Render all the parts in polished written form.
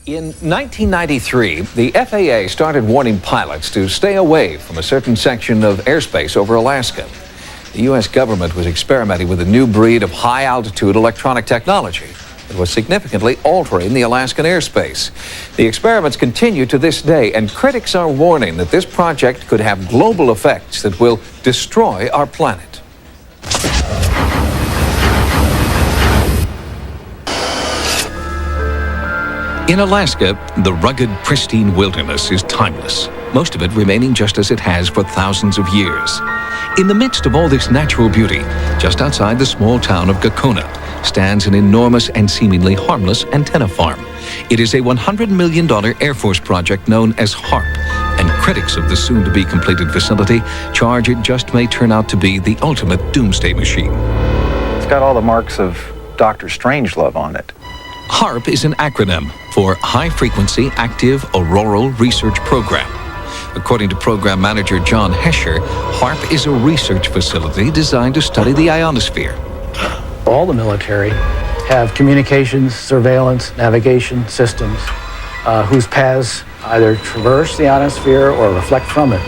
In 1993, the FAA started warning pilots to stay away from a certain section of airspace over Alaska. The U.S. government was experimenting with a new breed of high-altitude electronic technology that was significantly altering the Alaskan airspace. The experiments continue to this day, and critics are warning that this project could have global effects that will destroy our planet. In Alaska, the rugged, pristine wilderness is timeless, most of it remaining just as it has for thousands of years. In the midst of all this natural beauty, just outside the small town of Decoded, stands an enormous and seemingly harmless antenna farm. It is a $100 million Air Force project known as Haarp, and critics of the soon-to-be completed facility charge it just may turn out to be the ultimate doomsday machine. It's got all the marks of Dr. Strangelove on it. HAARP is an acronym for High Frequency Active Auroral Research Program. According to Program Manager John Hesher, HAARP is a research facility designed to study the ionosphere. All the military have communications, surveillance, navigation systems whose paths either traverse the ionosphere or reflect from it.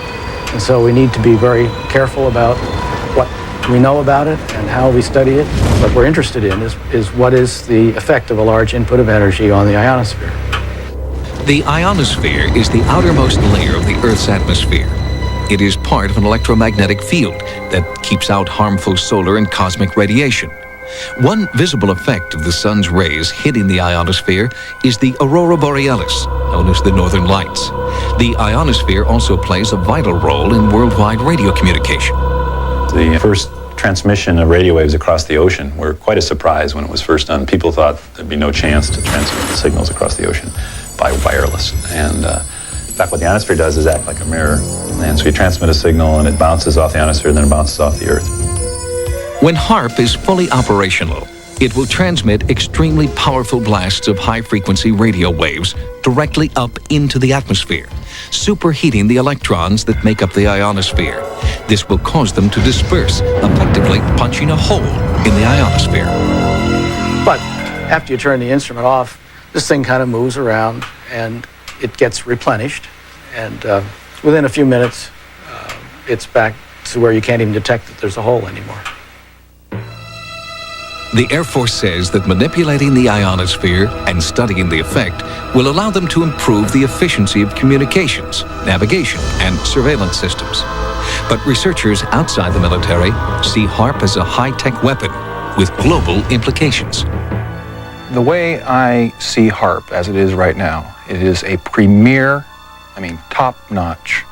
And so we need to be very careful about what we know about it and how we study it. What we're interested in is what is the effect of a large input of energy on the ionosphere. The ionosphere is the outermost layer of the Earth's atmosphere. It is part of an electromagnetic field that keeps out harmful solar and cosmic radiation. One visible effect of the sun's rays hitting the ionosphere is the aurora borealis, known as the northern lights. The ionosphere also plays a vital role in worldwide radio communication. The first transmission of radio waves across the ocean were quite a surprise when it was first done. People thought there'd be no chance to transmit the signals across the ocean by wireless. And in fact, what the ionosphere does is act like a mirror. And so you transmit a signal and it bounces off the ionosphere, then it bounces off the Earth. When HAARP is fully operational, it will transmit extremely powerful blasts of high-frequency radio waves directly up into the atmosphere, superheating the electrons that make up the ionosphere. This will cause them to disperse, effectively punching a hole in the ionosphere. But after you turn the instrument off, this thing kind of moves around and it gets replenished. And within a few minutes, it's back to where you can't even detect that there's a hole anymore. The Air Force says that manipulating the ionosphere and studying the effect will allow them to improve the efficiency of communications, navigation, and surveillance systems. But researchers outside the military see HAARP as a high-tech weapon with global implications. The way I see HAARP as it is right now, it is a premier, top-notch,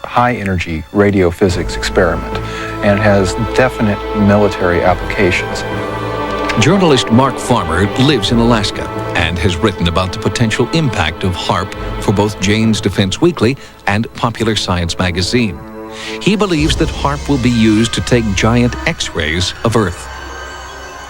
high-energy radio physics experiment, and it has definite military applications. Journalist Mark Farmer lives in Alaska and has written about the potential impact of HAARP for both Jane's Defense Weekly and Popular Science magazine. He believes that HAARP will be used to take giant X-rays of Earth.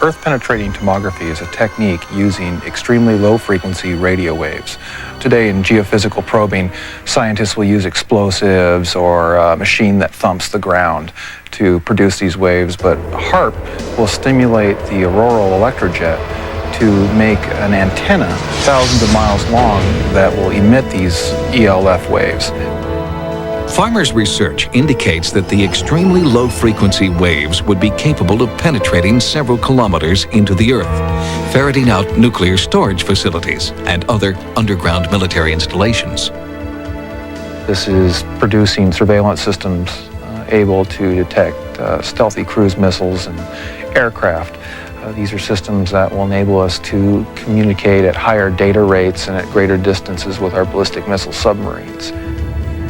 Earth-penetrating tomography is a technique using extremely low-frequency radio waves. Today in geophysical probing, scientists will use explosives or a machine that thumps the ground to produce these waves, but HAARP will stimulate the auroral electrojet to make an antenna thousands of miles long that will emit these ELF waves. Farmer's research indicates that the extremely low-frequency waves would be capable of penetrating several kilometers into the Earth, ferreting out nuclear storage facilities and other underground military installations. This is producing surveillance systems able to detect stealthy cruise missiles and aircraft. These are systems that will enable us to communicate at higher data rates and at greater distances with our ballistic missile submarines.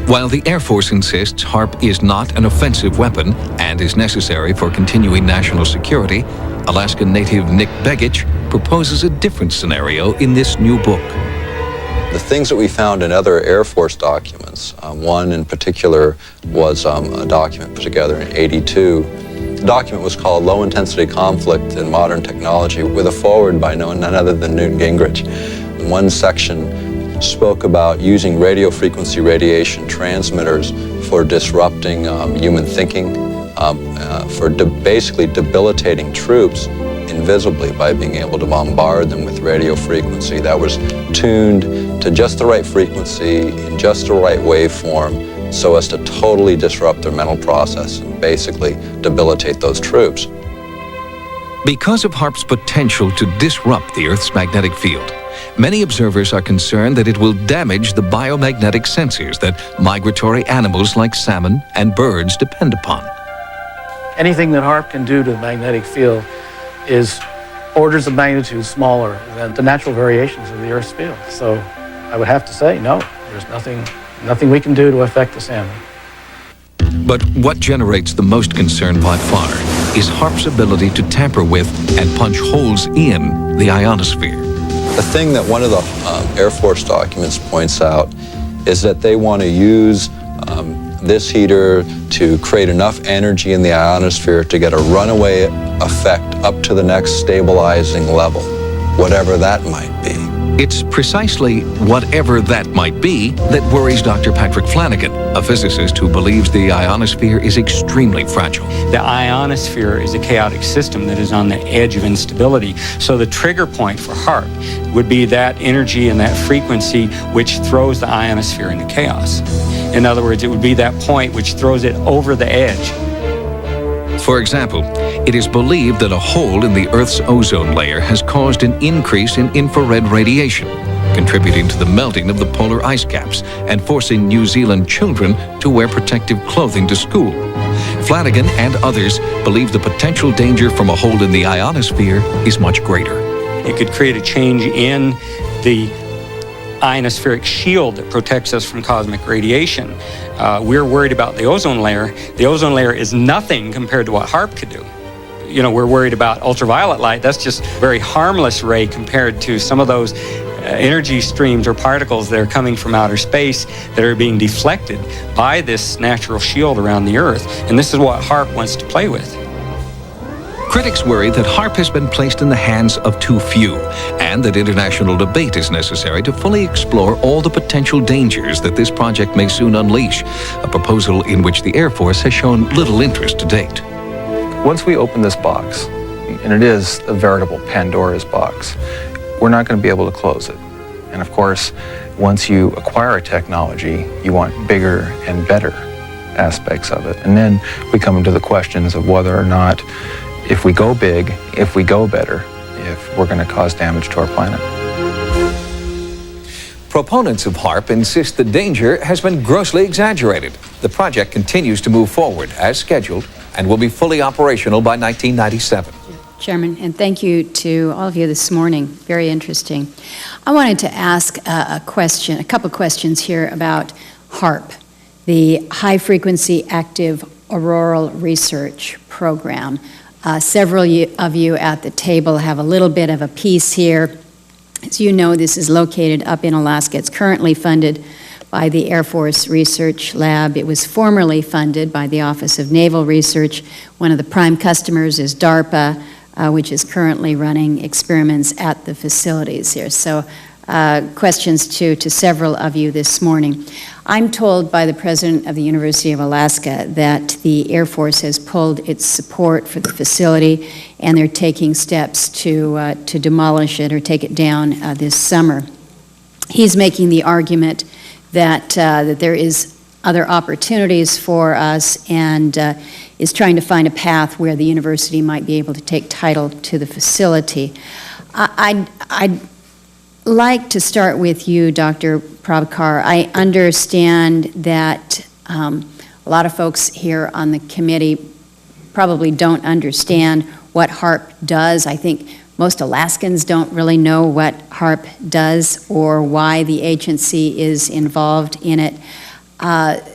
While the Air Force insists HAARP is not an offensive weapon and is necessary for continuing national security, Alaskan native Nick Begich proposes a different scenario in this new book. The things that we found in other Air Force documents, one in particular was a document put together in '82. The document was called Low Intensity Conflict in Modern Technology, with a foreword by none other than Newton Gingrich. In one section spoke about using radio frequency radiation transmitters for disrupting human thinking, for basically debilitating troops invisibly by being able to bombard them with radio frequency that was tuned to just the right frequency, in just the right waveform, so as to totally disrupt their mental process and basically debilitate those troops. Because of HAARP's potential to disrupt the Earth's magnetic field, many observers are concerned that it will damage the biomagnetic sensors that migratory animals like salmon and birds depend upon. Anything that HAARP can do to the magnetic field is orders of magnitude smaller than the natural variations of the Earth's field. So I would have to say, no, there's nothing we can do to affect the salmon. But what generates the most concern by far is HAARP's ability to tamper with and punch holes in the ionosphere. The thing that one of the Air Force documents points out is that they want to use this heater to create enough energy in the ionosphere to get a runaway effect up to the next stabilizing level, whatever that might be. It's precisely whatever that might be that worries Dr. Patrick Flanagan, a physicist who believes the ionosphere is extremely fragile. The ionosphere is a chaotic system that is on the edge of instability. So the trigger point for HAARP would be that energy and that frequency which throws the ionosphere into chaos. In other words, it would be that point which throws it over the edge. For example, it is believed that a hole in the Earth's ozone layer has caused an increase in infrared radiation, contributing to the melting of the polar ice caps and forcing New Zealand children to wear protective clothing to school. Flanagan and others believe the potential danger from a hole in the ionosphere is much greater. It could create a change in the ionospheric shield that protects us from cosmic radiation. We're worried about the ozone layer. The ozone layer is nothing compared to what HAARP could do. You know, we're worried about ultraviolet light. That's just a very harmless ray compared to some of those energy streams or particles that are coming from outer space that are being deflected by this natural shield around the Earth. And this is what HAARP wants to play with. Critics worry that HAARP has been placed in the hands of too few, and that international debate is necessary to fully explore all the potential dangers that this project may soon unleash, a proposal in which the Air Force has shown little interest to date. Once we open this box, and it is a veritable Pandora's box, we're not going to be able to close it. And of course, once you acquire a technology, you want bigger and better aspects of it. And then we come into the questions of whether or not, if we go big, if we go better, if we're going to cause damage to our planet. Proponents of HAARP insist the danger has been grossly exaggerated. The project continues to move forward as scheduled and will be fully operational by 1997. Chairman, and thank you to all of you this morning. Very interesting. I wanted to ask a couple questions here about HAARP, the High Frequency Active Auroral Research Program. Several of you at the table have a little bit of a piece here. As you know, this is located up in Alaska. It's currently funded by the Air Force Research Lab. It was formerly funded by the Office of Naval Research. One of the prime customers is DARPA, which is currently running experiments at the facilities here. So questions to several of you this morning. I'm told by the president of the University of Alaska that the Air Force has pulled its support for the facility, and they're taking steps to demolish it or take it down this summer. He's making the argument that there is other opportunities for us, and is trying to find a path where the university might be able to take title to the facility. I'd like to start with you, Dr. Prabhakar. I understand that a lot of folks here on the committee probably don't understand what HAARP does. I think most Alaskans don't really know what HAARP does or why the agency is involved in it.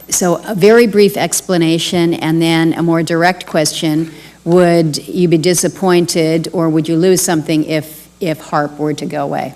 So a very brief explanation, and then a more direct question. Would you be disappointed, or would you lose something if HAARP were to go away?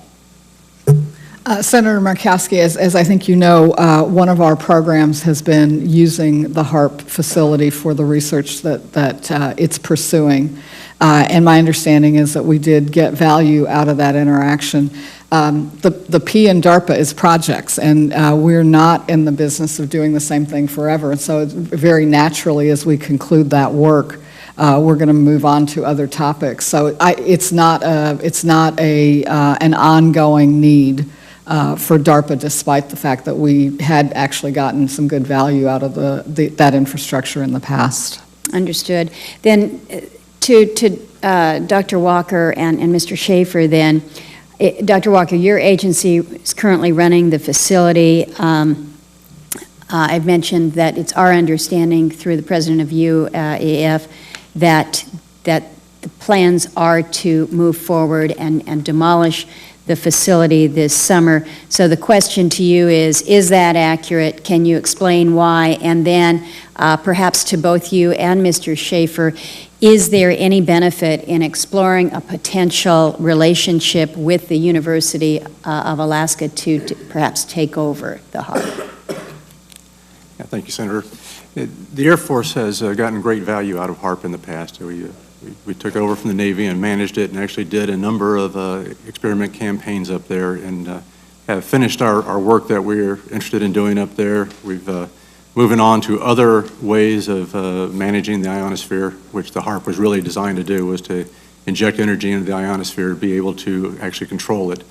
Senator Murkowski, as I think you know, one of our programs has been using the HAARP facility for the research that it's pursuing. And my understanding is that we did get value out of that interaction. The P in DARPA is projects, and we're not in the business of doing the same thing forever. And so very naturally, as we conclude that work, we're going to move on to other topics. So it's not an ongoing need for DARPA, despite the fact that we had actually gotten some good value out of that infrastructure in the past. Understood. Then to Dr. Walker and Mr. Schaefer then, Dr. Walker, your agency is currently running the facility. I've mentioned that it's our understanding through the president of UEF that the plans are to move forward and demolish the facility this summer. So the question to you is that accurate? Can you explain why? And then perhaps to both you and Mr. Schaefer, is there any benefit in exploring a potential relationship with the University of Alaska to perhaps take over the Haarp? Yeah, thank you, Senator. The Air Force has gotten great value out of Haarp in the past. We took over from the Navy and managed it and actually did a number of experiment campaigns up there and have finished our work that we're interested in doing up there. We've moving on to other ways of managing the ionosphere, which the Haarp was really designed to do, was to inject energy into the ionosphere to be able to actually control it.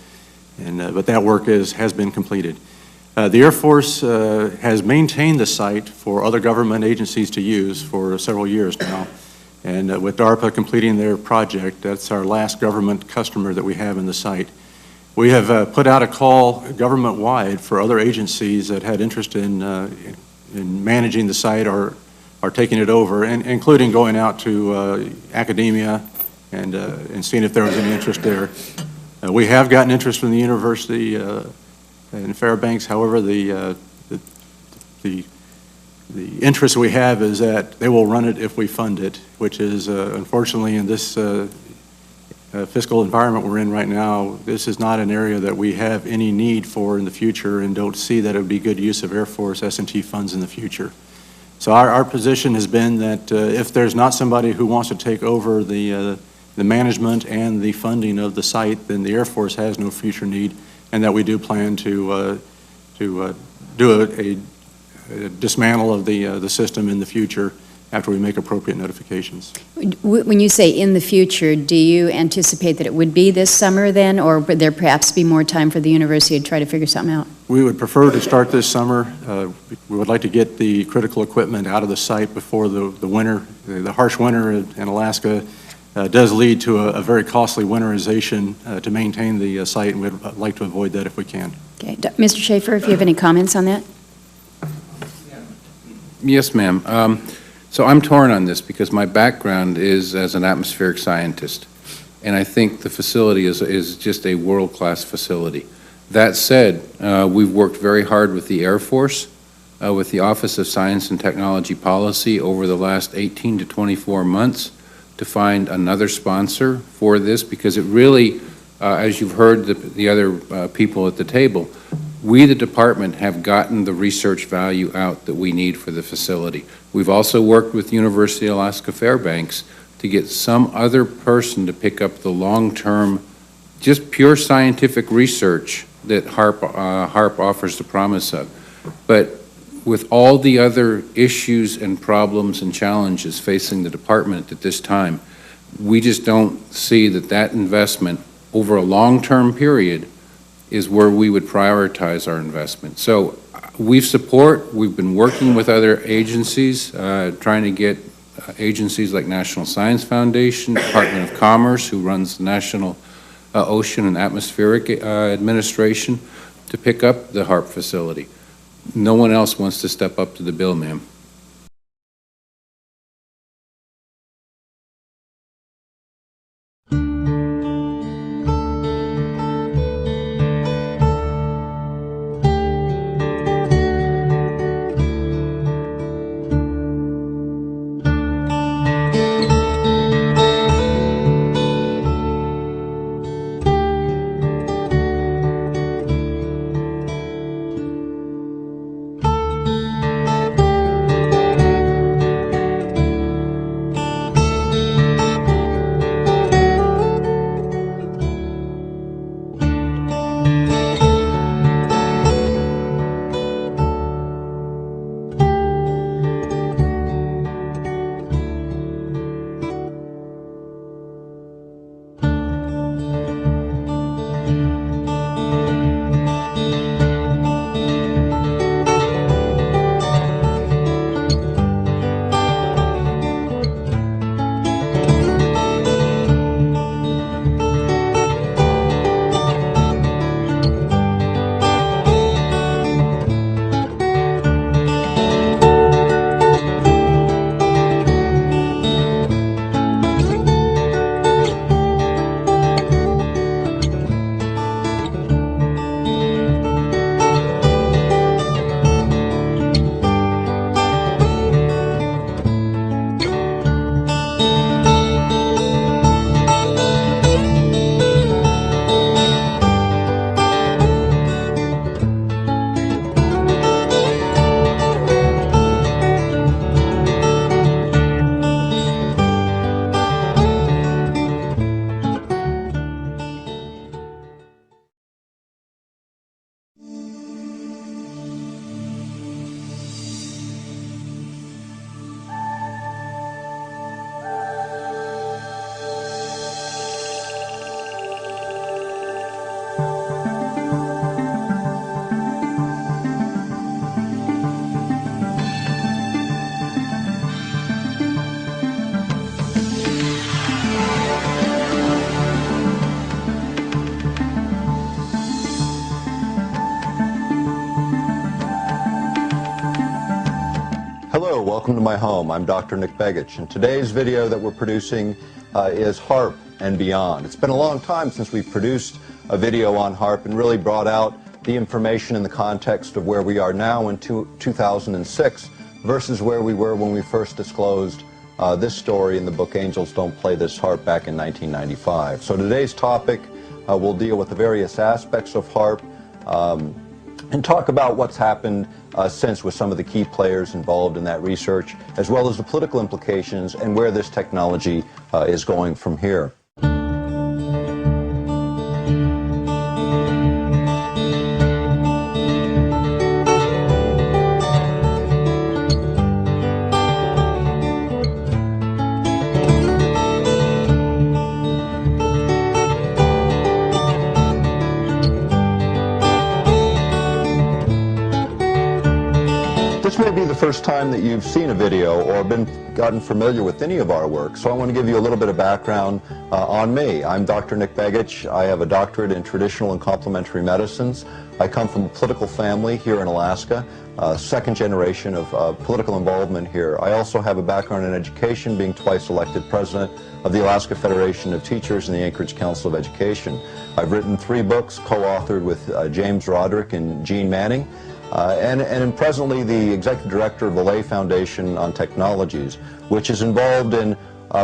But that work has been completed. The Air Force has maintained the site for other government agencies to use for several years now. And with DARPA completing their project, that's our last government customer that we have in the site. We have put out a call government-wide for other agencies that had interest in managing the site or taking it over, and including going out to academia and seeing if there was any interest there. We have gotten interest from the university in Fairbanks. However, the interest we have is that they will run it if we fund it, which is unfortunately in this fiscal environment we're in right now, this is not an area that we have any need for in the future and don't see that it would be good use of Air Force S&T funds in the future. So our position has been that if there's not somebody who wants to take over the management and the funding of the site, then the Air Force has no future need, and that we do plan to do a dismantle of the system in the future after we make appropriate notifications. When you say in the future, do you anticipate that it would be this summer then, or would there perhaps be more time for the university to try to figure something out? We would prefer to start this summer. We would like to get the critical equipment out of the site before the winter. The harsh winter in Alaska does lead to a very costly winterization to maintain the site, and we'd like to avoid that if we can. Okay. Mr. Schaefer, if you have any comments on that? Yes, ma'am. So I'm torn on this because my background is as an atmospheric scientist, and I think the facility is just a world-class facility. That said, we've worked very hard with the Air Force, with the Office of Science and Technology Policy over the last 18 to 24 months to find another sponsor for this, because it really, as you've heard the other people at the table, we, the department, have gotten the research value out that we need for the facility. We've also worked with University of Alaska Fairbanks to get some other person to pick up the long-term, just pure scientific research that Haarp offers the promise of. But with all the other issues and problems and challenges facing the department at this time, we just don't see that investment over a long-term period is where we would prioritize our investment. So we've been working with other agencies, trying to get agencies like National Science Foundation, Department of Commerce, who runs the National Ocean and Atmospheric Administration, to pick up the Haarp facility. No one else wants to step up to the bill, ma'am. Welcome to my home. I'm Dr. Nick Begich, and today's video that we're producing is Haarp and beyond. It's been a long time since we've produced a video on Haarp and really brought out the information in the context of where we are now in 2006 versus where we were when we first disclosed this story in the book Angels Don't Play This Haarp back in 1995. So today's topic will deal with the various aspects of Haarp and talk about what's happened since with some of the key players involved in that research, as well as the political implications and where this technology is going from here. This may be the first time that you've seen a video or gotten familiar with any of our work, so I want to give you a little bit of background on me. I'm Dr. Nick Begich. I have a doctorate in traditional and complementary medicines. I come from a political family here in Alaska, second generation of political involvement here. I also have a background in education, being twice elected president of the Alaska Federation of Teachers and the Anchorage Council of Education. I've written 3 books, co-authored with James Roderick and Gene Manning. And am presently the executive director of the Lay Foundation on Technologies, which is involved in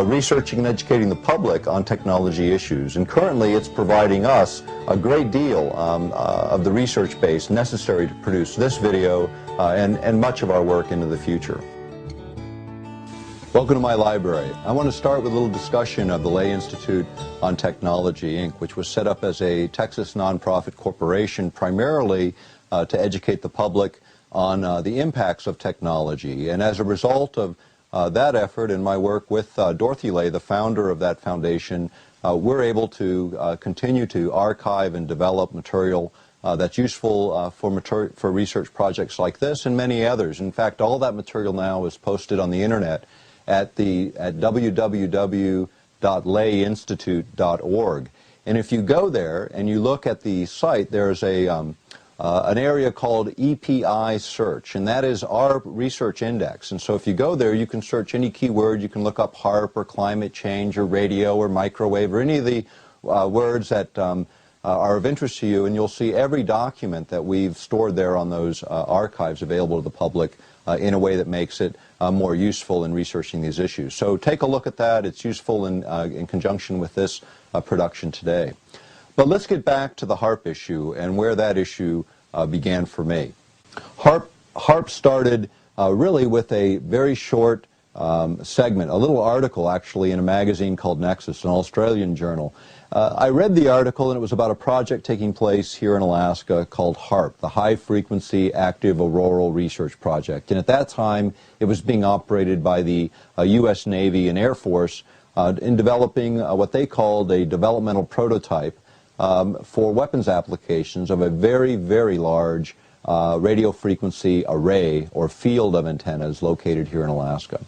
researching and educating the public on technology issues. And currently it's providing us a great deal of the research base necessary to produce this video and much of our work into the future. Welcome to my library. I want to start with a little discussion of the Lay Institute on Technology, Inc., which was set up as a Texas nonprofit corporation primarily to educate the public on the impacts of technology. And as a result of that effort and my work with Dorothy Lay, the founder of that foundation, we're able to continue to archive and develop material that's useful for research projects like this and many others. In fact, all that material now is posted on the internet at www.layinstitute.org. And if you go there and you look at the site, there's an area called EPI Search, and that is our research index. And so if you go there, you can search any keyword. You can look up HAARP or climate change or radio or microwave or any of the words that are of interest to you, and you'll see every document that we've stored there on those archives available to the public in a way that makes it more useful in researching these issues. So take a look at that. It's useful in conjunction with this production today. But let's get back to the Haarp issue and where that issue began for me. Haarp started really with a very short segment, a little article actually in a magazine called Nexus, an Australian journal. I read the article, and it was about a project taking place here in Alaska called Haarp, the High Frequency Active Auroral Research Project. And at that time, it was being operated by the U.S. Navy and Air Force in developing what they called a developmental prototype for weapons applications of a very, very large radio frequency array or field of antennas located here in Alaska.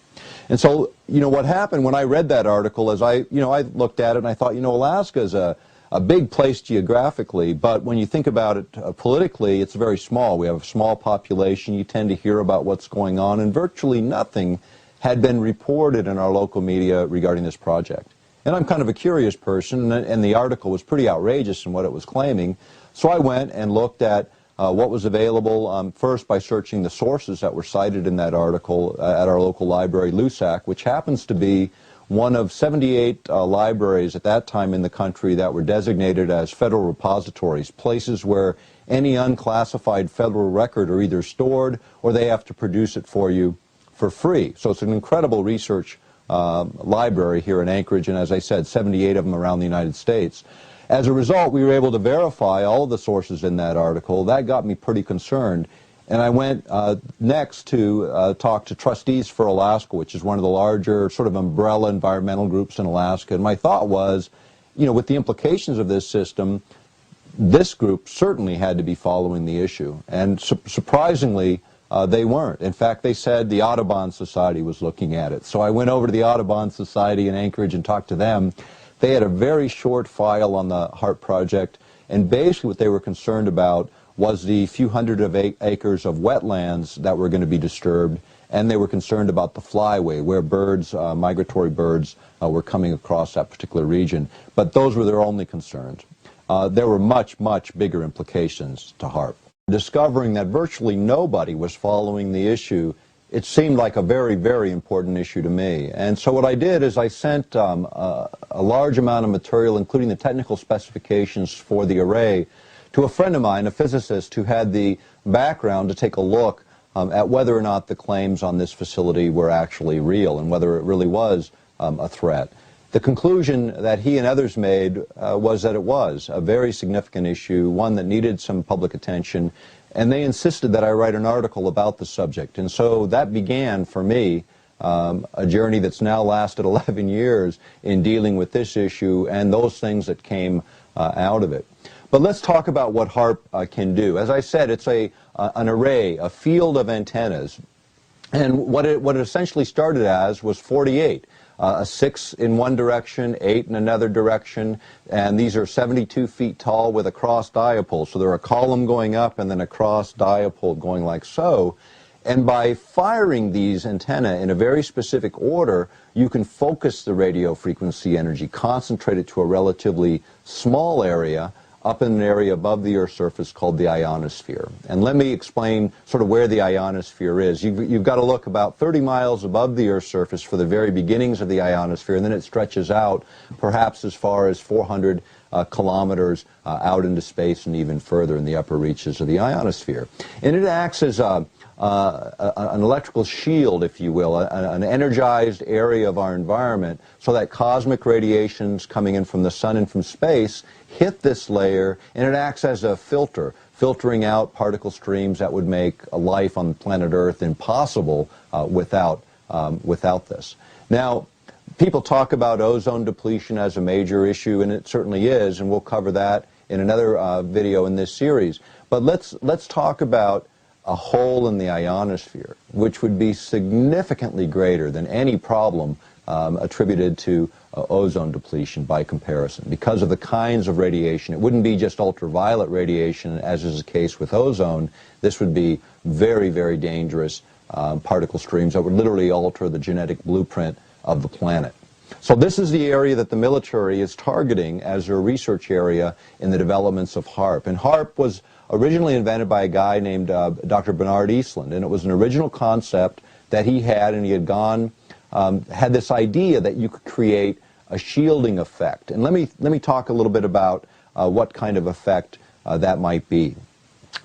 And so, what happened when I read that article is I looked at it and I thought, Alaska is a big place geographically, but when you think about it politically, it's very small. We have a small population. You tend to hear about what's going on, and virtually nothing had been reported in our local media regarding this project. And I'm kind of a curious person, and the article was pretty outrageous in what it was claiming. So I went and looked at what was available, first by searching the sources that were cited in that article at our local library, LUSAC, which happens to be one of 78 libraries at that time in the country that were designated as federal repositories, places where any unclassified federal record are either stored or they have to produce it for you for free. So it's an incredible research library here in Anchorage, and as I said, 78 of them around the United States. As a result, we were able to verify all of the sources in that article. That got me pretty concerned, and I went next to talk to Trustees for Alaska, which is one of the larger sort of umbrella environmental groups in Alaska, and my thought was, with the implications of this system, this group certainly had to be following the issue, and surprisingly, they weren't. In fact, they said the Audubon Society was looking at it. So I went over to the Audubon Society in Anchorage and talked to them. They had a very short file on the Haarp project, and basically what they were concerned about was the few hundred of acres of wetlands that were going to be disturbed, and they were concerned about the flyway, where birds, migratory birds, were coming across that particular region. But those were their only concerns. There were much, much bigger implications to HAARP. Discovering that virtually nobody was following the issue, it seemed like a very, very important issue to me. And so what I did is I sent a large amount of material, including the technical specifications for the array, to a friend of mine, a physicist, who had the background to take a look at whether or not the claims on this facility were actually real and whether it really was a threat. The conclusion that he and others made was that it was a very significant issue, one that needed some public attention, and they insisted that I write an article about the subject. And so that began, for me, a journey that's now lasted 11 years in dealing with this issue and those things that came out of it. But let's talk about what HAARP can do. As I said, it's an array, a field of antennas. And what it essentially started as was 48. 6 in one direction, 8 in another direction, and these are 72 feet tall with a cross dipole. So they're a column going up and then a cross dipole going like so. And by firing these antennae in a very specific order, you can focus the radio frequency energy, concentrate it to a relatively small area, up in an area above the Earth's surface called the ionosphere. And let me explain sort of where the ionosphere is. You've got to look about 30 miles above the Earth's surface for the very beginnings of the ionosphere, and then it stretches out perhaps as far as 400 kilometers out into space and even further in the upper reaches of the ionosphere. And it acts as an electrical shield, if you will, an energized area of our environment, so that cosmic radiations coming in from the sun and from space hit this layer, and it acts as a filter, filtering out particle streams that would make a life on planet Earth impossible without this. Now, people talk about ozone depletion as a major issue, and it certainly is, and we'll cover that in another video in this series. But let's talk about a hole in the ionosphere, which would be significantly greater than any problem attributed to ozone depletion by comparison. Because of the kinds of radiation, it wouldn't be just ultraviolet radiation, as is the case with ozone. This would be very, very dangerous particle streams that would literally alter the genetic blueprint of the planet. So this is the area that the military is targeting as their research area in the developments of HAARP. And HAARP was originally invented by a guy named Dr. Bernard Eastland, and it was an original concept that he had, and he had had this idea that you could create a shielding effect. And let me talk a little bit about what kind of effect that might be.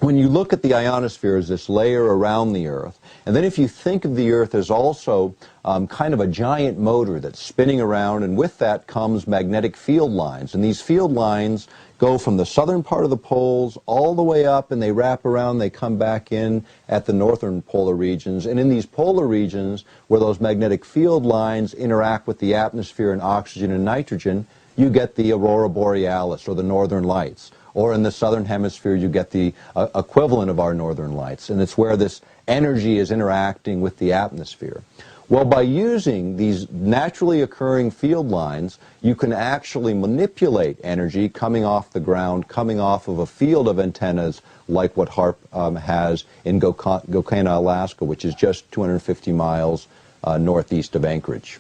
When you look at the ionosphere as this layer around the Earth, and then if you think of the Earth as also kind of a giant motor that's spinning around, and with that comes magnetic field lines. And these field lines go from the southern part of the poles all the way up, and they wrap around, they come back in at the northern polar regions. And in these polar regions, where those magnetic field lines interact with the atmosphere and oxygen and nitrogen, you get the aurora borealis, or the northern lights. Or in the southern hemisphere, you get the equivalent of our northern lights, and it's where this energy is interacting with the atmosphere. Well, by using these naturally occurring field lines, you can actually manipulate energy coming off the ground, coming off of a field of antennas like what HAARP has in Gokena, Alaska, which is just 250 miles northeast of Anchorage.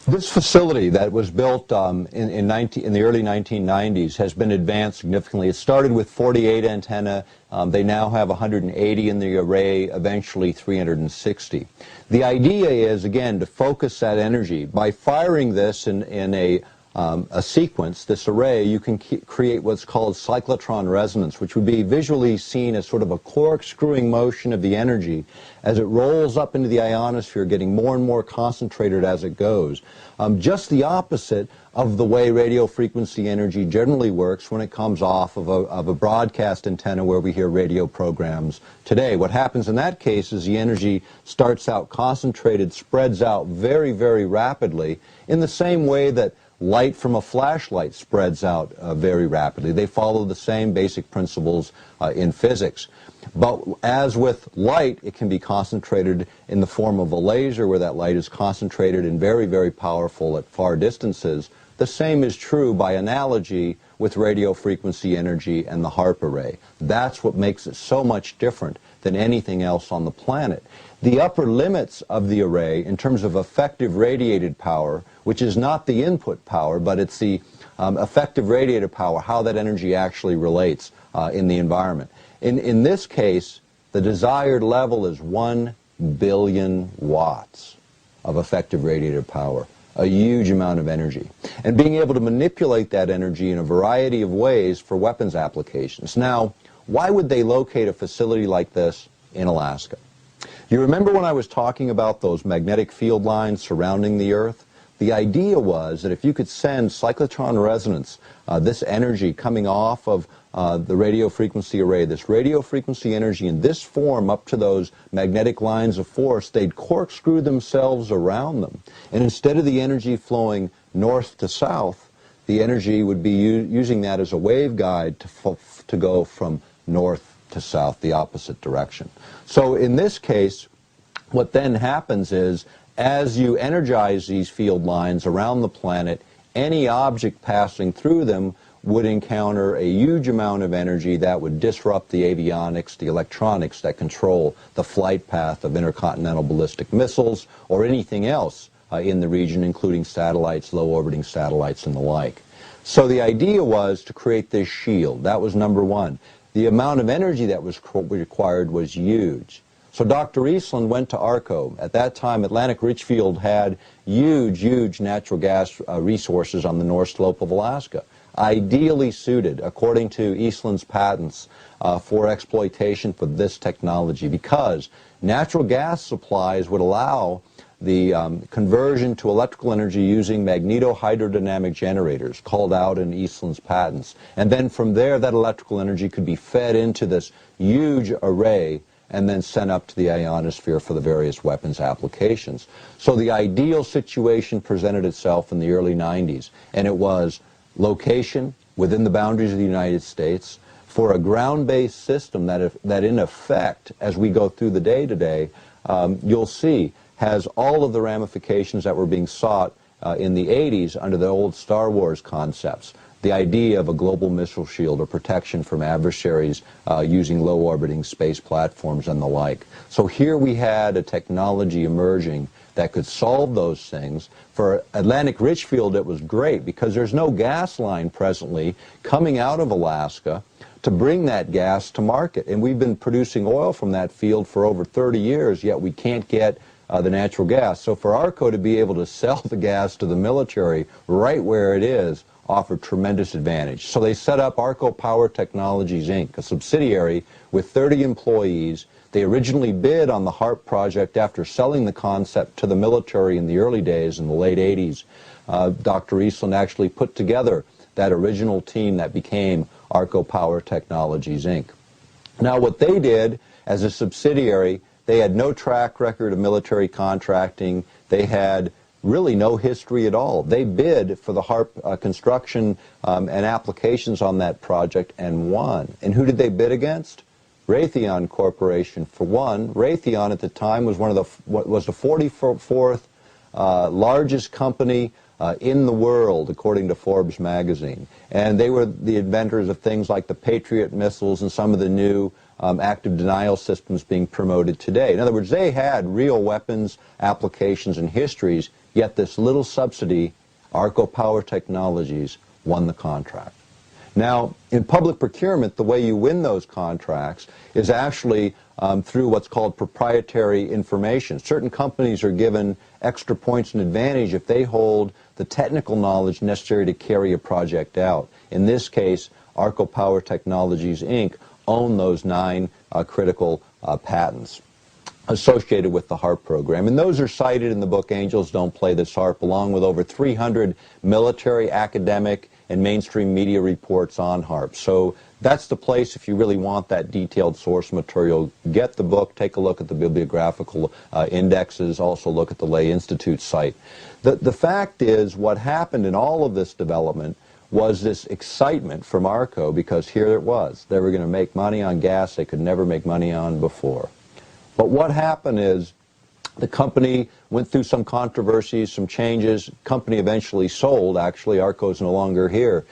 This facility that was built in the early 1990s has been advanced significantly. It started with 48 antennae. They now have 180 in the array, eventually 360. The idea is, again, to focus that energy. By firing this in a sequence, this array, you can create what's called cyclotron resonance, which would be visually seen as sort of a corkscrewing motion of the energy as it rolls up into the ionosphere, getting more and more concentrated as it goes. Just the opposite of the way radio frequency energy generally works when it comes off of a broadcast antenna where we hear radio programs today. What happens in that case is the energy starts out concentrated, spreads out very, very rapidly, in the same way that light from a flashlight spreads out very rapidly. They follow the same basic principles in physics. But as with light, it can be concentrated in the form of a laser, where that light is concentrated and very, very powerful at far distances. The same is true, by analogy, with radio frequency energy and the Haarp array. That's what makes it so much different than anything else on the planet. The upper limits of the array in terms of effective radiated power, which is not the input power, but it's the effective radiated power, how that energy actually relates in the environment. In this case, the desired level is 1 billion watts of effective radiated power, a huge amount of energy. And being able to manipulate that energy in a variety of ways for weapons applications. Now, why would they locate a facility like this in Alaska? You remember when I was talking about those magnetic field lines surrounding the Earth? The idea was that if you could send cyclotron resonance, this energy coming off of the radio frequency array, this radio frequency energy in this form up to those magnetic lines of force, they'd corkscrew themselves around them. And instead of the energy flowing north to south, the energy would be using that as a waveguide to go from north to south, the opposite direction. So in this case, what then happens is, as you energize these field lines around the planet, any object passing through them would encounter a huge amount of energy that would disrupt the avionics, the electronics that control the flight path of intercontinental ballistic missiles or anything else in the region, including satellites, low-orbiting satellites, and the like. So the idea was to create this shield. That was number one. The amount of energy that was required was huge. So Dr. Eastland went to ARCO. At that time, Atlantic Richfield had huge natural gas resources on the North Slope of Alaska, ideally suited, according to Eastland's patents, for exploitation for this technology, because natural gas supplies would allow the conversion to electrical energy using magnetohydrodynamic generators, called out in Eastland's patents. And then from there, that electrical energy could be fed into this huge array and then sent up to the ionosphere for the various weapons applications. So the ideal situation presented itself in the early 90s, and it was location within the boundaries of the United States for a ground-based system that in effect, as we go through the day today, you'll see has all of the ramifications that were being sought in the 80s under the old Star Wars concepts. The idea of a global missile shield or protection from adversaries using low-orbiting space platforms and the like. So here we had a technology emerging that could solve those things. For Atlantic Richfield, it was great because there's no gas line presently coming out of Alaska to bring that gas to market. And we've been producing oil from that field for over 30 years, yet we can't get the natural gas. So for ARCO to be able to sell the gas to the military right where it is offered tremendous advantage. So they set up ARCO Power Technologies, Inc., a subsidiary with 30 employees. They originally bid on the Haarp project after selling the concept to the military in the early days, in the late 80s. Dr. Eastland actually put together that original team that became ARCO Power Technologies, Inc. Now what they did as a subsidiary, they had no track record of military contracting. They had really no history at all. They bid for the Haarp construction and applications on that project and won. And who did they bid against? Raytheon Corporation, for one. Raytheon at the time was was the 44th largest company in the world, according to Forbes magazine. And they were the inventors of things like the Patriot missiles and some of the new active denial systems being promoted today. In other words, they had real weapons applications and histories, yet this little subsidy, ARCO Power Technologies, won the contract. Now, in public procurement, the way you win those contracts is actually through what's called proprietary information. Certain companies are given extra points and advantage if they hold the technical knowledge necessary to carry a project out. In this case, ARCO Power Technologies, Inc. own those 9 critical patents associated with the Haarp program. And those are cited in the book Angels Don't Play This Harp, along with over 300 military, academic, and mainstream media reports on Haarp. So that's the place if you really want that detailed source material. Get the book, take a look at the bibliographical indexes, also look at the Lay Institute site. The fact is, what happened in all of this development was this excitement from ARCO, because here it was. They were going to make money on gas they could never make money on before. But what happened is the company went through some controversies, some changes. Company eventually sold. Actually, ARCO's no longer here.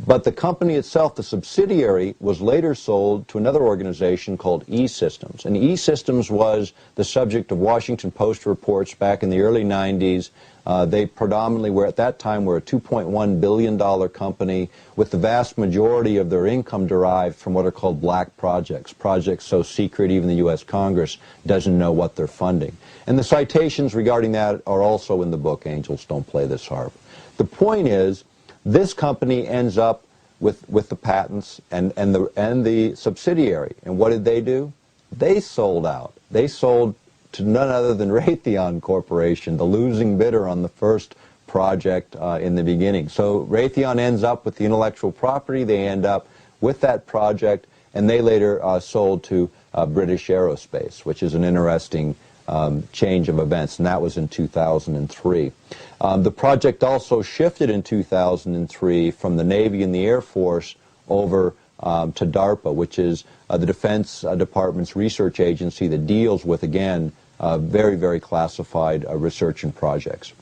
But the company itself, the subsidiary, was later sold to another organization called E-Systems. And E-Systems was the subject of Washington Post reports back in the early 90s. They predominantly were, at that time, were a $2.1 billion company with the vast majority of their income derived from what are called black projects, projects so secret even the U.S. Congress doesn't know what they're funding. And the citations regarding that are also in the book, Angels Don't Play This Harp. The point is, this company ends up with the patents and the subsidiary. And what did they do? They sold out. They sold to none other than Raytheon Corporation, the losing bidder on the first project in the beginning. So Raytheon ends up with the intellectual property. They end up with that project, and they later sold to British Aerospace, which is an interesting change of events, and that was in 2003. The project also shifted in 2003 from the Navy and the Air Force over to DARPA, which is the Defense Department's research agency that deals with, again, very, very classified research and projects.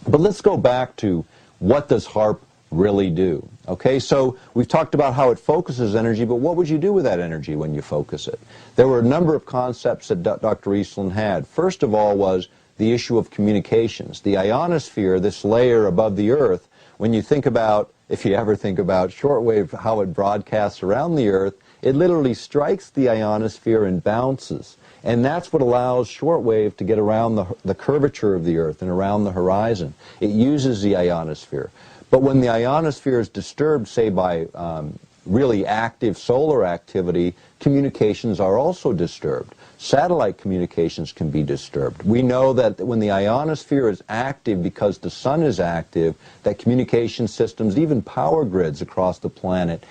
But let's go back to what does HAARP really do? Okay, so we've talked about how it focuses energy, but what would you do with that energy when you focus it? There were a number of concepts that Dr. Eastland had. First of all was the issue of communications. The ionosphere, this layer above the Earth, when you think about, if you ever think about shortwave, how it broadcasts around the Earth, it literally strikes the ionosphere and bounces. And that's what allows shortwave to get around the curvature of the Earth and around the horizon. It uses the ionosphere. But when the ionosphere is disturbed, say by really active solar activity, communications are also disturbed. Satellite communications can be disturbed. We know that when the ionosphere is active because the sun is active, that communication systems, even power grids across the planet,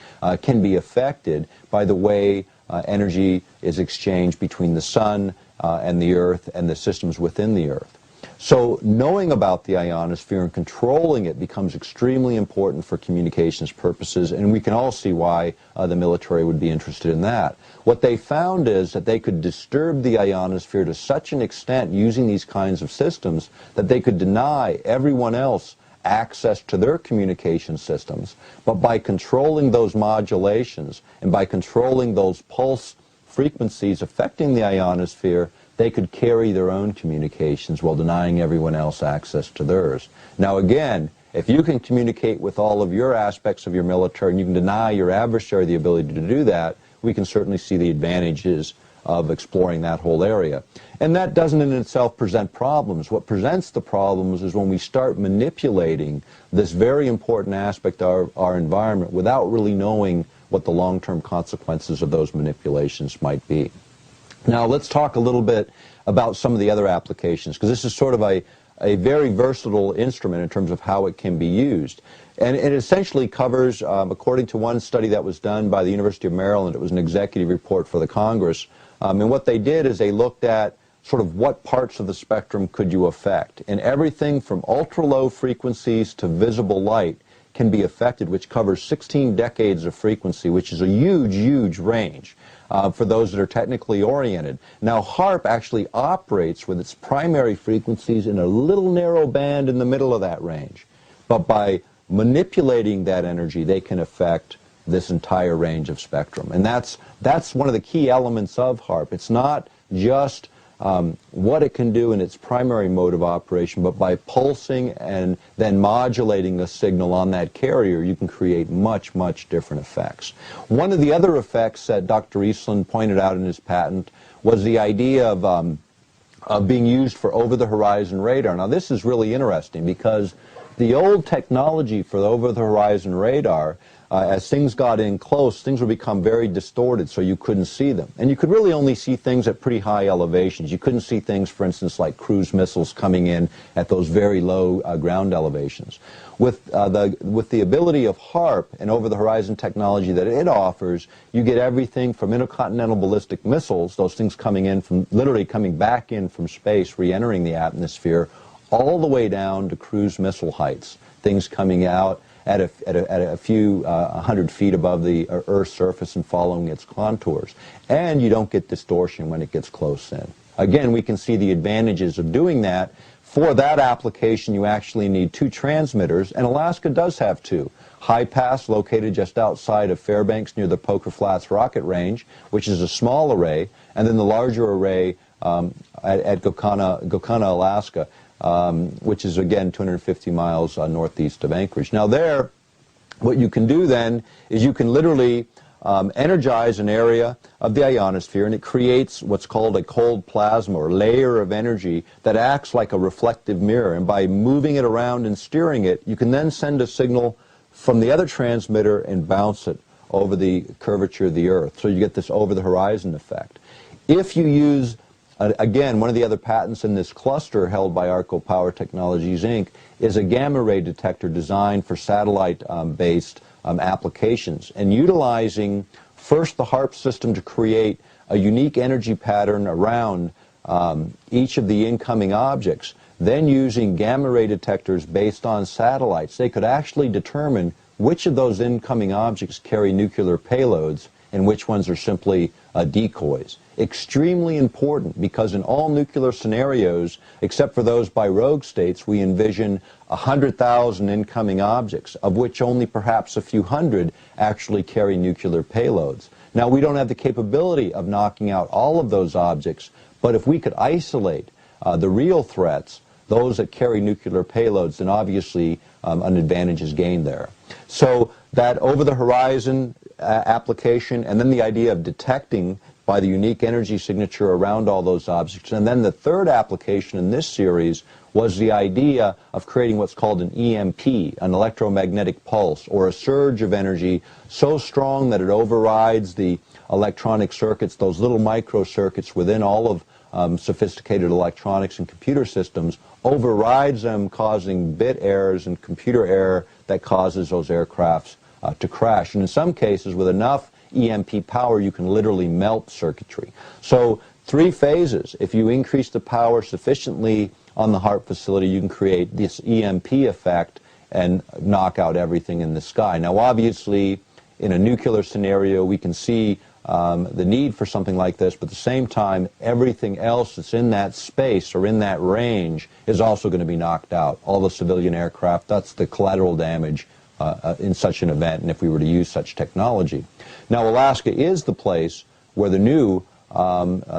can be affected by the way energy is exchanged between the sun and the Earth and the systems within the Earth. So knowing about the ionosphere and controlling it becomes extremely important for communications purposes, and we can all see why the military would be interested in that. What they found is that they could disturb the ionosphere to such an extent using these kinds of systems that they could deny everyone else access to their communication systems, but by controlling those modulations and by controlling those pulse frequencies affecting the ionosphere, they could carry their own communications while denying everyone else access to theirs. Now again, if you can communicate with all of your aspects of your military and you can deny your adversary the ability to do that, we can certainly see the advantages of exploring that whole area. And that doesn't in itself present problems. What presents the problems is when we start manipulating this very important aspect of our environment without really knowing what the long-term consequences of those manipulations might be. Now let's talk a little bit about some of the other applications, because this is sort of a very versatile instrument in terms of how it can be used. And it essentially covers, according to one study that was done by the University of Maryland, it was an executive report for the Congress, and what they did is they looked at sort of what parts of the spectrum could you affect. And everything from ultra-low frequencies to visible light can be affected, which covers 16 decades of frequency, which is a huge, huge range. For those that are technically oriented. Now HAARP actually operates with its primary frequencies in a little narrow band in the middle of that range. But by manipulating that energy, they can affect this entire range of spectrum. And that's one of the key elements of HAARP. It's not just what it can do in its primary mode of operation, but by pulsing and then modulating the signal on that carrier, you can create much, much different effects. One of the other effects that Dr. Eastland pointed out in his patent was the idea of being used for over-the-horizon radar. Now this is really interesting because the old technology for the over-the-horizon radar, as things got in close, things would become very distorted so you couldn't see them. And you could really only see things at pretty high elevations. You couldn't see things, for instance, like cruise missiles coming in at those very low ground elevations. With the ability of HAARP and over-the-horizon technology that it offers, you get everything from intercontinental ballistic missiles, those things coming in from, literally coming back in from space, re-entering the atmosphere, all the way down to cruise missile heights, things coming out at a few 100 feet above the Earth's surface and following its contours. And you don't get distortion when it gets close in. Again, we can see the advantages of doing that. For that application, you actually need 2 transmitters, and Alaska does have 2. High Pass, located just outside of Fairbanks near the Poker Flats Rocket Range, which is a small array, and then the larger array at Gokana, Alaska, which is, again, 250 miles northeast of Anchorage. Now there, what you can do then is you can literally energize an area of the ionosphere, and it creates what's called a cold plasma, or layer of energy that acts like a reflective mirror. And by moving it around and steering it, you can then send a signal from the other transmitter and bounce it over the curvature of the Earth. So you get this over-the-horizon effect. If you use, again, one of the other patents in this cluster held by Arco Power Technologies, Inc., is a gamma ray detector designed for satellite-based applications, and utilizing first the Haarp system to create a unique energy pattern around each of the incoming objects, then using gamma ray detectors based on satellites, they could actually determine which of those incoming objects carry nuclear payloads and which ones are simply decoys. Extremely important, because in all nuclear scenarios, except for those by rogue states, we envision 100,000 incoming objects, of which only perhaps a few hundred actually carry nuclear payloads. Now, we don't have the capability of knocking out all of those objects, but if we could isolate the real threats, those that carry nuclear payloads, then obviously an advantage is gained there. So that over-the-horizon application, and then the idea of detecting by the unique energy signature around all those objects. And then the third application in this series was the idea of creating what's called an EMP, an electromagnetic pulse, or a surge of energy so strong that it overrides the electronic circuits, those little microcircuits within all of sophisticated electronics and computer systems, overrides them, causing bit errors and computer error that causes those aircrafts to crash. And in some cases, with enough EMP power, you can literally melt circuitry. So 3 phases. If you increase the power sufficiently on the Haarp facility, you can create this EMP effect and knock out everything in the sky. Now, obviously, in a nuclear scenario, we can see the need for something like this, but at the same time, everything else that's in that space or in that range is also going to be knocked out. All the civilian aircraft, that's the collateral damage in such an event, and if we were to use such technology. Now, Alaska is the place where the new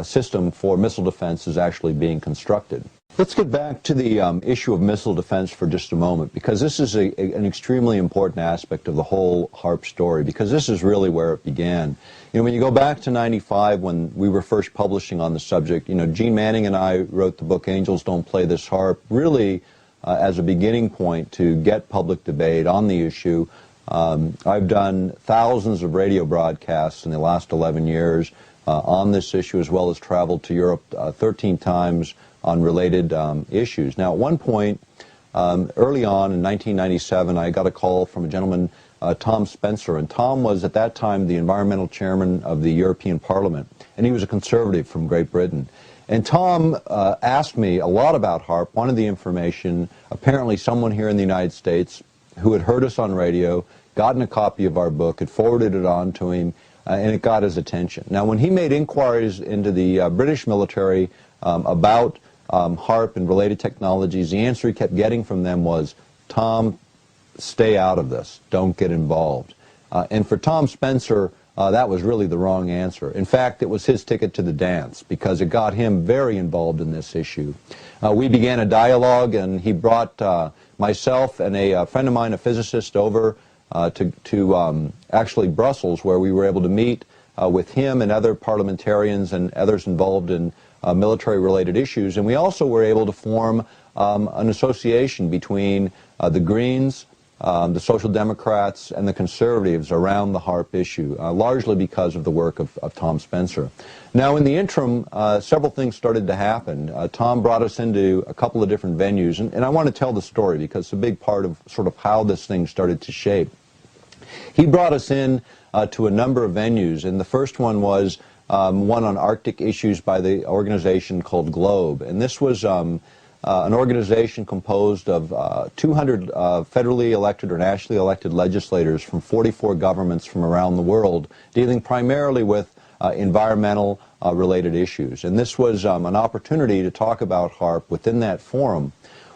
system for missile defense is actually being constructed. Let's get back to the issue of missile defense for just a moment, because this is an extremely important aspect of the whole Haarp story, because this is really where it began. You know, when you go back to '95, when we were first publishing on the subject, you know, Gene Manning and I wrote the book Angels Don't Play This Haarp, really as a beginning point to get public debate on the issue. I've done thousands of radio broadcasts in the last 11 years on this issue, as well as traveled to Europe 13 times on related issues. Now, at one point, early on in 1997, I got a call from a gentleman, Tom Spencer, and Tom was at that time the environmental chairman of the European Parliament, and he was a conservative from Great Britain. And Tom asked me a lot about Haarp, wanted the information. Apparently someone here in the United States who had heard us on radio, gotten a copy of our book, had forwarded it on to him, and it got his attention. Now, when he made inquiries into the British military about Haarp and related technologies, the answer he kept getting from them was, Tom, stay out of this. Don't get involved. And for Tom Spencer, that was really the wrong answer. In fact, it was his ticket to the dance, because it got him very involved in this issue. We began a dialogue, and he brought myself and a friend of mine, a physicist, over to actually Brussels, where we were able to meet with him and other parliamentarians and others involved in military-related issues. And we also were able to form an association between the Greens, the Social Democrats, and the Conservatives around the Haarp issue, largely because of the work of Tom Spencer. Now, in the interim, several things started to happen. Tom brought us into a couple of different venues, and I want to tell the story because it's a big part of sort of how this thing started to shape. He brought us in to a number of venues, and the first one was one on Arctic issues by the organization called Globe, and this was an organization composed of 200 federally elected or nationally elected legislators from 44 governments from around the world, dealing primarily with environmental related issues. And this was an opportunity to talk about HAARP within that forum.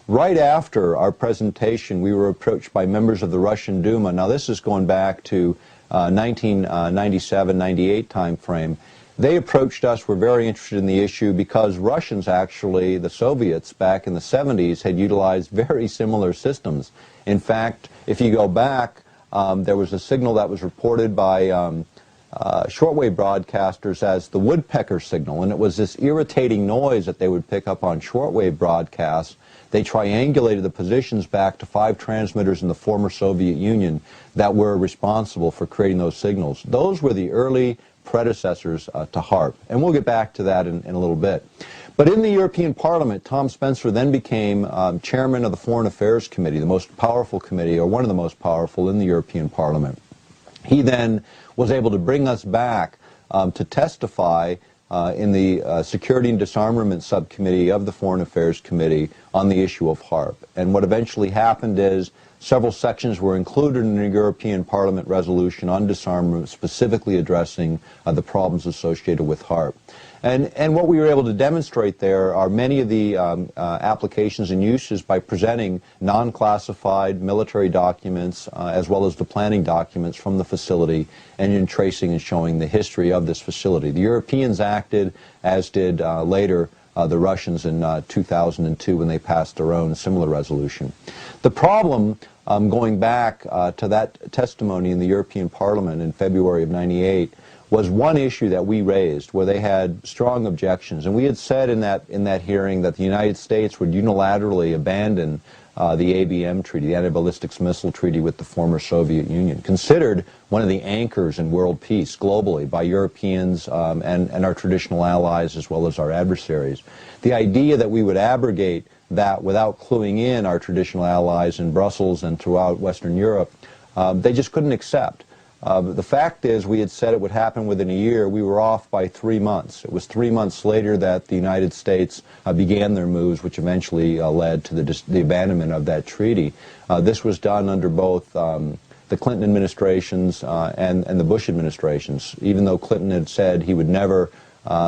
Right after our presentation, we were approached by members of the Russian Duma. Now, this is going back to 1997-98 time frame. They approached us, were very interested in the issue because Russians actually, the Soviets back in the 70s, had utilized very similar systems. In fact, if you go back, there was a signal that was reported by shortwave broadcasters as the woodpecker signal, and it was this irritating noise that they would pick up on shortwave broadcasts. They triangulated the positions back to 5 transmitters in the former Soviet Union that were responsible for creating those signals. Those were the early predecessors to HAARP, and we'll get back to that in a little bit. But in the European Parliament, Tom Spencer then became chairman of the Foreign Affairs Committee, the most powerful committee, or one of the most powerful in the European Parliament. He then was able to bring us back to testify in the Security and Disarmament Subcommittee of the Foreign Affairs Committee on the issue of HAARP. And what eventually happened is several sections were included in a European Parliament resolution on disarmament, specifically addressing the problems associated with HAARP. And what we were able to demonstrate there are many of the applications and uses by presenting non-classified military documents as well as the planning documents from the facility, and in tracing and showing the history of this facility. The Europeans acted, as did later the Russians in 2002 when they passed their own similar resolution. The problem, going back to that testimony in the European Parliament in February of '98, was one issue that we raised where they had strong objections. And we had said in that hearing that the United States would unilaterally abandon the ABM treaty, the Anti-Ballistics Missile Treaty with the former Soviet Union, considered one of the anchors in world peace globally by Europeans and our traditional allies as well as our adversaries. The idea that we would abrogate that without cluing in our traditional allies in Brussels and throughout Western Europe, they just couldn't accept. The fact is, we had said it would happen within a year. We were off by 3 months. It was 3 months later that the United States began their moves, which eventually led to the abandonment of that treaty. This was done under both the Clinton administrations and the Bush administrations. Even though Clinton had said he would never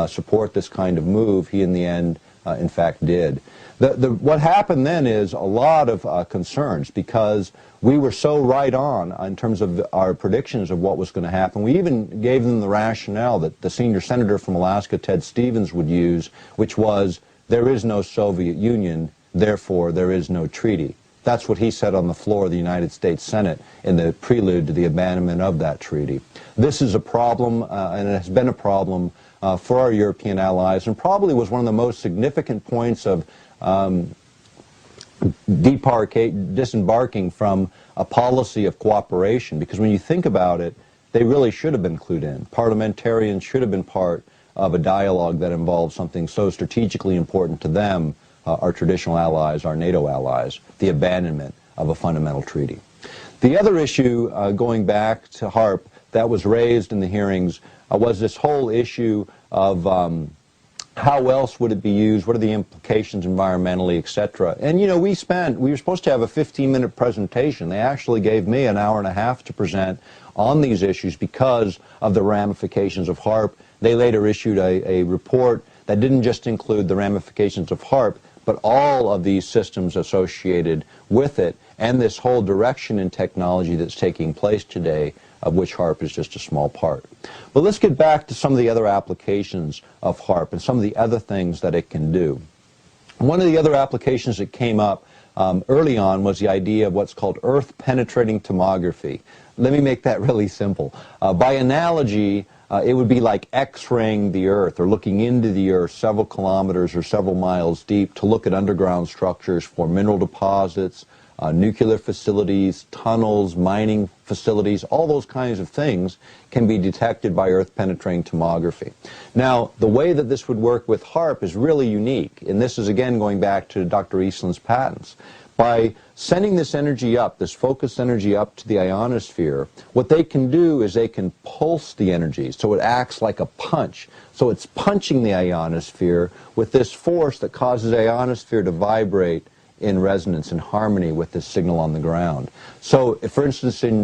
support this kind of move, he in the end, in fact, did. What happened then is a lot of concerns because we were so right on in terms of our predictions of what was going to happen. We even gave them the rationale that the senior senator from Alaska, Ted Stevens, would use, which was, there is no Soviet Union, therefore there is no treaty. That's what he said on the floor of the United States Senate in the prelude to the abandonment of that treaty. This is a problem, and it has been a problem for our European allies, and probably was one of the most significant points of disembarking from a policy of cooperation, because when you think about it, they really should have been clued in. Parliamentarians should have been part of a dialogue that involved something so strategically important to them, our traditional allies, our NATO allies, the abandonment of a fundamental treaty. The other issue, going back to HAARP, that was raised in the hearings was this whole issue of how else would it be used, what are the implications environmentally, etc. And you know, we were supposed to have a 15-minute presentation. They actually gave me an hour and a half to present on these issues because of the ramifications of HAARP. They later issued a report that didn't just include the ramifications of HAARP, but all of these systems associated with it, and this whole direction in technology that's taking place today, of which HAARP is just a small part. But let's get back to some of the other applications of HAARP and some of the other things that it can do. One of the other applications that came up early on was the idea of what's called earth-penetrating tomography. Let me make that really simple. By analogy, it would be like X-raying the Earth or looking into the Earth several kilometers or several miles deep to look at underground structures for mineral deposits, nuclear facilities, tunnels, mining facilities, all those kinds of things can be detected by earth-penetrating tomography. Now, the way that this would work with HAARP is really unique, and this is again going back to Dr. Eastland's patents. By sending this energy up, this focused energy up to the ionosphere, what they can do is they can pulse the energy, so it acts like a punch. So it's punching the ionosphere with this force that causes the ionosphere to vibrate in resonance, in harmony with this signal on the ground. So, for instance, in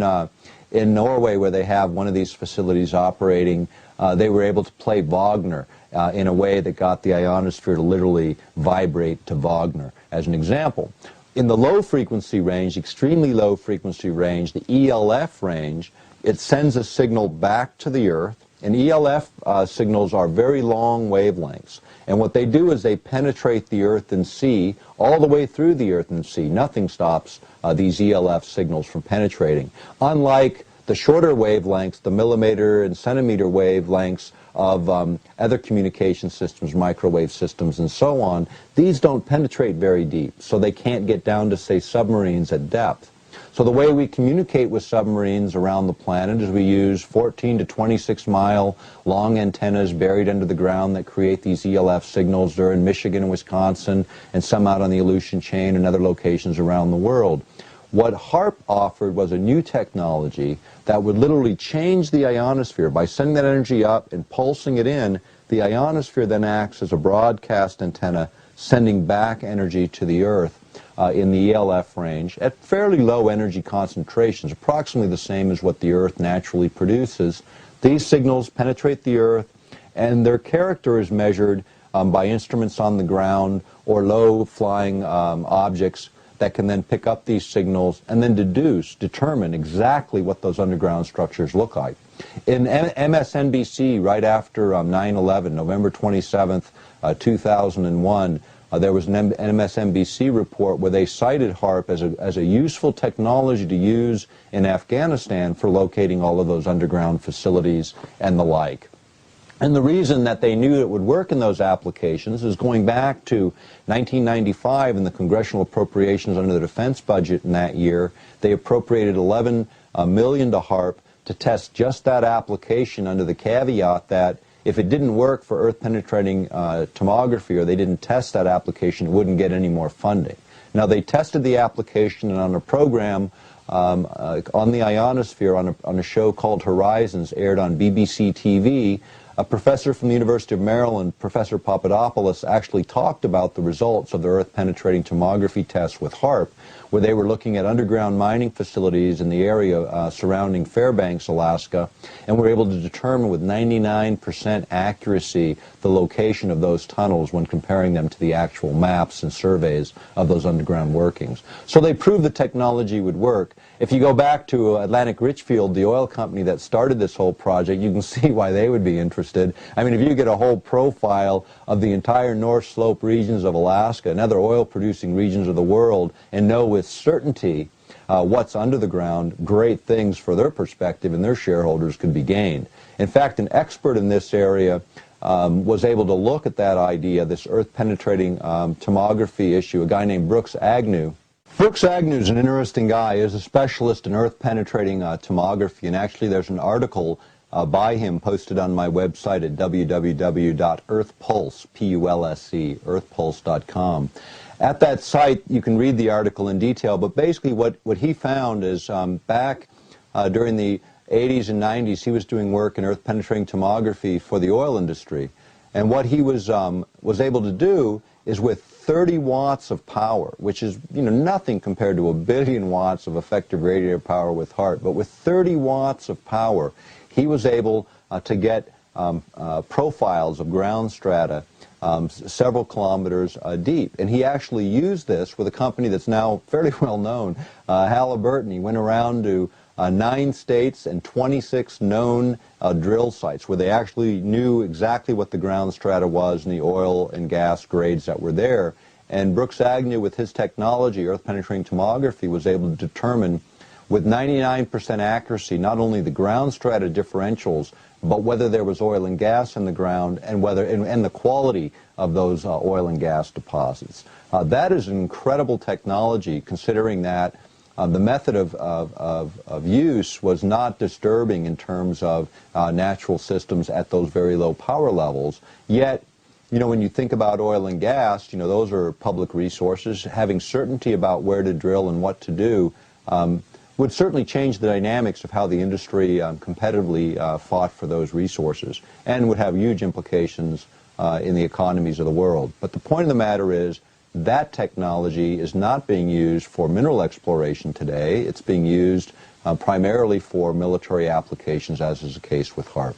in Norway, where they have one of these facilities operating, they were able to play Wagner in a way that got the ionosphere to literally vibrate to Wagner, as an example. In the low frequency range, extremely low frequency range, the ELF range, it sends a signal back to the Earth, and ELF signals are very long wavelengths. And what they do is they penetrate the Earth and sea all the way through the Earth and sea. Nothing stops these ELF signals from penetrating. Unlike the shorter wavelengths, the millimeter and centimeter wavelengths of other communication systems, microwave systems, and so on, these don't penetrate very deep, so they can't get down to, say, submarines at depth. So the way we communicate with submarines around the planet is we use 14 to 26 mile long antennas buried under the ground that create these ELF signals. They're in Michigan and Wisconsin, and some out on the Aleutian chain and other locations around the world. What Haarp offered was a new technology that would literally change the ionosphere. By sending that energy up and pulsing it in, the ionosphere then acts as a broadcast antenna, sending back energy to the Earth in the ELF range at fairly low energy concentrations, approximately the same as what the Earth naturally produces. These signals penetrate the Earth, and their character is measured by instruments on the ground or low-flying objects that can then pick up these signals and then determine exactly what those underground structures look like. In MSNBC, right after 9/11, November 27th, 2001, there was an MSNBC report where they cited Haarp as a useful technology to use in Afghanistan for locating all of those underground facilities and the like. And the reason that they knew it would work in those applications is going back to 1995 and the congressional appropriations under the defense budget in that year. They appropriated $11 million to Haarp to test just that application under the caveat that if it didn't work for Earth-penetrating tomography, or they didn't test that application, it wouldn't get any more funding. Now, they tested the application, and on a program on the ionosphere, on a show called Horizons, aired on BBC TV, a professor from the University of Maryland, Professor Papadopoulos, actually talked about the results of the Earth-penetrating tomography tests with Haarp, where they were looking at underground mining facilities in the area surrounding Fairbanks, Alaska, and were able to determine with 99% accuracy the location of those tunnels when comparing them to the actual maps and surveys of those underground workings. So they proved the technology would work. If you go back to Atlantic Richfield, the oil company that started this whole project, you can see why they would be interested. I mean, if you get a whole profile of the entire North Slope regions of Alaska and other oil-producing regions of the world and know with certainty what's under the ground, great things for their perspective and their shareholders could be gained. In fact, an expert in this area was able to look at that idea, this Earth-penetrating tomography issue, a guy named Brooks Agnew. Brooks Agnew is an interesting guy. He's a specialist in Earth-penetrating tomography, and actually there's an article by him posted on my website at www.earthpulse, P-U-L-S-E, earthpulse.com. At that site, you can read the article in detail, but basically what he found is back during the 80s and 90s, he was doing work in earth-penetrating tomography for the oil industry. And what he was able to do is with 30 watts of power, which is nothing compared to 1 billion watts of effective radiator power with Haarp, but with 30 watts of power, he was able to get profiles of ground strata several kilometers deep. And he actually used this with a company that's now fairly well known, Halliburton. He went around to 9 states and 26 known drill sites where they actually knew exactly what the ground strata was and the oil and gas grades that were there. And Brooks Agnew, with his technology, earth-penetrating tomography, was able to determine with 99% accuracy not only the ground strata differentials, but whether there was oil and gas in the ground and the quality of those oil and gas deposits. That is an incredible technology, considering that the method of use was not disturbing in terms of natural systems at those very low power levels. Yet, when you think about oil and gas, those are public resources. Having certainty about where to drill and what to do would certainly change the dynamics of how the industry competitively fought for those resources, and would have huge implications in the economies of the world. But the point of the matter is, that technology is not being used for mineral exploration today. It's being used primarily for military applications, as is the case with HAARP.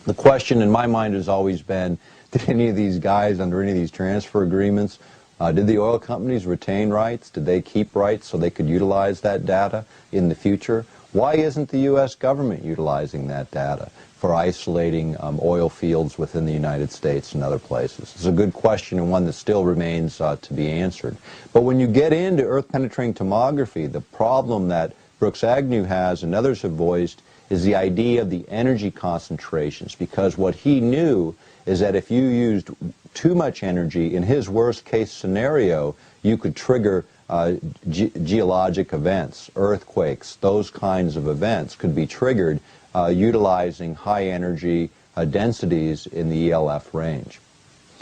The question in my mind has always been, did any of these guys under any of these transfer agreements, did the oil companies retain rights? Did they keep rights so they could utilize that data in the future? Why isn't the U.S. government utilizing that data for isolating oil fields within the United States and other places? It's a good question and one that still remains to be answered. But when you get into earth-penetrating tomography, the problem that Brooks Agnew has and others have voiced is the idea of the energy concentrations, because what he knew is that if you used too much energy, in his worst case scenario, you could trigger geologic events, earthquakes, those kinds of events could be triggered utilizing high energy densities in the ELF range.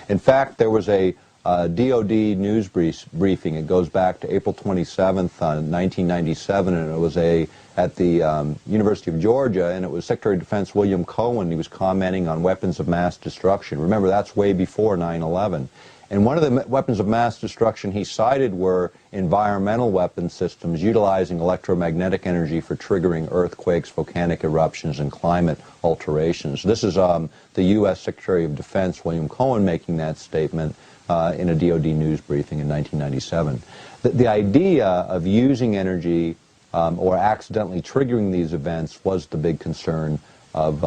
In fact, there was a DOD news briefing. It goes back to April 27th, 1997, and it was at the University of Georgia, and it was Secretary of Defense William Cohen. He was commenting on weapons of mass destruction. Remember, that's way before 9/11. And one of the weapons of mass destruction he cited were environmental weapon systems utilizing electromagnetic energy for triggering earthquakes, volcanic eruptions, and climate alterations. This is the U.S. Secretary of Defense William Cohen making that statement in a DOD news briefing in 1997. The idea of using energy or accidentally triggering these events was the big concern of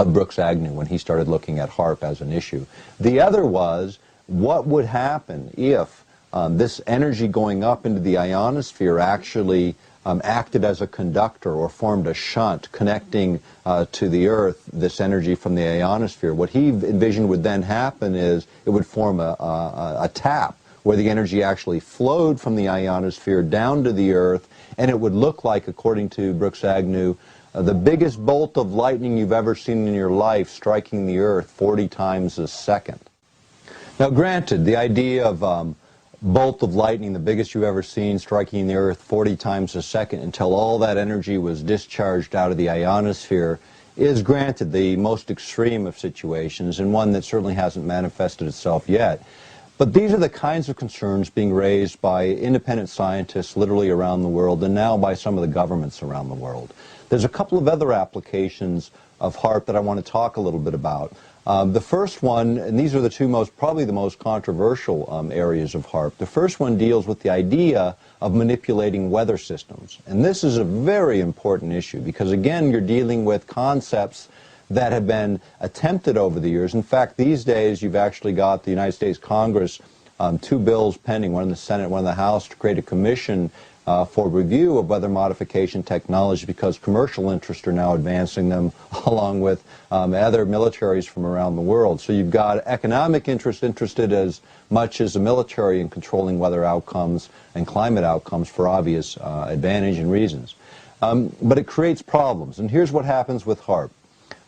Brooks Agnew when he started looking at HAARP as an issue. The other was, what would happen if this energy going up into the ionosphere actually acted as a conductor or formed a shunt connecting to the Earth, this energy from the ionosphere? What he envisioned would then happen is it would form a tap where the energy actually flowed from the ionosphere down to the Earth, and it would look like, according to Brooks Agnew, the biggest bolt of lightning you've ever seen in your life striking the Earth 40 times a second. Now, granted, the idea of bolt of lightning, the biggest you've ever seen, striking the Earth 40 times a second until all that energy was discharged out of the ionosphere is, granted, the most extreme of situations, and one that certainly hasn't manifested itself yet. But these are the kinds of concerns being raised by independent scientists literally around the world, and now by some of the governments around the world. There's a couple of other applications of HAARP that I want to talk a little bit about. The first one, and these are the two probably the most controversial areas of HAARP. The first one deals with the idea of manipulating weather systems. And this is a very important issue because, again, you're dealing with concepts that have been attempted over the years. In fact, these days you've actually got the United States Congress, two bills pending, one in the Senate, one in the House, to create a commission for review of weather modification technology, because commercial interests are now advancing them along with other militaries from around the world. So you've got economic interest interested as much as the military in controlling weather outcomes and climate outcomes for obvious advantage and reasons. But it creates problems, and here's what happens with HAARP.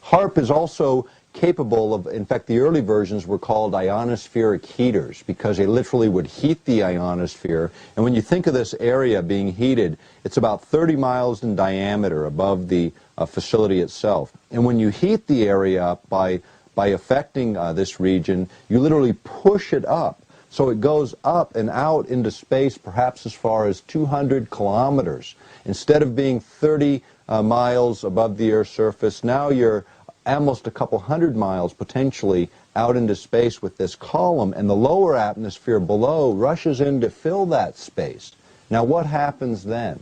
HAARP is also capable of, in fact, the early versions were called ionospheric heaters because they literally would heat the ionosphere. And when you think of this area being heated, it's about 30 miles in diameter above the facility itself. And when you heat the area up by affecting this region, you literally push it up. So it goes up and out into space, perhaps as far as 200 kilometers. Instead of being 30 miles above the Earth's surface, now you're almost a couple hundred miles potentially out into space with this column, and the lower atmosphere below rushes in to fill that space. Now, what happens then?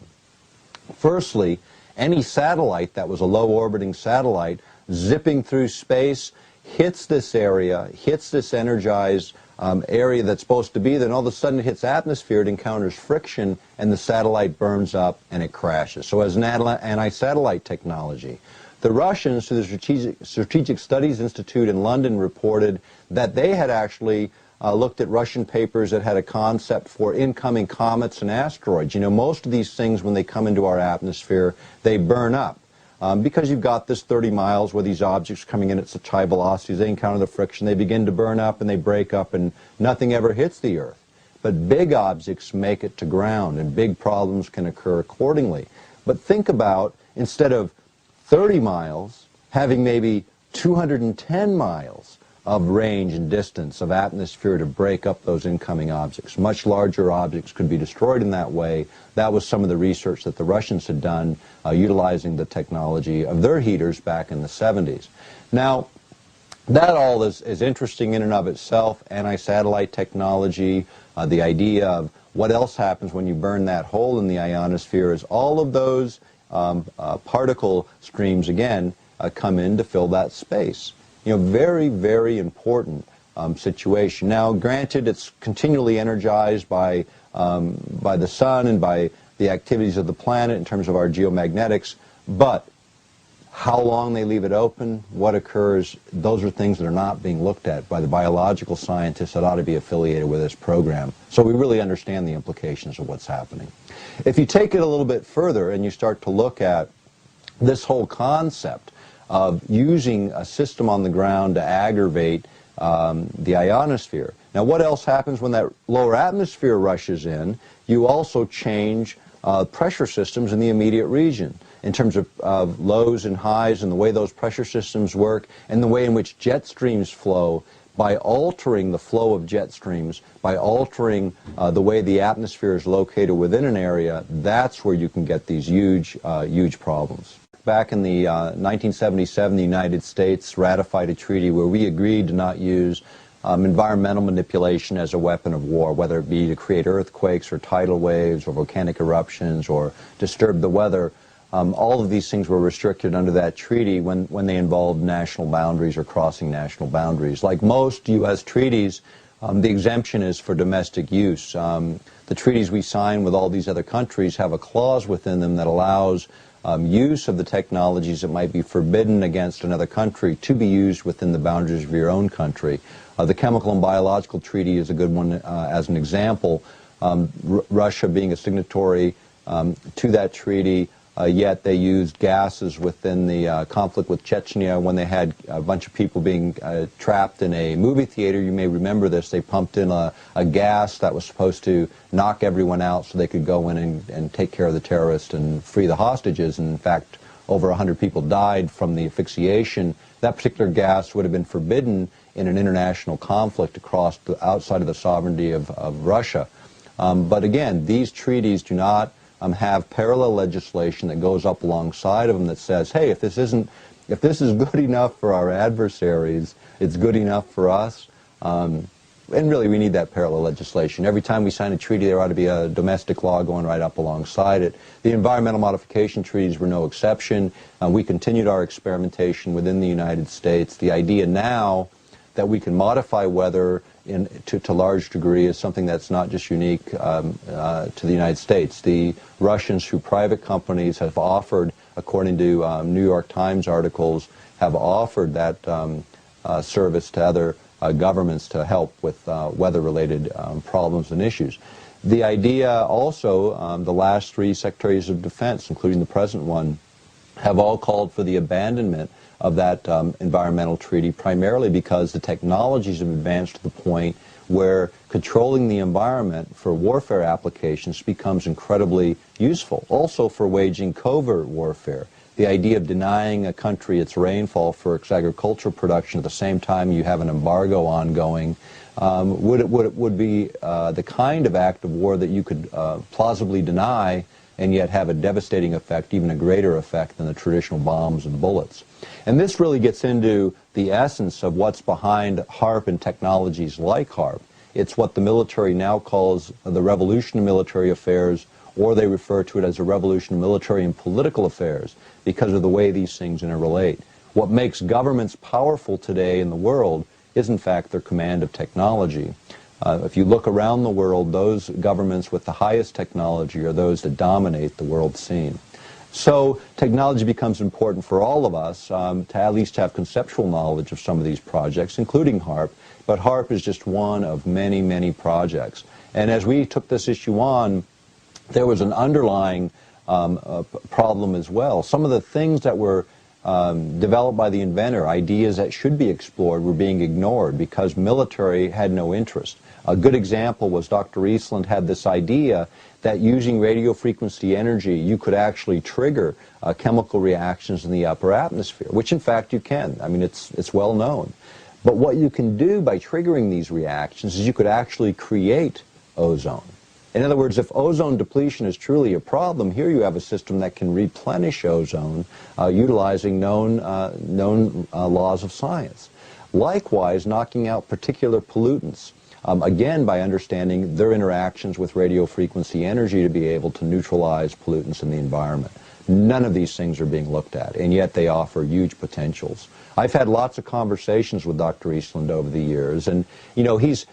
Firstly, any satellite that was a low-orbiting satellite zipping through space hits this area, hits this energized area that's supposed to be, then all of a sudden it hits atmosphere, it encounters friction, and the satellite burns up and it crashes. So as an anti-satellite technology, the Russians, through the Strategic Studies Institute in London, reported that they had actually looked at Russian papers that had a concept for incoming comets and asteroids. You know, most of these things, when they come into our atmosphere, they burn up. Because you've got this 30 miles where these objects coming in at such high velocities, they encounter the friction, they begin to burn up and they break up and nothing ever hits the Earth. But big objects make it to ground and big problems can occur accordingly. But think about, instead of 30 miles, having maybe 210 miles of range and distance of atmosphere to break up those incoming objects. Much larger objects could be destroyed in that way. That was some of the research that the Russians had done utilizing the technology of their heaters back in the 70s. Now, that all is interesting in and of itself, anti-satellite technology, the idea of what else happens when you burn that hole in the ionosphere is all of those particle streams, again, come in to fill that space. You know, very, very important situation. Now, granted, it's continually energized by the sun and by the activities of the planet in terms of our geomagnetics, but how long they leave it open, what occurs, those are things that are not being looked at by the biological scientists that ought to be affiliated with this program. So we really understand the implications of what's happening. If you take it a little bit further and you start to look at this whole concept of using a system on the ground to aggravate the ionosphere. Now, what else happens when that lower atmosphere rushes in? You also change pressure systems in the immediate region in terms of lows and highs and the way those pressure systems work and the way in which jet streams flow. By altering the flow of jet streams, by altering the way the atmosphere is located within an area, that's where you can get these huge, huge problems. Back in the 1977, the United States ratified a treaty where we agreed to not use environmental manipulation as a weapon of war, whether it be to create earthquakes or tidal waves or volcanic eruptions or disturb the weather. All of these things were restricted under that treaty when they involved national boundaries or crossing national boundaries. Like most U.S. treaties, the exemption is for domestic use. The treaties we sign with all these other countries have a clause within them that allows use of the technologies that might be forbidden against another country to be used within the boundaries of your own country. The Chemical and Biological Treaty is a good one as an example. Russia being a signatory to that treaty, yet they used gases within the conflict with Chechnya when they had a bunch of people being trapped in a movie theater. You may remember this. They pumped in a gas that was supposed to knock everyone out so they could go in and take care of the terrorists and free the hostages. And in fact, over 100 people died from the asphyxiation. That particular gas would have been forbidden in an international conflict across outside of the sovereignty of Russia. But again, these treaties do not have parallel legislation that goes up alongside of them that says, hey, if this is good enough for our adversaries, it's good enough for us. And really, we need that parallel legislation. Every time we sign a treaty, there ought to be a domestic law going right up alongside it. The environmental modification treaties were no exception. We continued our experimentation within the United States. The idea now that we can modify weather to large degree is something that's not just unique to the United States. The Russians, through private companies, have offered, according to New York Times articles, have offered that service to other governments to help with weather-related problems and issues. The idea also, the last three Secretaries of Defense, including the present one, have all called for the abandonment of that environmental treaty, primarily because the technologies have advanced to the point where controlling the environment for warfare applications becomes incredibly useful. Also for waging covert warfare. The idea of denying a country its rainfall for its agricultural production at the same time you have an embargo ongoing would be the kind of act of war that you could plausibly deny and yet have a devastating effect, even a greater effect than the traditional bombs and bullets. And this really gets into the essence of what's behind HAARP and technologies like HAARP. It's what the military now calls the revolution of military affairs, or they refer to it as a revolution of military and political affairs because of the way these things interrelate. What makes governments powerful today in the world is, in fact, their command of technology. If you look around the world, those governments with the highest technology are those that dominate the world scene. So technology becomes important for all of us to at least have conceptual knowledge of some of these projects, including HAARP, but HAARP is just one of many, many projects. And as we took this issue on, there was an underlying problem as well. Some of the things that were developed by the inventor, ideas that should be explored, were being ignored because military had no interest. A good example was Dr. Eastland had this idea that using radio frequency energy, you could actually trigger chemical reactions in the upper atmosphere, which in fact you can. I mean, it's well known. But what you can do by triggering these reactions is you could actually create ozone. In other words, if ozone depletion is truly a problem, here you have a system that can replenish ozone utilizing known laws of science. Likewise, knocking out particular pollutants, again by understanding their interactions with radio frequency energy to be able to neutralize pollutants in the environment. None of these things are being looked at, and yet they offer huge potentials. I've had lots of conversations with Dr. Eastland over the years, and you know, he's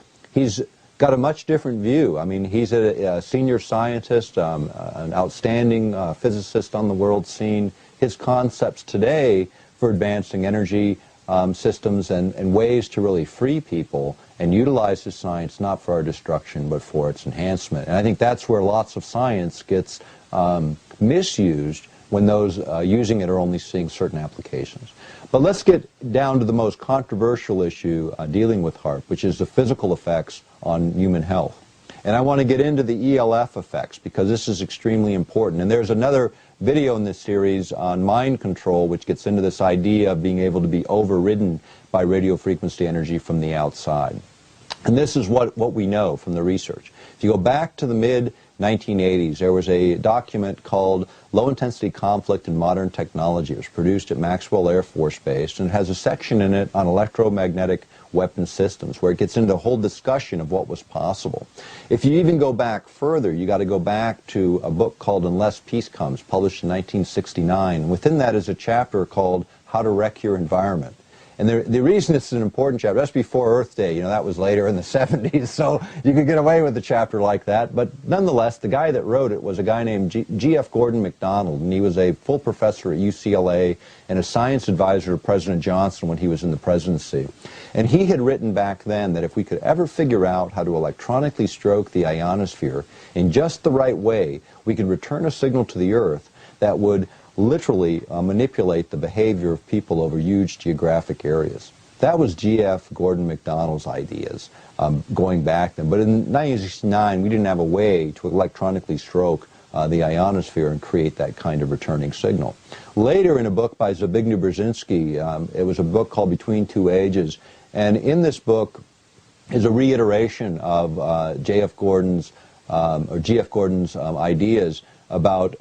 got a much different view. I mean, he's a senior scientist, an outstanding physicist on the world scene. His concepts today for advancing energy systems and ways to really free people and utilize his science not for our destruction but for its enhancement. And I think that's where lots of science gets misused when those using it are only seeing certain applications. But let's get down to the most controversial issue dealing with HAARP, which is the physical effects on human health. And I want to get into the ELF effects because this is extremely important. And there's another video in this series on mind control which gets into this idea of being able to be overridden by radio frequency energy from the outside. And this is what we know from the research. If you go back to the mid-1980s, there was a document called Low Intensity Conflict in Modern Technology. It was produced at Maxwell Air Force Base, and it has a section in it on electromagnetic weapon systems where it gets into a whole discussion of what was possible. If you even go back further, you got to go back to a book called Unless Peace Comes, published in 1969. Within that is a chapter called How to Wreck Your Environment. And the reason it's an important chapter, that's before Earth Day, you know, that was later in the 70s, so you could get away with a chapter like that. But nonetheless, the guy that wrote it was a guy named G.F. Gordon MacDonald, and he was a full professor at UCLA and a science advisor to President Johnson when he was in the presidency. And he had written back then that if we could ever figure out how to electronically stroke the ionosphere in just the right way, we could return a signal to the Earth that would literally manipulate the behavior of people over huge geographic areas. That was G.F. Gordon MacDonald's ideas going back then. But in 1969, we didn't have a way to electronically stroke the ionosphere and create that kind of returning signal. Later, in a book by Zbigniew Brzezinski, it was a book called Between Two Ages, and in this book is a reiteration of G.F. Gordon's ideas about,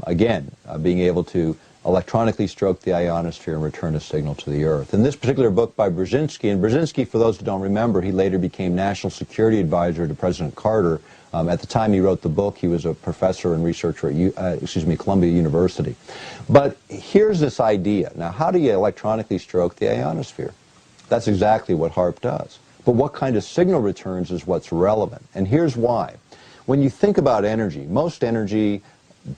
again, being able to electronically stroke the ionosphere and return a signal to the Earth. In this particular book by Brzezinski, and Brzezinski, for those who don't remember, he later became National Security Advisor to President Carter. At the time he wrote the book, he was a professor and researcher at Columbia University. But here's this idea. Now, how do you electronically stroke the ionosphere? That's exactly what HAARP does. But what kind of signal returns is what's relevant. And here's why. When you think about energy, most energy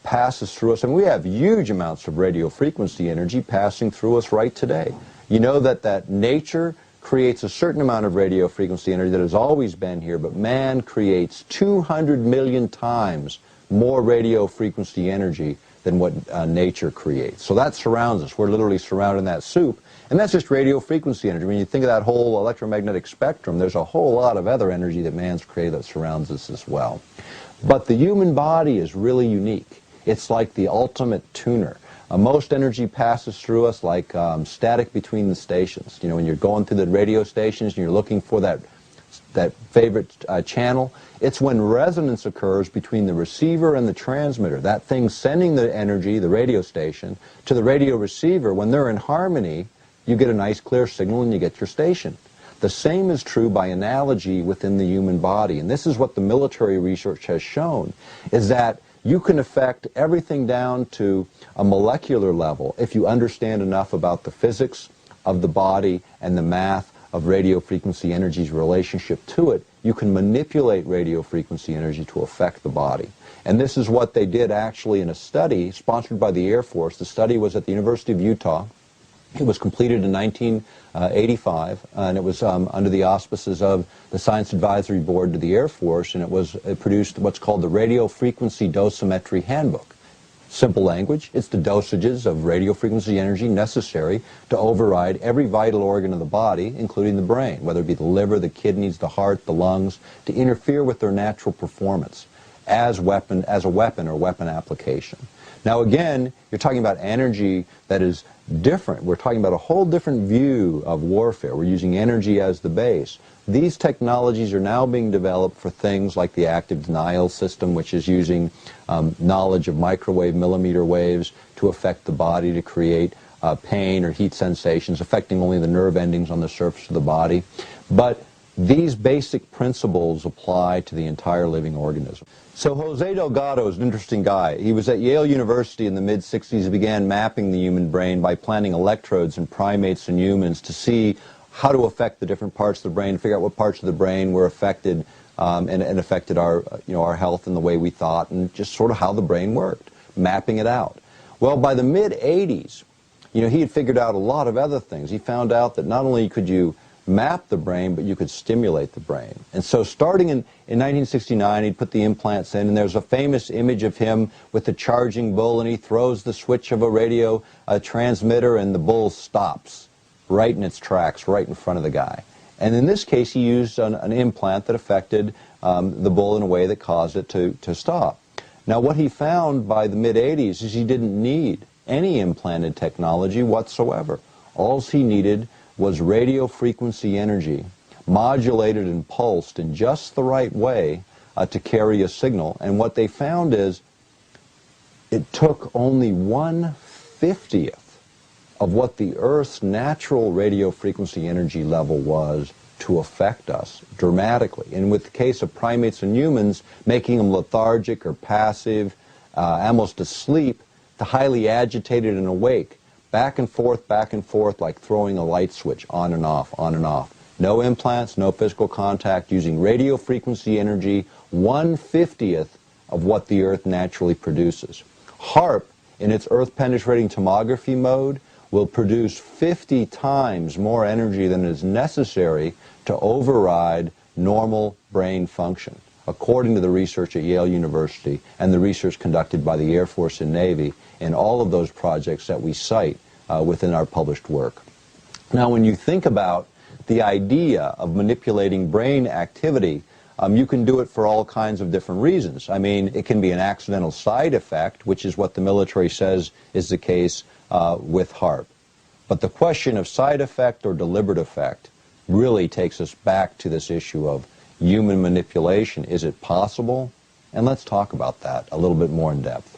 passes through us, and we have huge amounts of radio frequency energy passing through us right today. You know that nature creates a certain amount of radio frequency energy that has always been here, but man creates 200 million times more radio frequency energy than what nature creates. So that surrounds us. We're literally surrounded in that soup, and that's just radio frequency energy. When you think of that whole electromagnetic spectrum, there's a whole lot of other energy that man's created that surrounds us as well. But the human body is really unique. It's like the ultimate tuner. Most energy passes through us like static between the stations. You know, when you're going through the radio stations and you're looking for that favorite channel, it's when resonance occurs between the receiver and the transmitter. That thing sending the energy, the radio station, to the radio receiver. When they're in harmony, you get a nice clear signal and you get your station. The same is true by analogy within the human body, and this is what the military research has shown, is that you can affect everything down to a molecular level if you understand enough about the physics of the body and the math of radio frequency energy's relationship to it. You can manipulate radio frequency energy to affect the body. And this is what they did actually in a study sponsored by the Air Force. The study was at the University of Utah. It was completed in 1985, and it was under the auspices of the Science Advisory Board to the Air Force, and it produced what's called the Radio Frequency Dosimetry Handbook. Simple language, it's the dosages of radio frequency energy necessary to override every vital organ of the body, including the brain, whether it be the liver, the kidneys, the heart, the lungs, to interfere with their natural performance as a weapon or weapon application. Now again, you're talking about energy that is different. We're talking about a whole different view of warfare. We're using energy as the base. These technologies are now being developed for things like the active denial system, which is using knowledge of microwave millimeter waves to affect the body to create pain or heat sensations, affecting only the nerve endings on the surface of the body. But these basic principles apply to the entire living organism. So Jose Delgado is an interesting guy. He was at Yale University in the mid-60s. He began mapping the human brain by planting electrodes in primates and humans to see how to affect the different parts of the brain, figure out what parts of the brain were affected and affected our, our health and the way we thought, and just sort of how the brain worked, mapping it out. Well, by the mid-80s, he had figured out a lot of other things. He found out that not only could you map the brain, but you could stimulate the brain. And so starting in 1969, he'd put the implants in, and there's a famous image of him with the charging bull, and he throws the switch of a radio transmitter, and the bull stops right in its tracks, right in front of the guy. And in this case, he used an implant that affected the bull in a way that caused it to stop. Now, what he found by the mid-80s is he didn't need any implanted technology whatsoever. All he needed was radio frequency energy, modulated and pulsed in just the right way to carry a signal. And what they found is it took only 1/50th of what the Earth's natural radio frequency energy level was to affect us dramatically. And with the case of primates and humans, making them lethargic or passive, almost asleep, to highly agitated and awake, back and forth, like throwing a light switch, on and off, on and off. No implants, no physical contact, using radio frequency energy, 1/50th of what the Earth naturally produces. Haarp, in its Earth-penetrating tomography mode, will produce 50 times more energy than is necessary to override normal brain function, according to the research at Yale University and the research conducted by the Air Force and Navy in all of those projects that we cite within our published work. Now, when you think about the idea of manipulating brain activity, you can do it for all kinds of different reasons. I mean, it can be an accidental side effect, which is what the military says is the case with Haarp. But the question of side effect or deliberate effect really takes us back to this issue of human manipulation. Is it possible? And let's talk about that a little bit more in depth.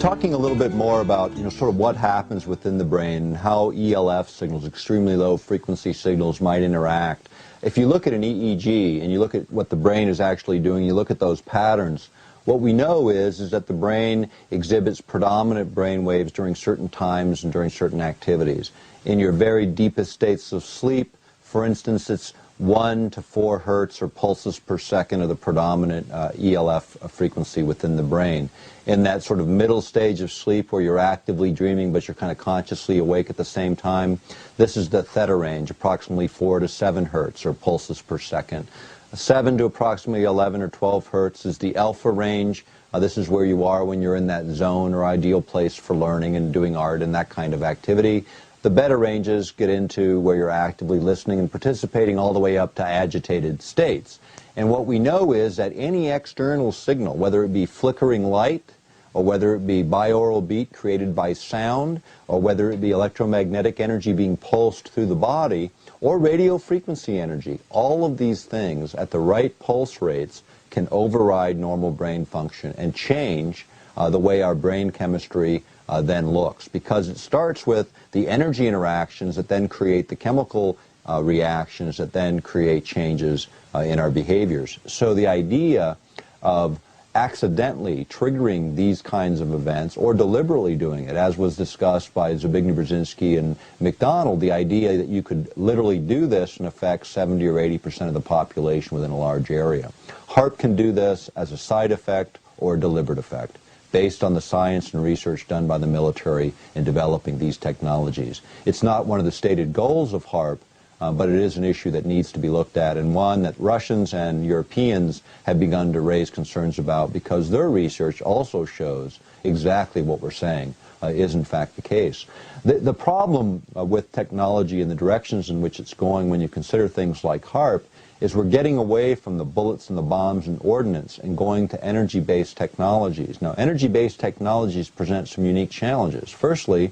Talking a little bit more about, sort of what happens within the brain and how ELF signals, extremely low frequency signals, might interact. If you look at an EEG and you look at what the brain is actually doing, you look at those patterns, what we know is that the brain exhibits predominant brain waves during certain times and during certain activities. In your very deepest states of sleep, for instance, it's 1 to 4 hertz or pulses per second of the predominant ELF frequency within the brain. In that sort of middle stage of sleep where you're actively dreaming but you're kind of consciously awake at the same time, this is the theta range, approximately 4 to 7 hertz or pulses per second. 7 to approximately 11 or 12 hertz is the alpha range. This is where you are when you're in that zone or ideal place for learning and doing art and that kind of activity. The beta ranges get into where you're actively listening and participating all the way up to agitated states. And what we know is that any external signal, whether it be flickering light, or whether it be binaural beat created by sound, or whether it be electromagnetic energy being pulsed through the body, or radio frequency energy, all of these things at the right pulse rates can override normal brain function and change the way our brain chemistry then looks, because it starts with the energy interactions that then create the chemical reactions that then create changes in our behaviors. So the idea of accidentally triggering these kinds of events or deliberately doing it, as was discussed by Zbigniew Brzezinski and McDonald, the idea that you could literally do this and affect 70 or 80% of the population within a large area. Haarp can do this as a side effect or a deliberate effect, based on the science and research done by the military in developing these technologies. It's not one of the stated goals of Haarp but it is an issue that needs to be looked at, and one that Russians and Europeans have begun to raise concerns about because their research also shows exactly what we're saying is in fact the case. The problem with technology and the directions in which it's going when you consider things like HAARP is we're getting away from the bullets and the bombs and ordnance and going to energy-based technologies. Now, energy-based technologies present some unique challenges. Firstly,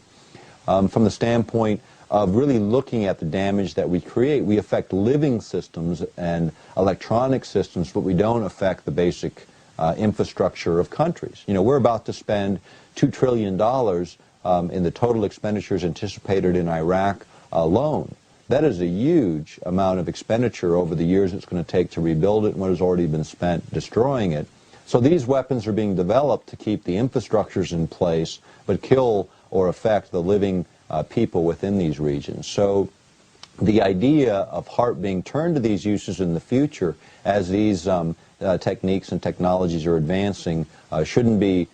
from the standpoint of really looking at the damage that we create, we affect living systems and electronic systems, but we don't affect the basic infrastructure of countries. You know, we're about to spend $2 trillion in the total expenditures anticipated in Iraq alone. That is a huge amount of expenditure over the years it's going to take to rebuild it and what has already been spent destroying it. So these weapons are being developed to keep the infrastructures in place, but kill or affect the living people within these regions. So the idea of HAARP being turned to these uses in the future as these techniques and technologies are advancing shouldn't be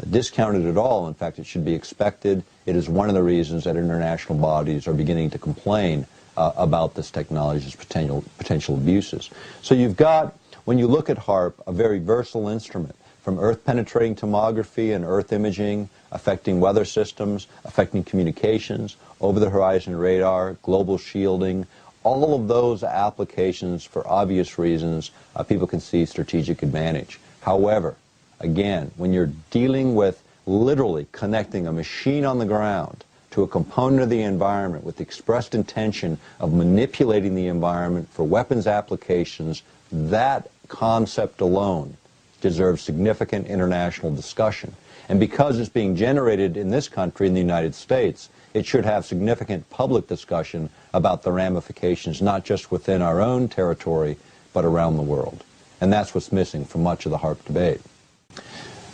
discounted at all. In fact, it should be expected. It is one of the reasons that international bodies are beginning to complain about this technology's potential abuses. So you've got, when you look at HAARP, a very versatile instrument, from earth-penetrating tomography and earth imaging, affecting weather systems, affecting communications, over-the-horizon radar, global shielding. All of those applications, for obvious reasons, people can see strategic advantage. However, again, when you're dealing with literally connecting a machine on the ground to a component of the environment with the expressed intention of manipulating the environment for weapons applications, that concept alone deserves significant international discussion. And because it's being generated in this country, in the United States, it should have significant public discussion about the ramifications, not just within our own territory, but around the world. And that's what's missing from much of the HAARP debate.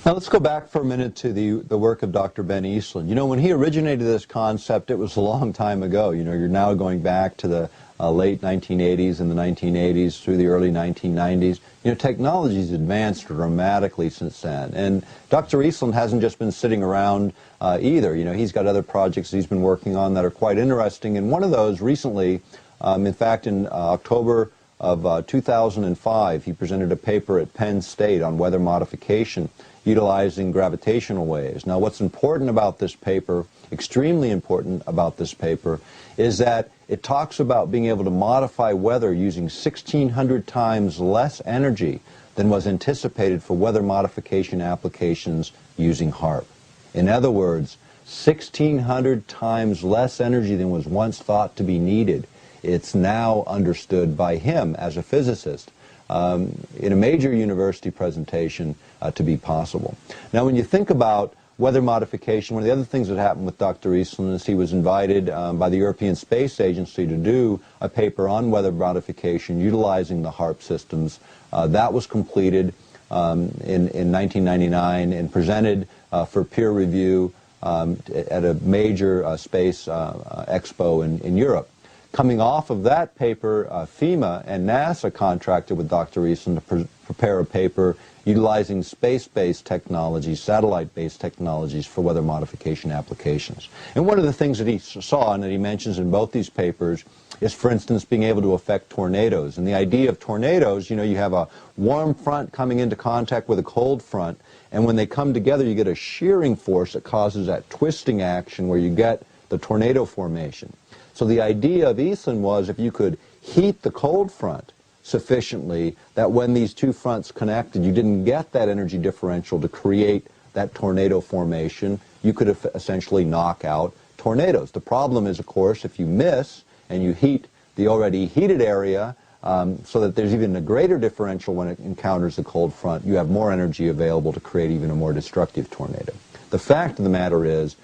Now let's go back for a minute to the work of Dr. Ben Eastland. You know, when he originated this concept, it was a long time ago. You know, you're now going back to the late 1980s and the 1980s through the early 1990s. You know, technology's advanced dramatically since then. And Dr. Eastland hasn't just been sitting around either. You know, he's got other projects he's been working on that are quite interesting. And one of those recently, in fact, in October of 2005, he presented a paper at Penn State on weather modification utilizing gravitational waves. Now, what's important about this paper, extremely important about this paper, is that it talks about being able to modify weather using 1,600 times less energy than was anticipated for weather modification applications using HAARP. In other words, 1,600 times less energy than was once thought to be needed. It's now understood by him as a physicist in a major university presentation to be possible. Now, when you think about weather modification, one of the other things that happened with Dr. Eastland is he was invited by the European Space Agency to do a paper on weather modification utilizing the HAARP systems. That was completed in 1999 and presented for peer review at a major space expo in Europe. Coming off of that paper, FEMA and NASA contracted with Dr. Eastland to prepare a paper utilizing space-based technologies, satellite-based technologies for weather modification applications. And one of the things that he saw and that he mentions in both these papers is, for instance, being able to affect tornadoes. And the idea of tornadoes, you know, you have a warm front coming into contact with a cold front, and when they come together, you get a shearing force that causes that twisting action where you get the tornado formation. So the idea of Eastland was if you could heat the cold front sufficiently that when these two fronts connected, you didn't get that energy differential to create that tornado formation, you could essentially knock out tornadoes. The problem is, of course, if you miss and you heat the already heated area so that there's even a greater differential when it encounters the cold front, you have more energy available to create even a more destructive tornado. The fact of the matter is,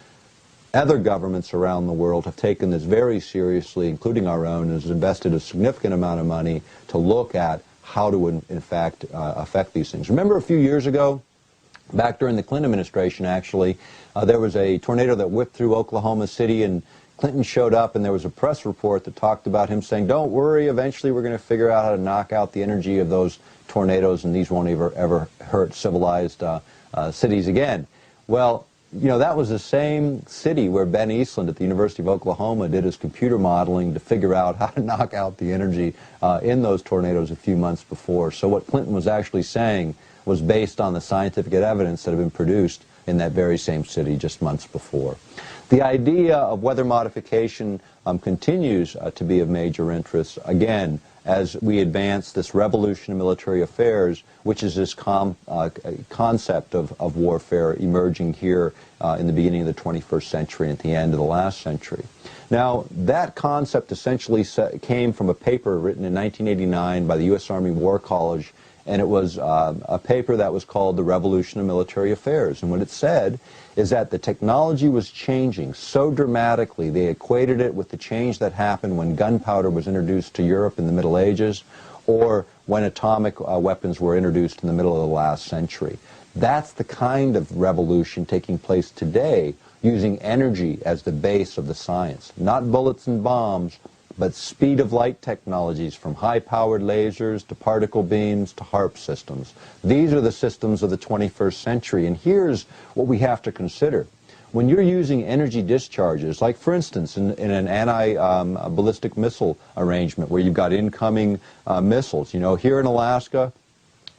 other governments around the world have taken this very seriously, including our own, and has invested a significant amount of money to look at how to, in fact, affect these things. Remember a few years ago, back during the Clinton administration, actually, there was a tornado that whipped through Oklahoma City, and Clinton showed up, and there was a press report that talked about him saying, don't worry, eventually we're going to figure out how to knock out the energy of those tornadoes, and these won't ever hurt civilized cities again. Well, you know, that was the same city where Ben Eastland at the University of Oklahoma did his computer modeling to figure out how to knock out the energy in those tornadoes a few months before. So what Clinton was actually saying was based on the scientific evidence that had been produced in that very same city just months before. The idea of weather modification continues to be of major interest, again, as we advance this revolution in military affairs, which is this concept of warfare emerging here in the beginning of the 21st century and at the end of the last century. Now, that concept essentially came from a paper written in 1989 by the U.S. Army War College, and it was a paper that was called The Revolution of Military Affairs. And what it said is that the technology was changing so dramatically. They equated it with the change that happened when gunpowder was introduced to Europe in the Middle Ages, or when atomic weapons were introduced in the middle of the last century. That's the kind of revolution taking place today, using energy as the base of the science. Not bullets and bombs, but speed of light technologies, from high-powered lasers to particle beams to Haarp systems. These are the systems of the 21st century, and here's what we have to consider. When you're using energy discharges, like for instance in an anti-ballistic missile arrangement where you've got incoming missiles, you know, here in Alaska,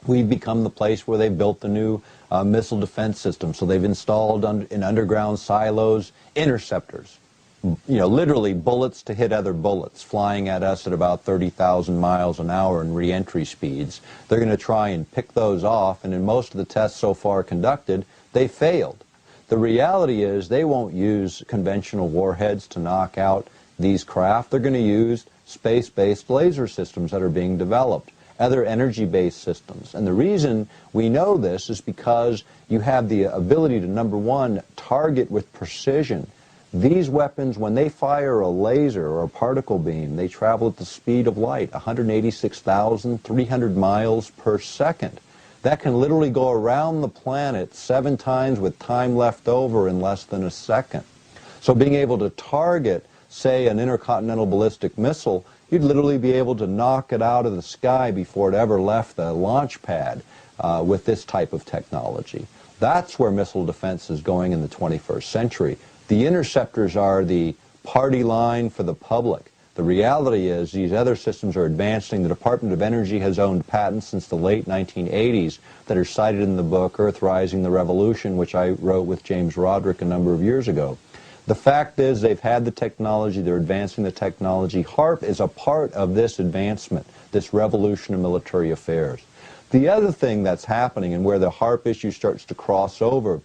we've become the place where they've built the new missile defense system. So they've installed in underground silos interceptors. You know, literally bullets to hit other bullets, flying at us at about 30,000 miles an hour in re-entry speeds. They're going to try and pick those off, and in most of the tests so far conducted, they failed. The reality is they won't use conventional warheads to knock out these craft. They're going to use space-based laser systems that are being developed, other energy-based systems. And the reason we know this is because you have the ability to, number one, target with precision. These weapons, when they fire a laser or a particle beam, they travel at the speed of light, 186,300 miles per second. That can literally go around the planet 7 times with time left over in less than a second. So being able to target, say, an intercontinental ballistic missile, you'd literally be able to knock it out of the sky before it ever left the launch pad with this type of technology. That's where missile defense is going in the 21st century. The interceptors are the party line for the public. The reality is these other systems are advancing. The Department of Energy has owned patents since the late 1980s that are cited in the book Earthrising the Revolution, which I wrote with James Roderick a number of years ago. The fact is they've had the technology, they're advancing the technology. Haarp is a part of this advancement, this revolution in military affairs. The other thing that's happening, and where the Haarp issue starts to cross over,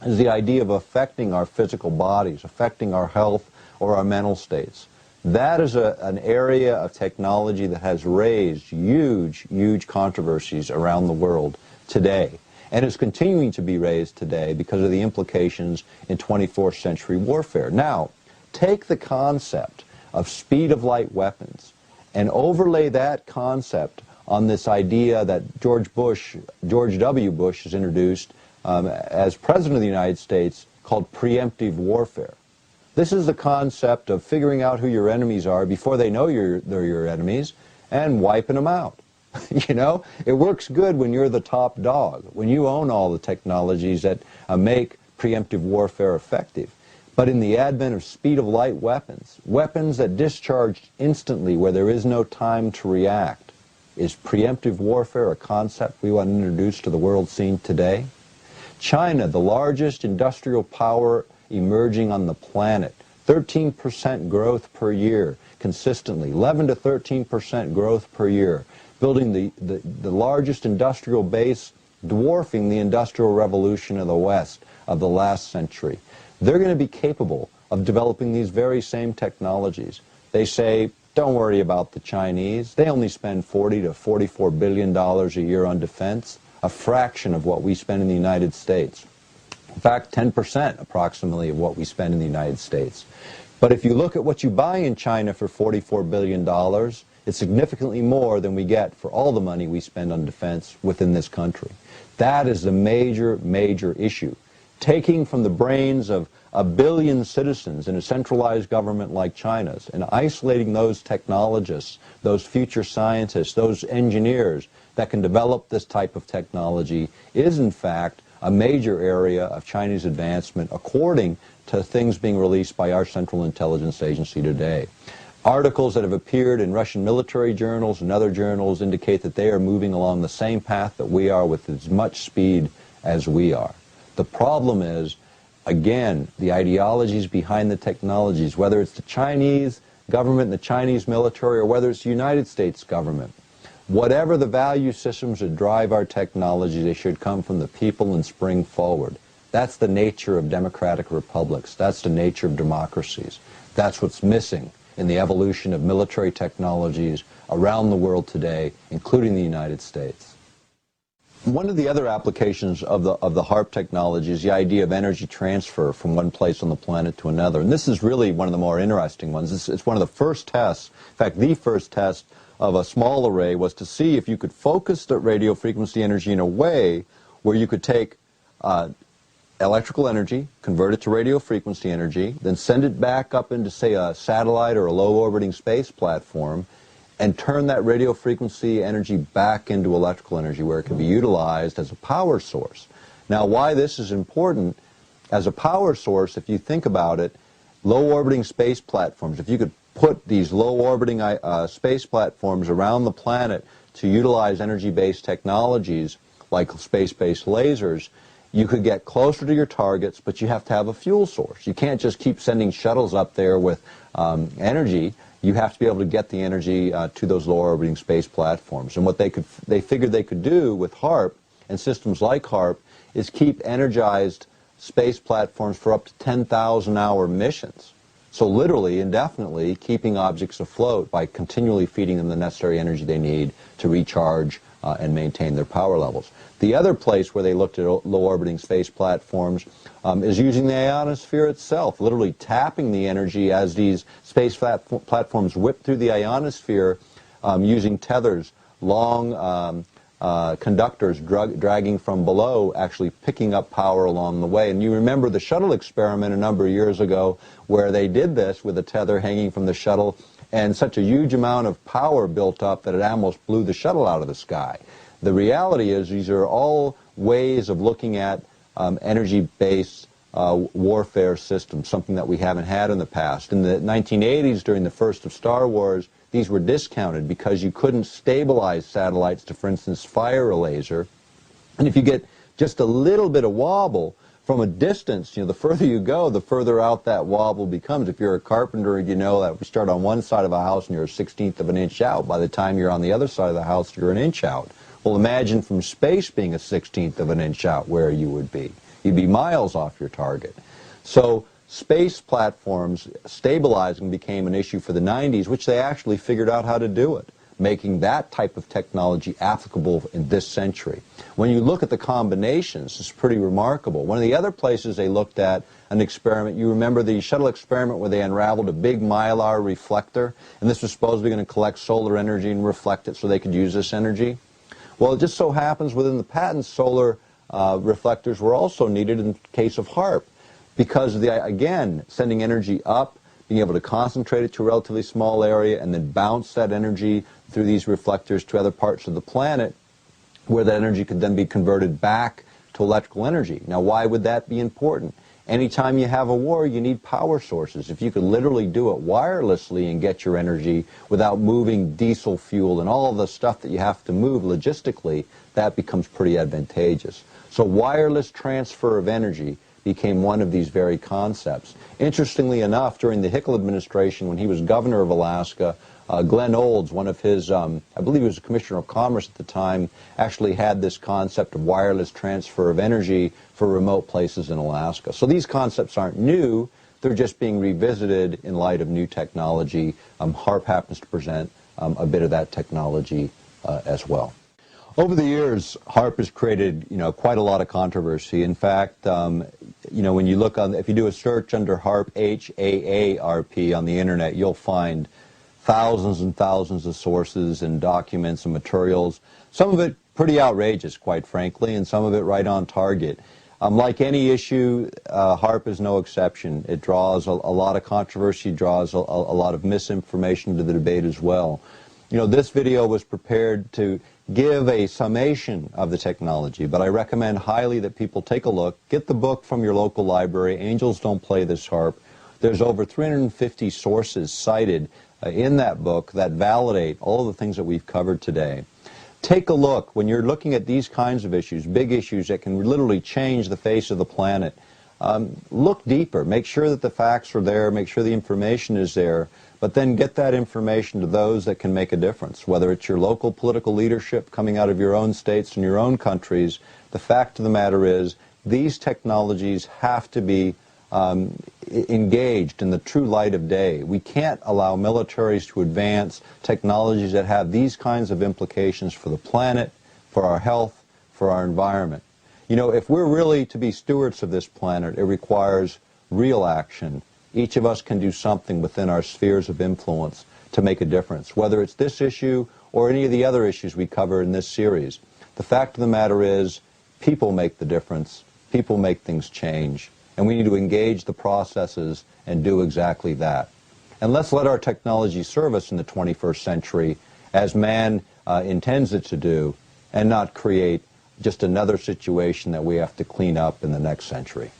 is the idea of affecting our physical bodies, affecting our health or our mental states. That is an area of technology that has raised huge, huge controversies around the world today, and is continuing to be raised today because of the implications in 24th century warfare. Now, take the concept of speed of light weapons and overlay that concept on this idea that George W. Bush has introduced as President of the United States, called preemptive warfare. This is the concept of figuring out who your enemies are before they know they're your enemies and wiping them out. You know, it works good when you're the top dog, when you own all the technologies that make preemptive warfare effective. But in the advent of speed of light weapons, weapons that discharge instantly where there is no time to react, is preemptive warfare a concept we want to introduce to the world scene today? China, the largest industrial power emerging on the planet, 13% growth per year consistently, 11 to 13% growth per year, building the largest industrial base, dwarfing the Industrial Revolution of the West of the last century. They're going to be capable of developing these very same technologies. They say, don't worry about the Chinese. They only spend $40 to $44 billion a year on defense, a fraction of what we spend in the United States. In fact, 10% approximately of what we spend in the United States. But if you look at what you buy in China for $44 billion, it's significantly more than we get for all the money we spend on defense within this country. That is the major, major issue. Taking from the brains of 1 billion citizens in a centralized government like China's and isolating those technologists, those future scientists, those engineers that can develop this type of technology is in fact a major area of Chinese advancement according to things being released by our Central Intelligence Agency today. Articles that have appeared in Russian military journals and other journals indicate that they are moving along the same path that we are with as much speed as we are. The problem is, again, the ideologies behind the technologies, whether it's the Chinese government and the Chinese military or whether it's the United States government. Whatever the value systems that drive our technology, they should come from the people and spring forward. That's the nature of democratic republics. That's the nature of democracies. That's what's missing in the evolution of military technologies around the world today, including the United States. One of the other applications of the HAARP technology is the idea of energy transfer from one place on the planet to another. And this is really one of the more interesting ones. It's one of the first tests, in fact, the first test of a small array was to see if you could focus the radio frequency energy in a way where you could take electrical energy, convert it to radio frequency energy, then send it back up into, say, a satellite or a low-orbiting space platform, and turn that radio frequency energy back into electrical energy where it can be utilized as a power source. Now, why this is important as a power source, if you think about it, low-orbiting space platforms, if you could put these low-orbiting space platforms around the planet to utilize energy-based technologies like space-based lasers, you could get closer to your targets, but you have to have a fuel source. You can't just keep sending shuttles up there with energy. You have to be able to get the energy to those low-orbiting space platforms. And what they figured they could do with HAARP and systems like HAARP is keep energized space platforms for up to 10,000-hour missions. So literally, indefinitely, keeping objects afloat by continually feeding them the necessary energy they need to recharge and maintain their power levels. The other place where they looked at low-orbiting space platforms is using the ionosphere itself, literally tapping the energy as these space platforms whip through the ionosphere using tethers, long conductors dragging from below, actually picking up power along the way. And you remember the shuttle experiment a number of years ago where they did this with a tether hanging from the shuttle, and such a huge amount of power built up that it almost blew the shuttle out of the sky. The reality is these are all ways of looking at energy-based warfare systems, something that we haven't had in the past. In the 1980s, during the first of Star Wars, these were discounted because you couldn't stabilize satellites to, for instance, fire a laser. And if you get just a little bit of wobble from a distance, the further you go, the further out that wobble becomes. If you're a carpenter, you know that if you start on one side of a house and you're a 1/16 of an inch out, by the time you're on the other side of the house, you're an inch out. Well, imagine from space being a 1/16 of an inch out where you would be. You'd be miles off your target. So space platforms stabilizing became an issue for the 90s, which they actually figured out how to do it, making that type of technology applicable in this century. When you look at the combinations, it's pretty remarkable. One of the other places they looked at an experiment, you remember the shuttle experiment where they unraveled a big mylar reflector, and this was supposedly going to collect solar energy and reflect it so they could use this energy? Well, it just so happens within the patents, solar reflectors were also needed in the case of HAARP, because of the, again, sending energy up, being able to concentrate it to a relatively small area and then bounce that energy through these reflectors to other parts of the planet where that energy could then be converted back to electrical energy. Now, why would that be important? Anytime you have a war, you need power sources. If you could literally do it wirelessly and get your energy without moving diesel fuel and all of the stuff that you have to move logistically, that becomes pretty advantageous. So wireless transfer of energy became one of these very concepts. Interestingly enough, during the Hickel administration, when he was governor of Alaska, Glenn Olds, one of his, I believe he was a commissioner of commerce at the time, actually had this concept of wireless transfer of energy for remote places in Alaska. So these concepts aren't new, they're just being revisited in light of new technology. HAARP happens to present a bit of that technology as well. Over the years, HAARP has created, quite a lot of controversy. In fact, when you look on, if you do a search under HAARP, H-A-A-R-P on the internet, you'll find thousands and thousands of sources and documents and materials. Some of it pretty outrageous, quite frankly, and some of it right on target. Like any issue, HAARP is no exception. It draws a lot of controversy, draws a lot of misinformation to the debate as well. You know, this video was prepared to give a summation of the technology, but I recommend highly that people take a look. Get the book from your local library. Angels Don't Play This Harp. There's over 350 sources cited in that book that validate all of the things that we've covered today. Take a look. When you're looking at these kinds of issues, big issues that can literally change the face of the planet, look deeper. Make sure that the facts are there. Make sure the information is there. But then get that information to those that can make a difference, whether it's your local political leadership coming out of your own states and your own countries. The fact of the matter is these technologies have to be engaged in the true light of day. We can't allow militaries to advance technologies that have these kinds of implications for the planet, for our health, for our environment. You know, if we're really to be stewards of this planet, it requires real action. Each of us can do something within our spheres of influence to make a difference, whether it's this issue or any of the other issues we cover in this series. The fact of the matter is, people make the difference. People make things change. And we need to engage the processes and do exactly that. And let's let our technology serve us in the 21st century as man intends it to do, and not create just another situation that we have to clean up in the next century.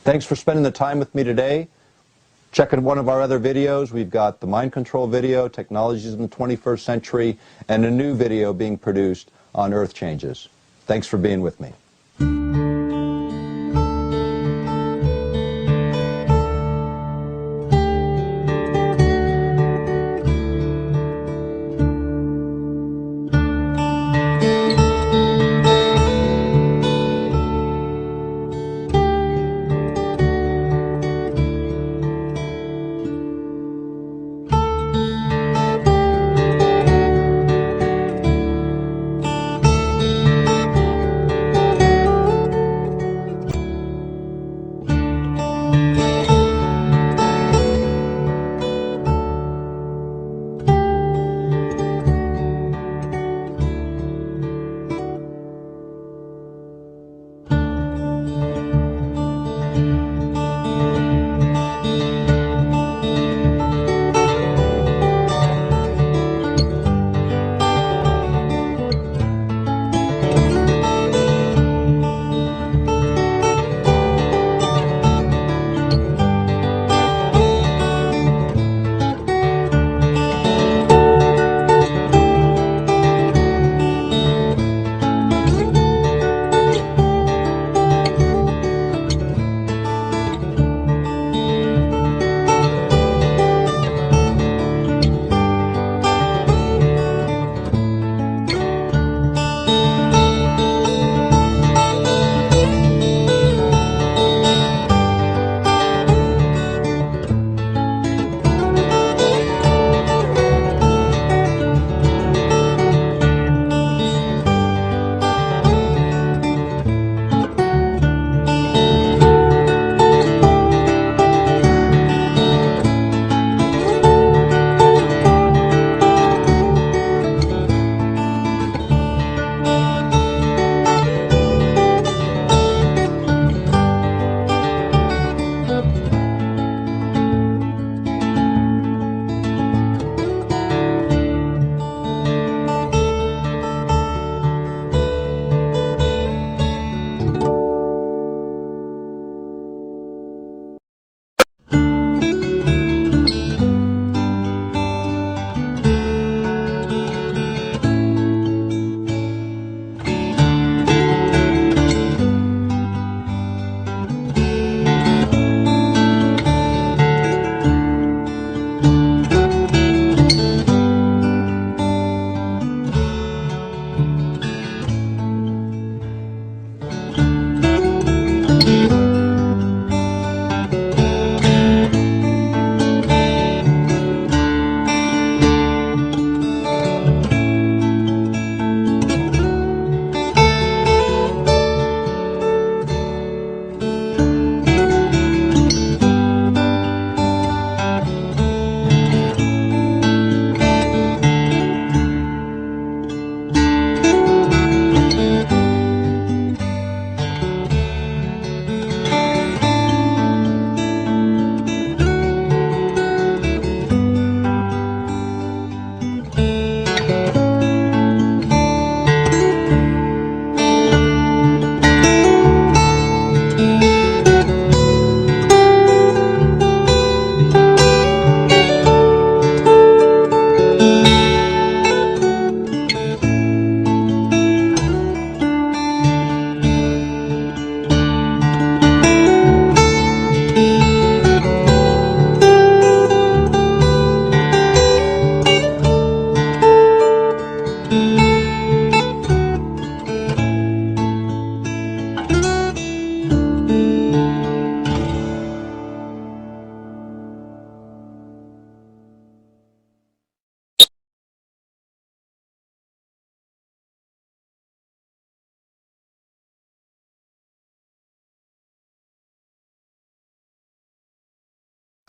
Thanks for spending the time with me today. Check out one of our other videos. We've got the mind control video, Technologies in the 21st Century, and a new video being produced on Earth changes. Thanks for being with me.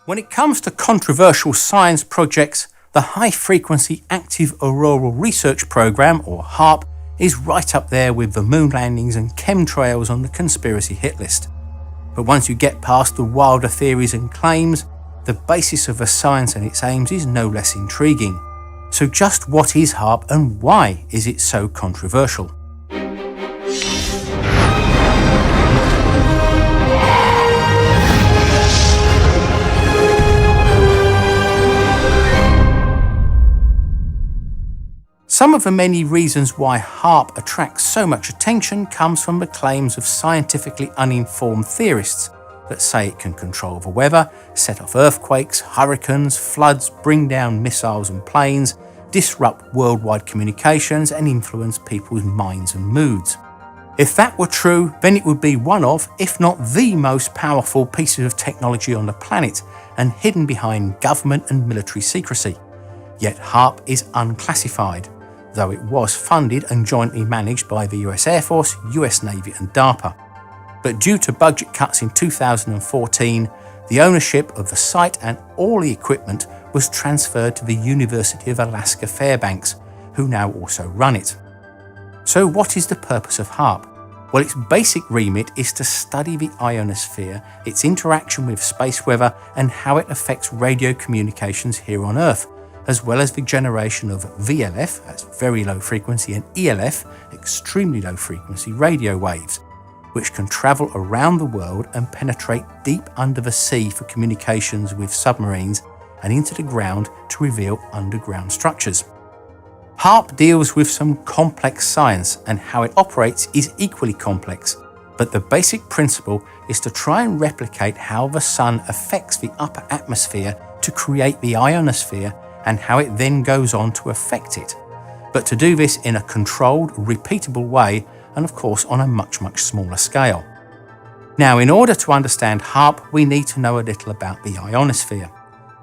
When it comes to controversial science projects, the High Frequency Active Auroral Research Program, or HAARP, is right up there with the moon landings and chemtrails on the conspiracy hit list. But once you get past the wilder theories and claims, the basis of the science and its aims is no less intriguing. So just what is HAARP and why is it so controversial? Some of the many reasons why HAARP attracts so much attention comes from the claims of scientifically uninformed theorists that say it can control the weather, set off earthquakes, hurricanes, floods, bring down missiles and planes, disrupt worldwide communications and influence people's minds and moods. If that were true, then it would be one of, if not the most powerful pieces of technology on the planet and hidden behind government and military secrecy. Yet HAARP is unclassified, though it was funded and jointly managed by the US Air Force, US Navy and DARPA. But due to budget cuts in 2014, the ownership of the site and all the equipment was transferred to the University of Alaska Fairbanks, who now also run it. So what is the purpose of HAARP? Well, its basic remit is to study the ionosphere, its interaction with space weather and how it affects radio communications here on Earth, as well as the generation of VLF, that's very low frequency, and ELF, extremely low frequency radio waves, which can travel around the world and penetrate deep under the sea for communications with submarines and into the ground to reveal underground structures. HAARP deals with some complex science, and how it operates is equally complex, but the basic principle is to try and replicate how the sun affects the upper atmosphere to create the ionosphere and how it then goes on to affect it, but to do this in a controlled, repeatable way and of course on a much smaller scale. Now, in order to understand HAARP, we need to know a little about the ionosphere.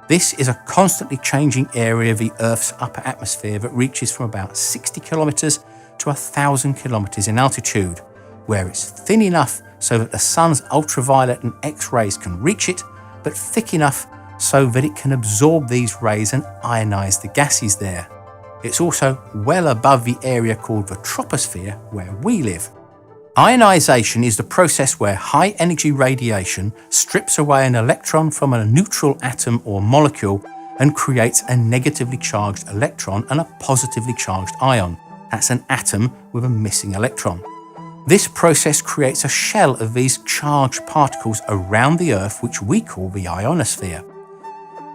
This is a constantly changing area of the Earth's upper atmosphere that reaches from about 60 kilometers to 1,000 kilometers in altitude, where it's thin enough so that the sun's ultraviolet and X-rays can reach it, but thick enough so that it can absorb these rays and ionize the gases there. It's also well above the area called the troposphere, where we live. Ionization is the process where high-energy radiation strips away an electron from a neutral atom or molecule and creates a negatively charged electron and a positively charged ion. That's an atom with a missing electron. This process creates a shell of these charged particles around the Earth, which we call the ionosphere.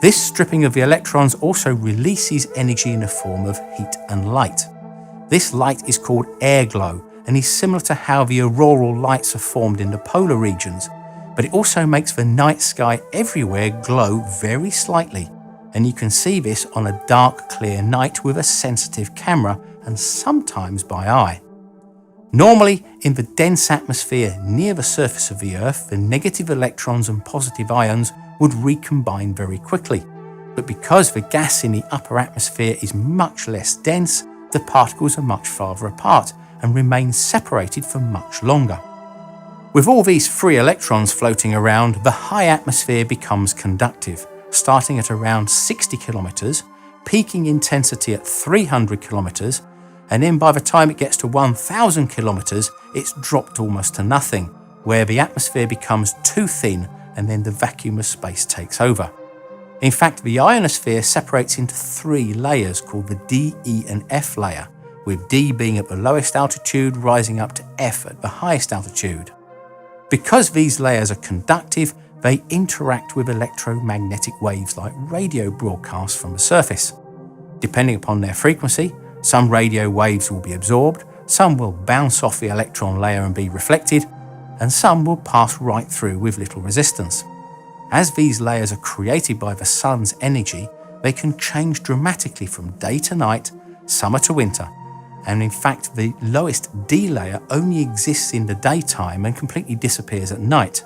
This stripping of the electrons also releases energy in the form of heat and light. This light is called air glow and is similar to how the auroral lights are formed in the polar regions, but it also makes the night sky everywhere glow very slightly, and you can see this on a dark, clear night with a sensitive camera and sometimes by eye. Normally, in the dense atmosphere near the surface of the Earth, the negative electrons and positive ions would recombine very quickly. But because the gas in the upper atmosphere is much less dense, the particles are much farther apart and remain separated for much longer. With all these free electrons floating around, the high atmosphere becomes conductive, starting at around 60 kilometers, peaking intensity at 300 kilometers, and then by the time it gets to 1,000 kilometers, it's dropped almost to nothing, where the atmosphere becomes too thin and then the vacuum of space takes over. In fact, the ionosphere separates into 3 layers called the D, E and F layer, with D being at the lowest altitude rising up to F at the highest altitude. Because these layers are conductive, they interact with electromagnetic waves like radio broadcasts from the surface. Depending upon their frequency, some radio waves will be absorbed, some will bounce off the electron layer and be reflected, and some will pass right through with little resistance. As these layers are created by the sun's energy, they can change dramatically from day to night, summer to winter, and in fact the lowest D layer only exists in the daytime and completely disappears at night.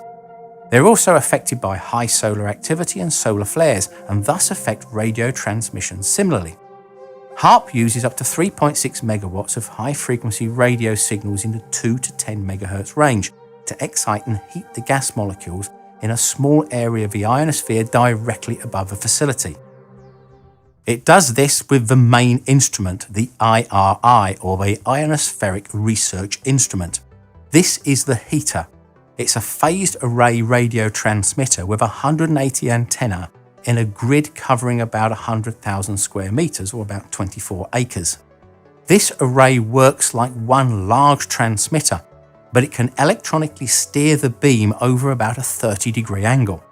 They're also affected by high solar activity and solar flares, and thus affect radio transmission similarly. HAARP uses up to 3.6 megawatts of high-frequency radio signals in the 2 to 10 megahertz range to excite and heat the gas molecules in a small area of the ionosphere directly above the facility. It does this with the main instrument, the IRI, or the Ionospheric Research Instrument. This is the heater. It's a phased array radio transmitter with 180 antennae in a grid covering about 100,000 square meters, or about 24 acres. This array works like one large transmitter, but it can electronically steer the beam over about a 30-degree angle.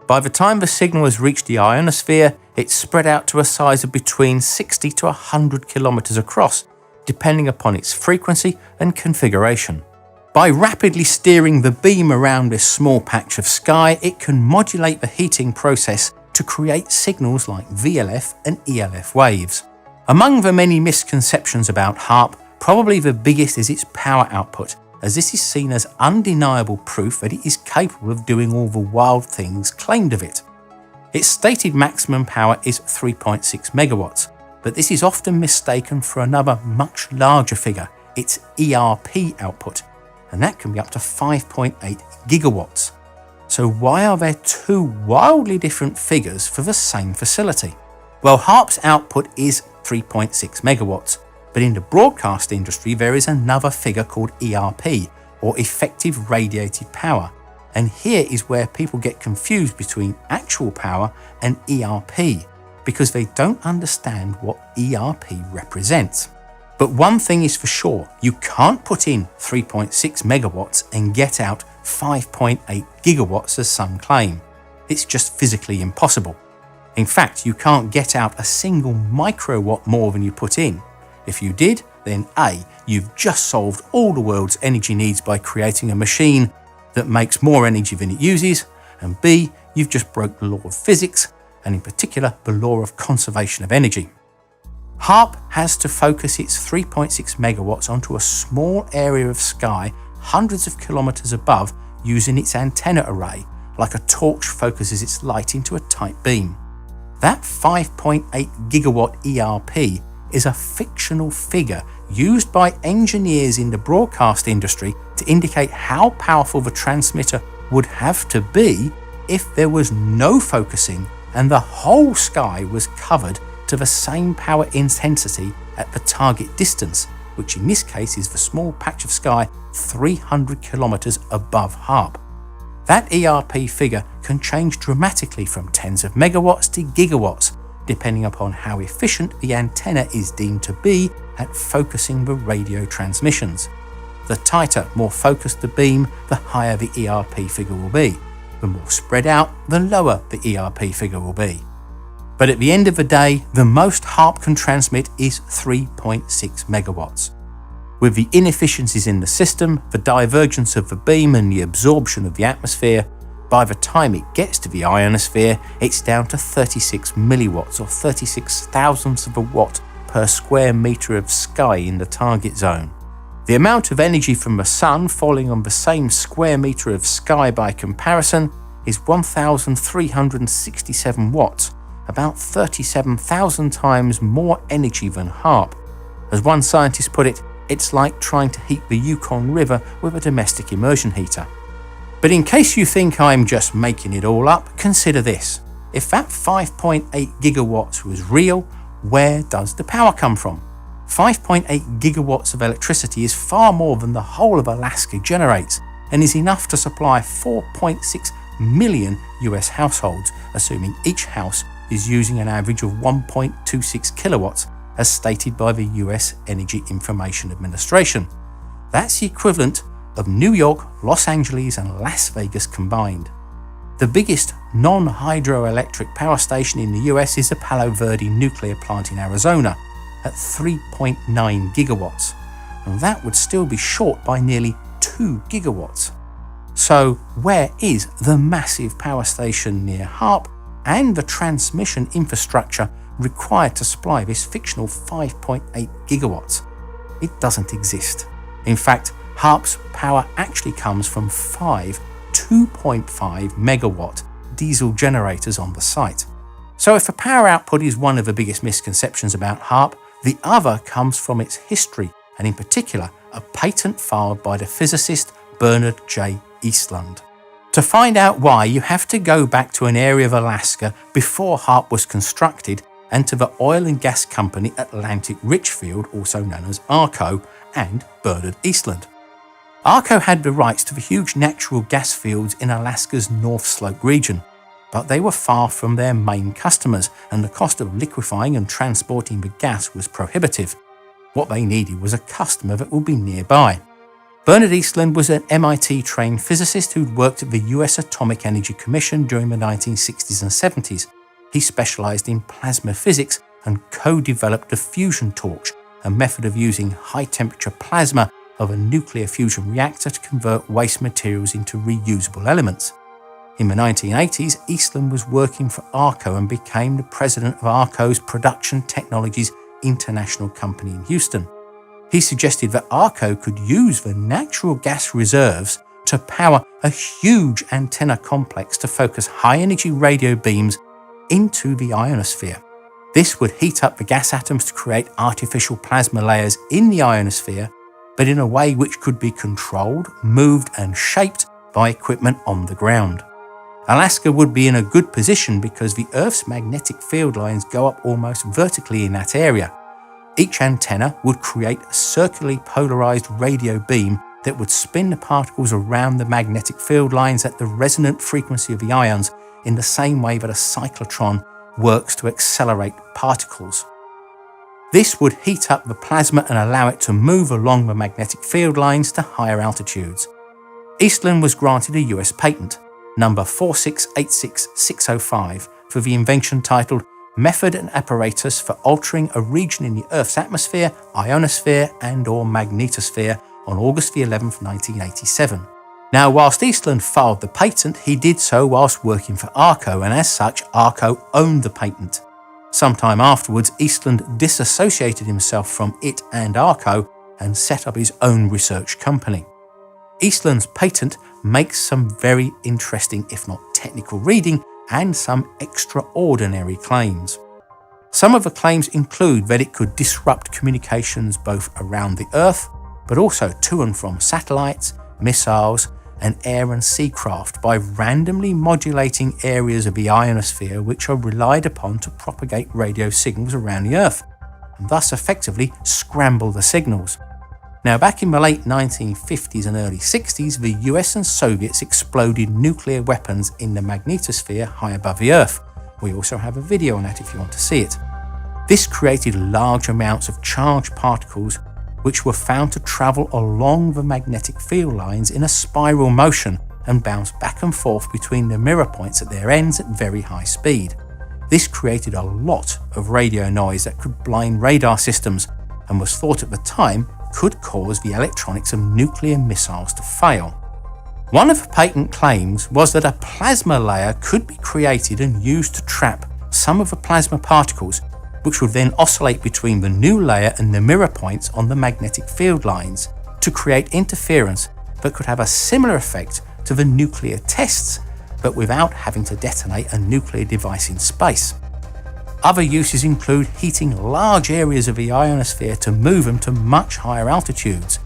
By the time the signal has reached the ionosphere, it's spread out to a size of between 60 to 100 kilometers across, depending upon its frequency and configuration. By rapidly steering the beam around this small patch of sky, it can modulate the heating process to create signals like VLF and ELF waves. Among the many misconceptions about HAARP, probably the biggest is its power output, as this is seen as undeniable proof that it is capable of doing all the wild things claimed of it. Its stated maximum power is 3.6 megawatts, but this is often mistaken for another much larger figure, its ERP output, and that can be up to 5.8 gigawatts. So why are there two wildly different figures for the same facility? Well, HAARP's output is 3.6 megawatts, but in the broadcast industry there is another figure called ERP, or effective radiated power, and here is where people get confused between actual power and ERP, because they don't understand what ERP represents. But one thing is for sure, you can't put in 3.6 megawatts and get out 5.8 gigawatts as some claim. It's just physically impossible. In fact, you can't get out a single microwatt more than you put in. If you did, then A, you've just solved all the world's energy needs by creating a machine that makes more energy than it uses, and B, you've just broke the law of physics, and in particular the law of conservation of energy. HAARP has to focus its 3.6 megawatts onto a small area of sky hundreds of kilometers above using its antenna array, like a torch focuses its light into a tight beam. That 5.8 gigawatt ERP is a fictional figure used by engineers in the broadcast industry to indicate how powerful the transmitter would have to be if there was no focusing and the whole sky was covered to the same power intensity at the target distance, which in this case is the small patch of sky 300 kilometers above HAARP. That ERP figure can change dramatically from tens of megawatts to gigawatts, depending upon how efficient the antenna is deemed to be at focusing the radio transmissions. The tighter, more focused the beam, the higher the ERP figure will be. The more spread out, the lower the ERP figure will be. But at the end of the day, the most HAARP can transmit is 3.6 megawatts. With the inefficiencies in the system, the divergence of the beam and the absorption of the atmosphere, by the time it gets to the ionosphere, it's down to 36 milliwatts, or 36 thousandths of a watt per square meter of sky in the target zone. The amount of energy from the sun falling on the same square meter of sky by comparison is 1,367 watts, about 37,000 times more energy than HAARP. As one scientist put it, it's like trying to heat the Yukon River with a domestic immersion heater. But in case you think I'm just making it all up, consider this. If that 5.8 gigawatts was real, where does the power come from? 5.8 gigawatts of electricity is far more than the whole of Alaska generates, and is enough to supply 4.6 million US households, assuming each house is using an average of 1.26 kilowatts, as stated by the US Energy Information Administration. That's the equivalent of New York, Los Angeles and Las Vegas combined. The biggest non-hydroelectric power station in the US is the Palo Verde nuclear plant in Arizona at 3.9 gigawatts, and that would still be short by nearly 2 gigawatts. So where is the massive power station near HAARP and the transmission infrastructure required to supply this fictional 5.8 gigawatts? It doesn't exist. In fact, HAARP's power actually comes from 5 2.5 megawatt diesel generators on the site. So if the power output is one of the biggest misconceptions about HAARP, the other comes from its history, and in particular, a patent filed by the physicist Bernard J. Eastlund. To To find out why, you have to go back to an area of Alaska before Haarp was constructed and to the oil and gas company Atlantic Richfield, also known as ARCO, and Bernard Eastland. ARCO had the rights to the huge natural gas fields in Alaska's North Slope region, but they were far from their main customers and the cost of liquefying and transporting the gas was prohibitive. What they needed was a customer that would be nearby. Bernard Eastland was an MIT-trained physicist who'd worked at the US Atomic Energy Commission during the 1960s and 70s. He specialised in plasma physics and co-developed the fusion torch, a method of using high-temperature plasma of a nuclear fusion reactor to convert waste materials into reusable elements. In the 1980s, Eastland was working for ARCO and became the president of ARCO's Production Technologies International Company in Houston. He suggested that ARCO could use the natural gas reserves to power a huge antenna complex to focus high-energy radio beams into the ionosphere. This would heat up the gas atoms to create artificial plasma layers in the ionosphere, but in a way which could be controlled, moved and shaped by equipment on the ground. Alaska would be in a good position because the Earth's magnetic field lines go up almost vertically in that area. Each antenna would create a circularly polarized radio beam that would spin the particles around the magnetic field lines at the resonant frequency of the ions in the same way that a cyclotron works to accelerate particles. This would heat up the plasma and allow it to move along the magnetic field lines to higher altitudes. Eastland was granted a US patent, number 4686605, for the invention titled Method and Apparatus for Altering a Region in the Earth's Atmosphere, Ionosphere and/or Magnetosphere on August 11, 1987. Now, whilst Eastland filed the patent, he did so whilst working for ARCO, and as such, ARCO owned the patent. Sometime afterwards, Eastland disassociated himself from it and ARCO and set up his own research company. Eastland's patent makes some very interesting, if not technical reading, and some extraordinary claims. Some of the claims include that it could disrupt communications both around the Earth, but also to and from satellites, missiles, and air and sea craft by randomly modulating areas of the ionosphere which are relied upon to propagate radio signals around the Earth, and thus effectively scramble the signals. Now, back in the late 1950s and early 60s, the US and Soviets exploded nuclear weapons in the magnetosphere high above the Earth. We also have a video on that if you want to see it. This created large amounts of charged particles which were found to travel along the magnetic field lines in a spiral motion and bounce back and forth between the mirror points at their ends at very high speed. This created a lot of radio noise that could blind radar systems and was thought at the time could cause the electronics of nuclear missiles to fail. One of the patent claims was that a plasma layer could be created and used to trap some of the plasma particles, which would then oscillate between the new layer and the mirror points on the magnetic field lines to create interference that could have a similar effect to the nuclear tests, but without having to detonate a nuclear device in space. Other uses include heating large areas of the ionosphere to move them to much higher altitudes,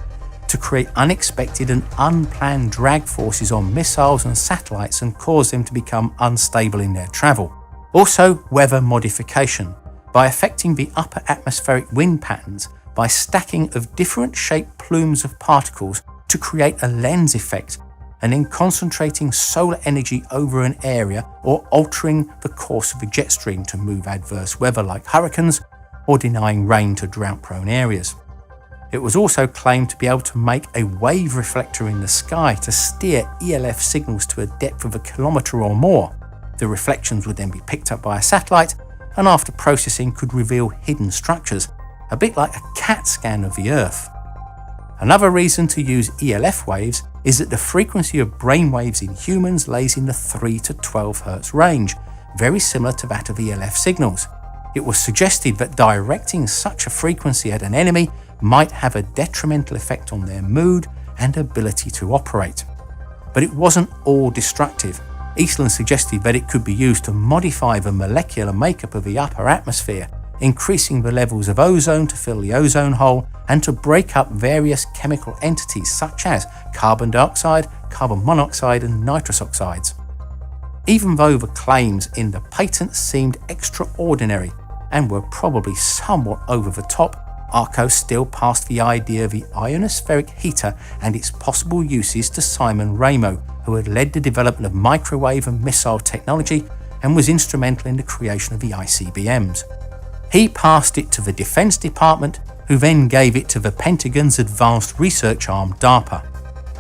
to create unexpected and unplanned drag forces on missiles and satellites and cause them to become unstable in their travel. Also, weather modification, by affecting the upper atmospheric wind patterns by stacking of different shaped plumes of particles to create a lens effect, and in concentrating solar energy over an area or altering the course of the jet stream to move adverse weather like hurricanes or denying rain to drought-prone areas. It was also claimed to be able to make a wave reflector in the sky to steer ELF signals to a depth of a kilometre or more. The reflections would then be picked up by a satellite and after processing could reveal hidden structures, a bit like a CAT scan of the Earth. Another reason to use ELF waves is that the frequency of brain waves in humans lays in the 3 to 12 Hz range, very similar to that of ELF signals. It was suggested that directing such a frequency at an enemy might have a detrimental effect on their mood and ability to operate. But it wasn't all destructive. Eastland suggested that it could be used to modify the molecular makeup of the upper atmosphere, increasing the levels of ozone to fill the ozone hole and to break up various chemical entities such as carbon dioxide, carbon monoxide and nitrous oxides. Even though the claims in the patent seemed extraordinary and were probably somewhat over the top, ARCO still passed the idea of the ionospheric heater and its possible uses to Simon Ramo, who had led the development of microwave and missile technology and was instrumental in the creation of the ICBMs. He passed it to the Defense Department, who then gave it to the Pentagon's advanced research arm, DARPA.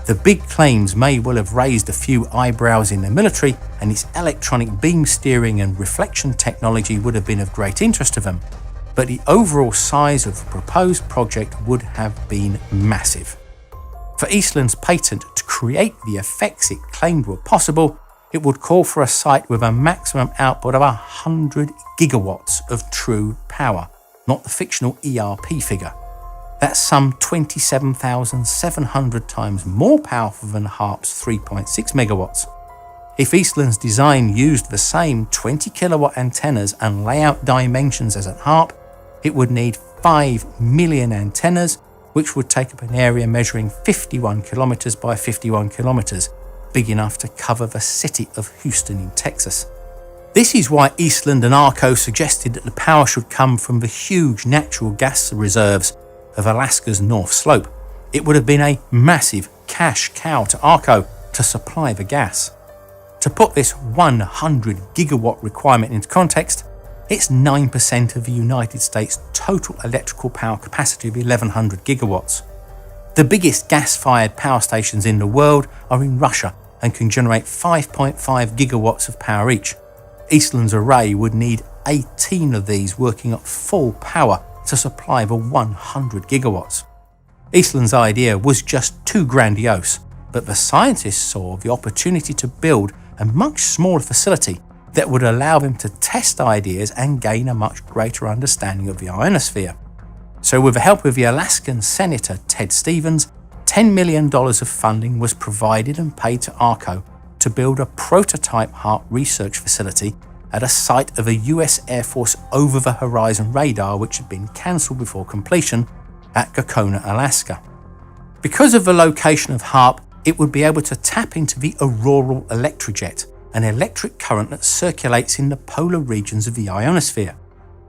The big claims may well have raised a few eyebrows in the military, and its electronic beam steering and reflection technology would have been of great interest to them, but the overall size of the proposed project would have been massive. For Eastland's patent to create the effects it claimed were possible, it would call for a site with a maximum output of 100 gigawatts of true power, not the fictional ERP figure. That's some 27,700 times more powerful than Haarp's 3.6 megawatts. If Eastland's design used the same 20 kilowatt antennas and layout dimensions as at Haarp, it would need 5 million antennas, which would take up an area measuring 51 kilometers by 51 kilometers, big enough to cover the city of Houston in Texas. This is why Eastland and ARCO suggested that the power should come from the huge natural gas reserves of Alaska's North Slope. It would have been a massive cash cow to ARCO to supply the gas. To put this 100 gigawatt requirement into context, it's 9% of the United States' total electrical power capacity of 1,100 gigawatts. The biggest gas-fired power stations in the world are in Russia and can generate 5.5 gigawatts of power each. Eastland's array would need 18 of these working at full power to supply the 100 gigawatts. Eastland's idea was just too grandiose, but the scientists saw the opportunity to build a much smaller facility that would allow them to test ideas and gain a much greater understanding of the ionosphere. So with the help of the Alaskan Senator Ted Stevens, $10 million of funding was provided and paid to ARCO to build a prototype Haarp research facility at a site of a US Air Force over-the-horizon radar which had been cancelled before completion at Gakona, Alaska. Because of the location of Haarp, it would be able to tap into the auroral electrojet, an electric current that circulates in the polar regions of the ionosphere.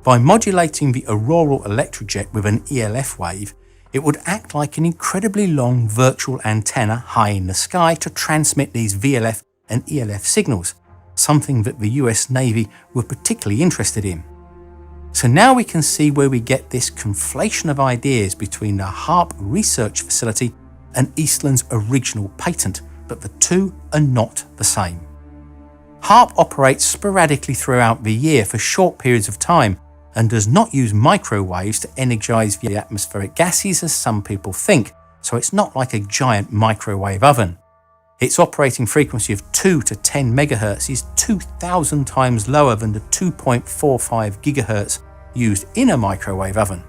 By modulating the auroral electrojet with an ELF wave, it would act like an incredibly long virtual antenna high in the sky to transmit these VLF and ELF signals, something that the US Navy were particularly interested in. So now we can see where we get this conflation of ideas between the Haarp research facility and Eastland's original patent, but the two are not the same. Haarp operates sporadically throughout the year for short periods of time and does not use microwaves to energize the atmospheric gases as some people think, so it's not like a giant microwave oven. Its operating frequency of 2 to 10 megahertz is 2,000 times lower than the 2.45 gigahertz used in a microwave oven.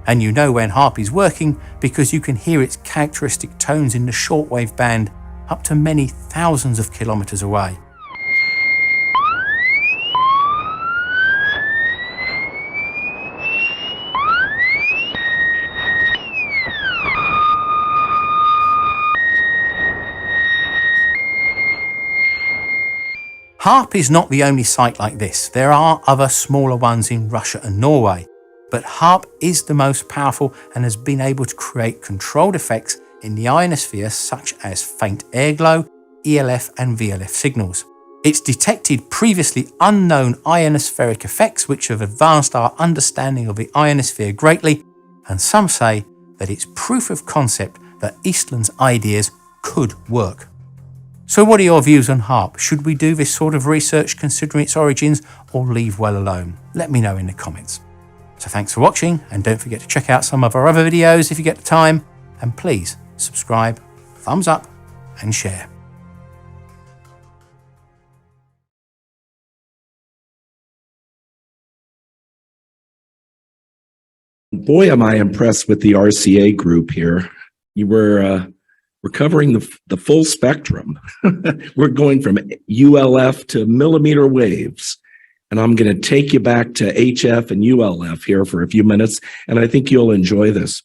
And you know when Haarp is working because you can hear its characteristic tones in the shortwave band up to many thousands of kilometers away. Haarp is not the only site like this. There are other smaller ones in Russia and Norway, but Haarp is the most powerful and has been able to create controlled effects in the ionosphere such as faint airglow, ELF and VLF signals. It's detected previously unknown ionospheric effects which have advanced our understanding of the ionosphere greatly, and some say that it's proof of concept that Eastland's ideas could work. So what are your views on Haarp? Should we do this sort of research considering its origins or leave well alone? Let me know in the comments. So thanks for watching, and don't forget to check out some of our other videos if you get the time, and please subscribe, thumbs up and share. Boy, am I impressed with the RCA group here. We're covering the full spectrum. We're going from ULF to millimeter waves. And I'm going to take you back to HF and ULF here for a few minutes, and I think you'll enjoy this.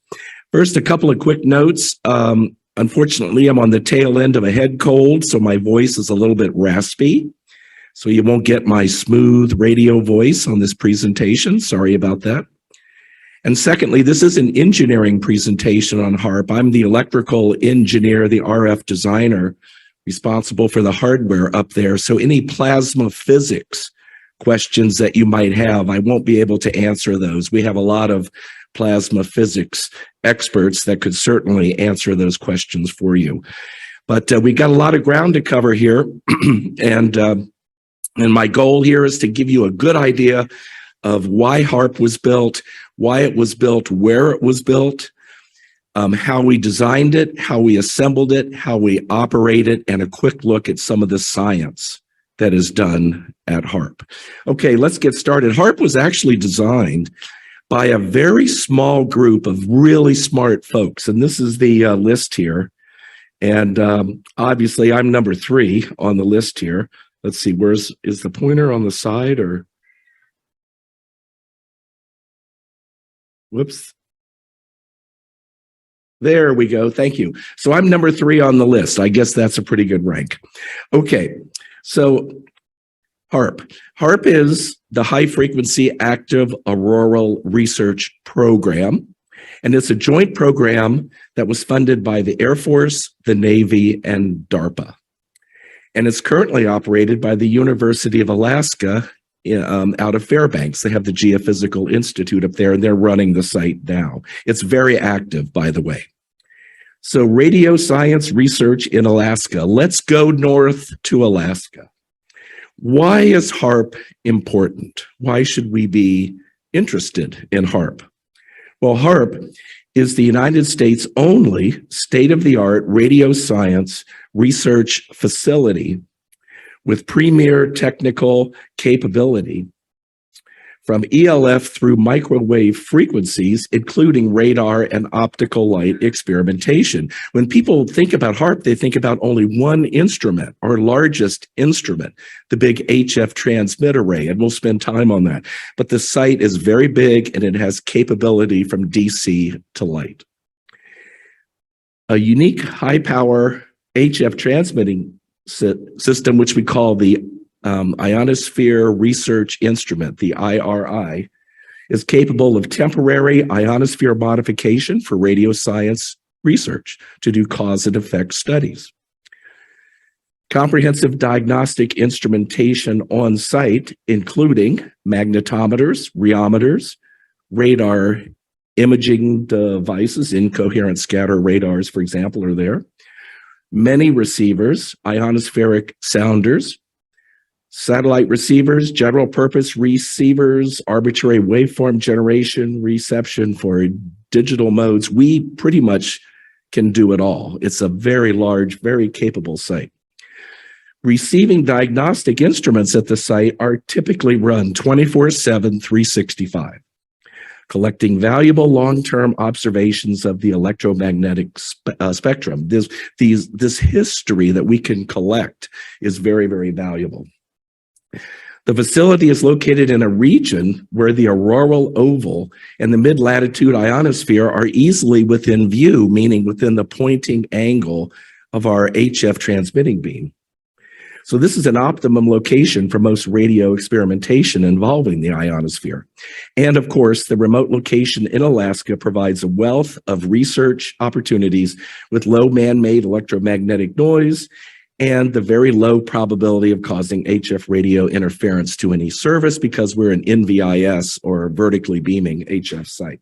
First, a couple of quick notes. Unfortunately, I'm on the tail end of a head cold, so my voice is a little bit raspy. So you won't get my smooth radio voice on this presentation. Sorry about that. And secondly, this is an engineering presentation on HAARP. I'm the electrical engineer, the RF designer, responsible for the hardware up there. So any plasma physics questions that you might have, I won't be able to answer those. We have a lot of plasma physics experts that could certainly answer those questions for you. But we got a lot of ground to cover here. And my goal here is to give you a good idea of why HAARP was built, why it was built, where it was built, how we designed it, how we assembled it, how we operate it, and a quick look at some of the science that is done at HAARP. Okay, let's get started. HAARP was actually designed by a very small group of really smart folks, and this is the list here. And obviously, I'm number 3 on the list here. Let's see, is the pointer on the side or? Whoops. There we go. Thank you. So I'm number 3 on the list. I guess that's a pretty good rank. Okay, so HAARP. HAARP is the High Frequency Active Auroral Research Program, and it's a joint program that was funded by the Air Force, the Navy, and DARPA. And it's currently operated by the University of Alaska out of Fairbanks. They have the Geophysical Institute up there, and they're running the site now. It's very active, by the way. So radio science research in Alaska. Let's go north to Alaska. Why is HAARP important? Why should we be interested in HAARP? Well, HAARP is the United States' only state-of-the-art radio science research facility with premier technical capability from ELF through microwave frequencies, including radar and optical light experimentation. When people think about HAARP, they think about only one instrument, our largest instrument, the big HF transmit array, and we'll spend time on that. But the site is very big, and it has capability from DC to light. A unique high-power HF transmitting system, which we call the Ionosphere Research Instrument, the IRI, is capable of temporary ionosphere modification for radio science research to do cause and effect studies. Comprehensive diagnostic instrumentation on site, including magnetometers, rheometers, radar imaging devices, incoherent scatter radars, for example, are there. Many receivers, ionospheric sounders, satellite receivers, general purpose receivers, arbitrary waveform generation, reception for digital modes. We pretty much can do it all. It's a very large, very capable site. Receiving diagnostic instruments at the site are typically run 24/7, 365, collecting valuable long-term observations of the electromagnetic spectrum. This history that we can collect is very, very valuable. The facility is located in a region where the auroral oval and the mid-latitude ionosphere are easily within view, meaning within the pointing angle of our HF transmitting beam. So this is an optimum location for most radio experimentation involving the ionosphere. And of course, the remote location in Alaska provides a wealth of research opportunities with low man-made electromagnetic noise and the very low probability of causing HF radio interference to any service because we're an NVIS or vertically beaming HF site.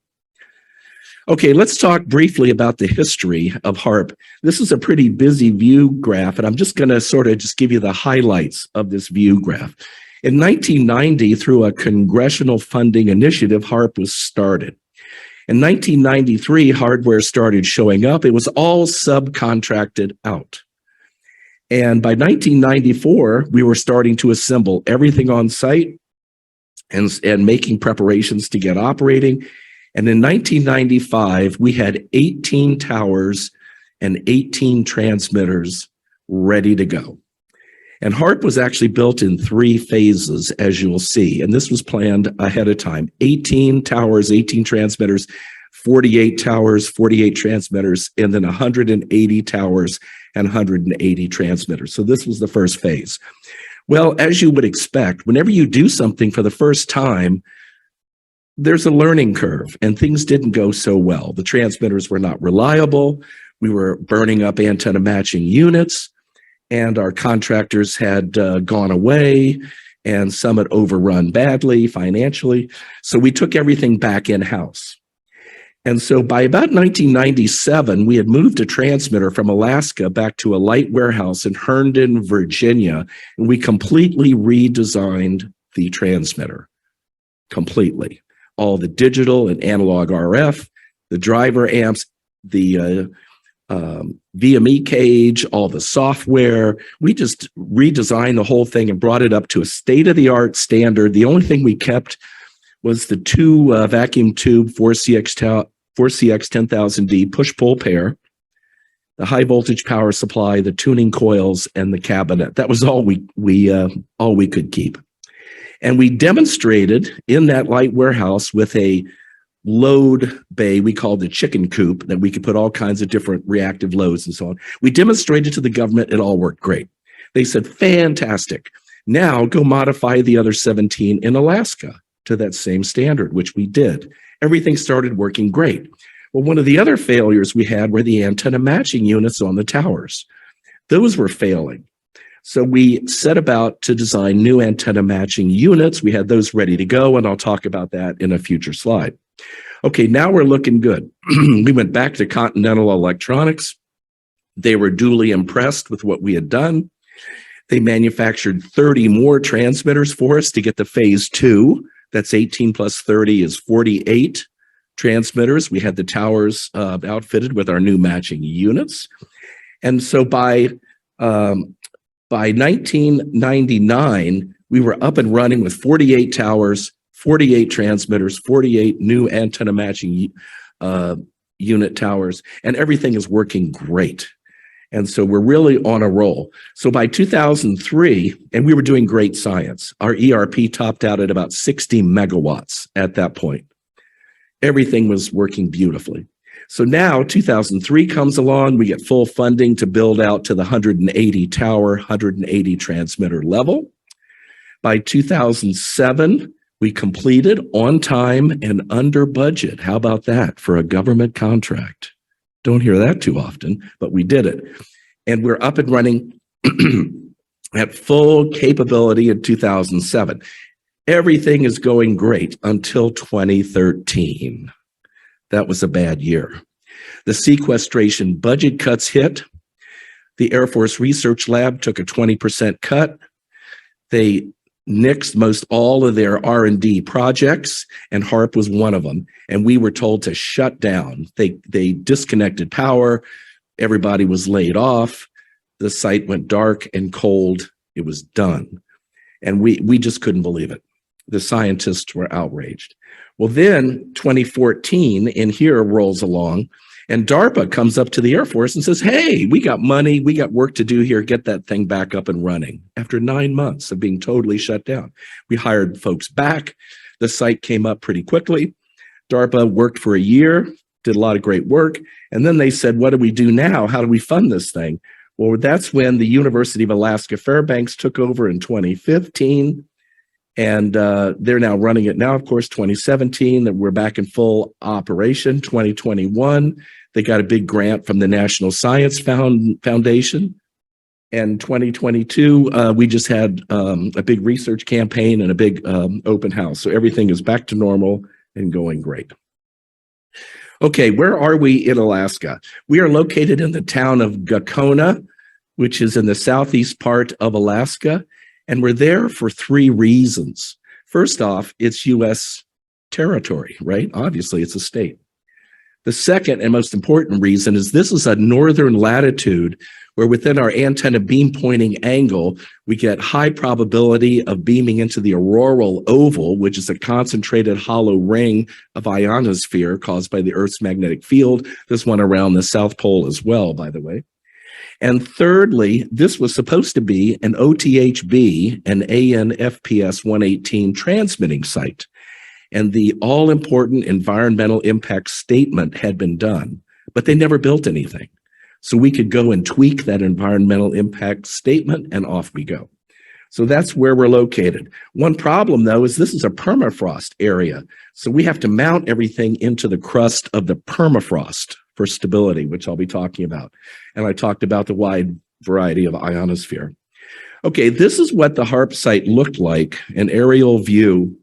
Okay, let's talk briefly about the history of HAARP. This is a pretty busy view graph, and I'm just going to sort of just give you the highlights of this view graph. In 1990, through a congressional funding initiative, HAARP was started. In 1993, hardware started showing up. It was all subcontracted out. And by 1994, we were starting to assemble everything on site and making preparations to get operating. And in 1995, we had 18 towers and 18 transmitters ready to go. And Haarp was actually built in 3 phases, as you'll see. And this was planned ahead of time. 18 towers, 18 transmitters, 48 towers, 48 transmitters, and then 180 towers and 180 transmitters. So this was the first phase. Well, as you would expect, whenever you do something for the first time, there's a learning curve, and things didn't go so well. The transmitters were not reliable. We were burning up antenna matching units, and our contractors had gone away, and some had overrun badly financially. So we took everything back in-house. And so by about 1997, we had moved a transmitter from Alaska back to a light warehouse in Herndon, Virginia, and we completely redesigned the transmitter. Completely. All the digital and analog RF, the driver amps, the VME cage, all the software. We just redesigned the whole thing and brought it up to a state-of-the-art standard. The only thing we kept was the 2 vacuum tube 4CX 10,000D push-pull pair, the high voltage power supply, the tuning coils, and the cabinet. That was all we could keep. And we demonstrated in that light warehouse with a load bay we called the chicken coop, that we could put all kinds of different reactive loads and so on. We demonstrated to the government it all worked great. They said, fantastic. Now go modify the other 17 in Alaska to that same standard, which we did. Everything started working great. Well, one of the other failures we had were the antenna matching units on the towers. Those were failing. So we set about to design new antenna matching units. We had those ready to go, and I'll talk about that in a future slide. Okay, now we're looking good. We went back to Continental Electronics. They were duly impressed with what we had done. They manufactured 30 more transmitters for us to get to phase 2. That's 18 plus 30 is 48 transmitters. We had the towers outfitted with our new matching units. And so by 1999, we were up and running with 48 towers, 48 transmitters, 48 new antenna matching unit towers, and everything is working great. And so we're really on a roll. So by 2003, and we were doing great science, our ERP topped out at about 60 megawatts at that point. Everything was working beautifully. So now 2003 comes along, we get full funding to build out to the 180 tower, 180 transmitter level. By 2007, we completed on time and under budget. How about that for a government contract? Don't hear that too often, but we did it. And we're up and running at full capability in 2007. Everything is going great until 2013. That was a bad year. The sequestration budget cuts hit. The Air Force Research Lab took a 20% cut. They nixed most all of their R&D projects, and Haarp was one of them. And we were told to shut down. They disconnected power. Everybody was laid off. The site went dark and cold. It was done. And we just couldn't believe it. The scientists were outraged. Well, then 2014 in here rolls along, and DARPA comes up to the Air Force and says, hey, we got money, we got work to do here, get that thing back up and running. After 9 months of being totally shut down, we hired folks back. The site came up pretty quickly. DARPA worked for a year, did a lot of great work. And then they said, what do we do now? How do we fund this thing? Well, that's when the University of Alaska Fairbanks took over in 2015. And they're now running it now, of course, 2017, that we're back in full operation. 2021, they got a big grant from the National Science Foundation. And 2022, we just had a big research campaign and a big open house. So everything is back to normal and going great. Okay, where are we in Alaska? We are located in the town of Gakona, which is in the southeast part of Alaska. And we're there for 3 reasons. First off, it's U.S. territory, right? Obviously, it's a state. The second and most important reason is this is a northern latitude where within our antenna beam pointing angle, we get high probability of beaming into the auroral oval, which is a concentrated hollow ring of ionosphere caused by the Earth's magnetic field. There's one around the South Pole as well, by the way. And thirdly, this was supposed to be an OTHB and ANFPS 118 transmitting site. And the all-important environmental impact statement had been done, but they never built anything. So we could go and tweak that environmental impact statement, and off we go. So that's where we're located. One problem, though, is this is a permafrost area. So we have to mount everything into the crust of the permafrost for stability, which I'll be talking about. And I talked about the wide variety of ionosphere. Okay, this is what the Haarp site looked like, an aerial view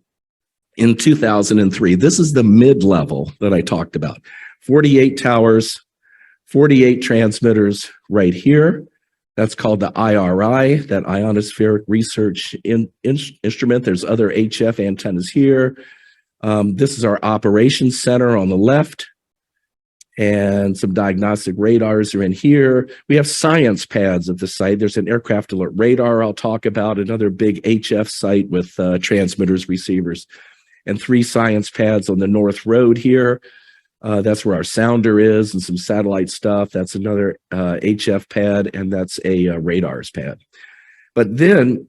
in 2003. This is the mid-level that I talked about. 48 towers, 48 transmitters right here. That's called the IRI, that Ionospheric Research Instrument. There's other HF antennas here. This is our operations center on the left, and some diagnostic radars are in here. We have science pads at the site. There's an aircraft alert radar I'll talk about, another big HF site with transmitters, receivers, and 3 science pads on the North Road here. That's where our sounder is and some satellite stuff. That's another HF pad, and that's a radars pad. But then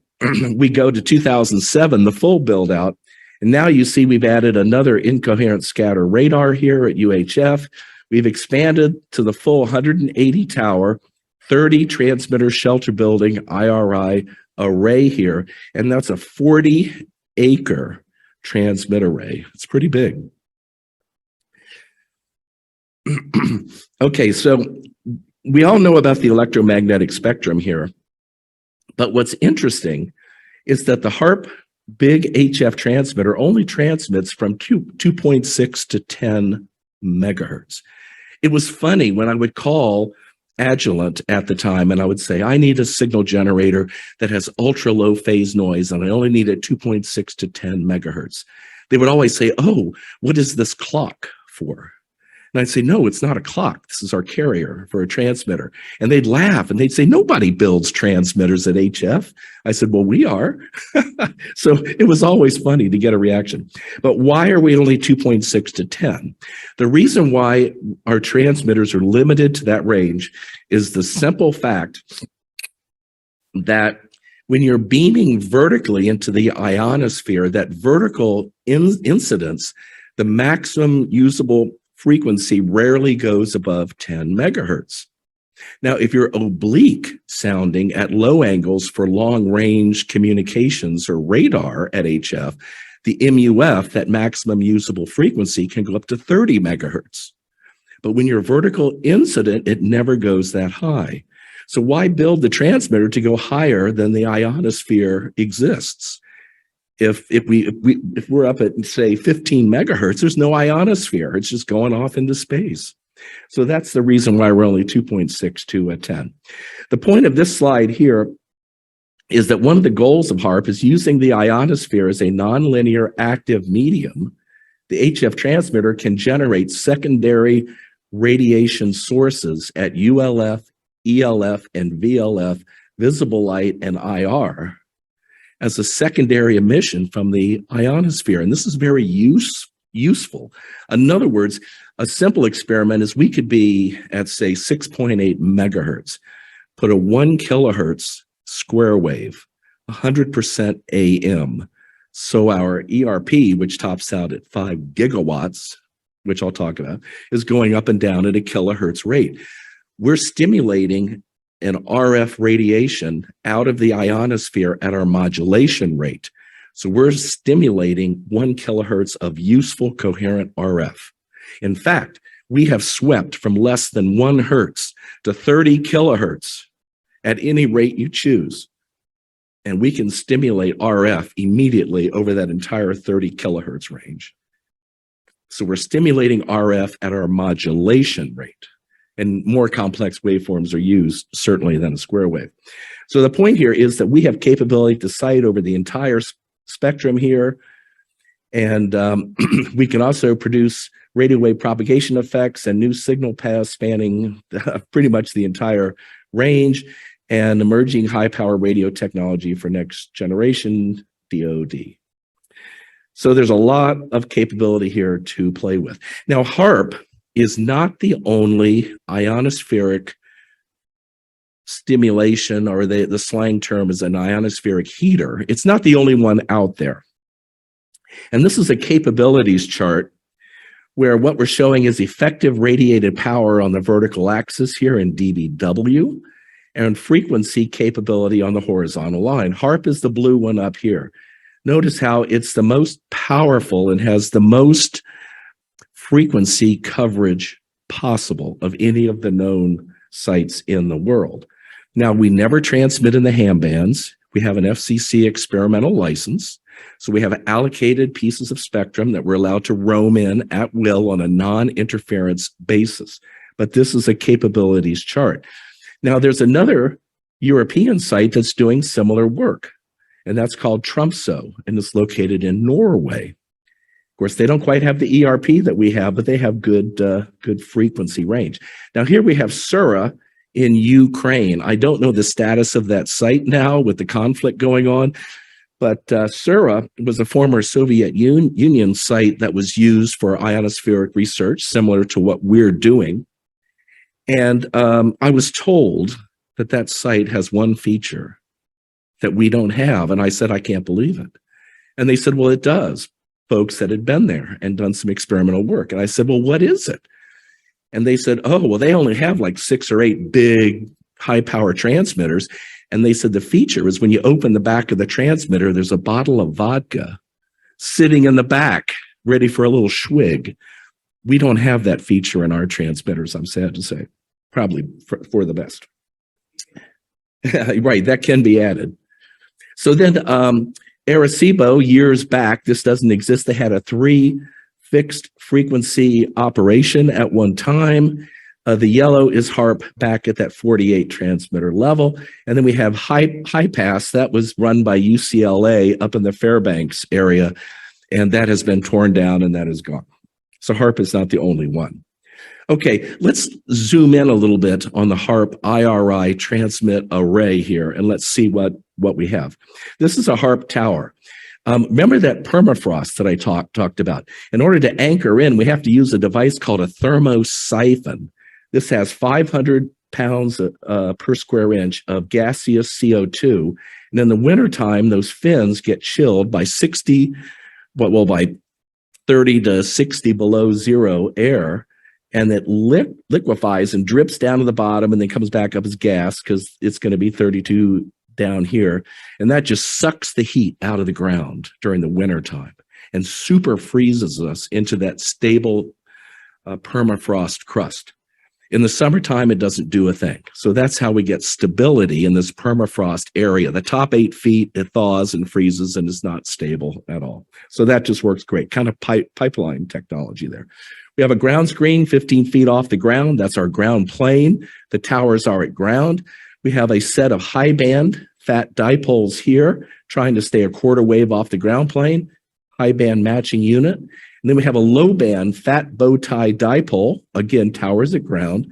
we go to 2007, the full build out, and now you see we've added another incoherent scatter radar here at UHF. We've expanded to the full 180 tower, 30 transmitter shelter building IRI array here, and that's a 40-acre transmit array. It's pretty big. Okay, so we all know about the electromagnetic spectrum here, but what's interesting is that the Haarp big HF transmitter only transmits from 2.6 to 10 megahertz. It was funny when I would call Agilent at the time and I would say, I need a signal generator that has ultra low phase noise and I only need it 2.6 to 10 megahertz. They would always say, oh, what is this clock for? And I'd say, no, it's not a clock. This is our carrier for a transmitter. And they'd laugh and they'd say, nobody builds transmitters at HF. I said, well, we are. So it was always funny to get a reaction. But why are we only 2.6 to 10? The reason why our transmitters are limited to that range is the simple fact that when you're beaming vertically into the ionosphere, that vertical incidence, the maximum usable frequency rarely goes above 10 megahertz. Now, if you're oblique sounding at low angles for long range communications or radar at HF, the MUF, that maximum usable frequency, can go up to 30 megahertz. But when you're vertical incident, it never goes that high. So why build the transmitter to go higher than the ionosphere exists? If we're up at, say, 15 megahertz, there's no ionosphere. It's just going off into space. So that's the reason why we're only 2.6 to 10. The point of this slide here is that one of the goals of Haarp is using the ionosphere as a nonlinear active medium. The HF transmitter can generate secondary radiation sources at ULF, ELF, and VLF, visible light, and IR, as a secondary emission from the ionosphere. And this is very useful. In other words, a simple experiment is we could be at, say, 6.8 megahertz, put a 1 kilohertz square wave, 100% AM. So our ERP, which tops out at 5 gigawatts, which I'll talk about, is going up and down at a kilohertz rate. We're stimulating an RF radiation out of the ionosphere at our modulation rate. So we're stimulating 1 kilohertz of useful coherent RF. In fact, we have swept from less than 1 hertz to 30 kilohertz at any rate you choose. And we can stimulate RF immediately over that entire 30 kilohertz range. So we're stimulating RF at our modulation rate. And more complex waveforms are used, certainly, than a square wave. So the point here is that we have capability to sight over the entire spectrum here. And we can also produce radio wave propagation effects and new signal paths spanning pretty much the entire range, and emerging high-power radio technology for next generation DoD. So there's a lot of capability here to play with. Now, Haarp is not the only ionospheric stimulation, or the slang term is an ionospheric heater. It's not the only one out there. And this is a capabilities chart where what we're showing is effective radiated power on the vertical axis here in dBW, and frequency capability on the horizontal line. Haarp is the blue one up here. Notice how it's the most powerful and has the most frequency coverage possible of any of the known sites in the world. Now, we never transmit in the ham bands. We have an FCC experimental license. So we have allocated pieces of spectrum that we're allowed to roam in at will on a non-interference basis. But this is a capabilities chart. Now, there's another European site that's doing similar work, and that's called Tromsø, and it's located in Norway. Of course, they don't quite have the ERP that we have, but they have good frequency range. Now, here we have Sura in Ukraine. I don't know the status of that site now with the conflict going on, but Sura was a former Soviet Union site that was used for ionospheric research, similar to what we're doing. And I was told that that site has one feature that we don't have. And I said, I can't believe it. And they said, well, it does. Folks that had been there and done some experimental work. And I said, well, what is it? And they said, oh, well, they only have like 6 or 8 big high power transmitters. And they said the feature is when you open the back of the transmitter, there's a bottle of vodka sitting in the back, ready for a little swig. We don't have that feature in our transmitters, I'm sad to say, probably for the best. Right, that can be added. So then Arecibo, years back, this doesn't exist. They had a 3 fixed frequency operation at one time. The yellow is Haarp back at that 48 transmitter level. And then we have high pass. That was run by UCLA up in the Fairbanks area. And that has been torn down and that is gone. So Haarp is not the only one. Okay, let's zoom in a little bit on the Haarp IRI transmit array here, and let's see what we have. This is a Haarp tower. Remember that permafrost that I talked about? In order to anchor in, we have to use a device called a thermosiphon. This has 500 pounds per square inch of gaseous CO2. And in the wintertime, those fins get chilled by by 30 to 60 below zero air, and it liquefies and drips down to the bottom and then comes back up as gas because it's going to be 32 down here. And that just sucks the heat out of the ground during the winter time and super freezes us into that stable permafrost crust. In the summertime, it doesn't do a thing. So that's how we get stability in this permafrost area. The top 8 feet, it thaws and freezes and is not stable at all. So that just works great, kind of pipeline technology there. We have a ground screen 15 feet off the ground. That's our ground plane. The towers are at ground. We have a set of high band fat dipoles here, trying to stay a quarter wave off the ground plane, high band matching unit. And then we have a low band fat bow tie dipole, again, towers at ground,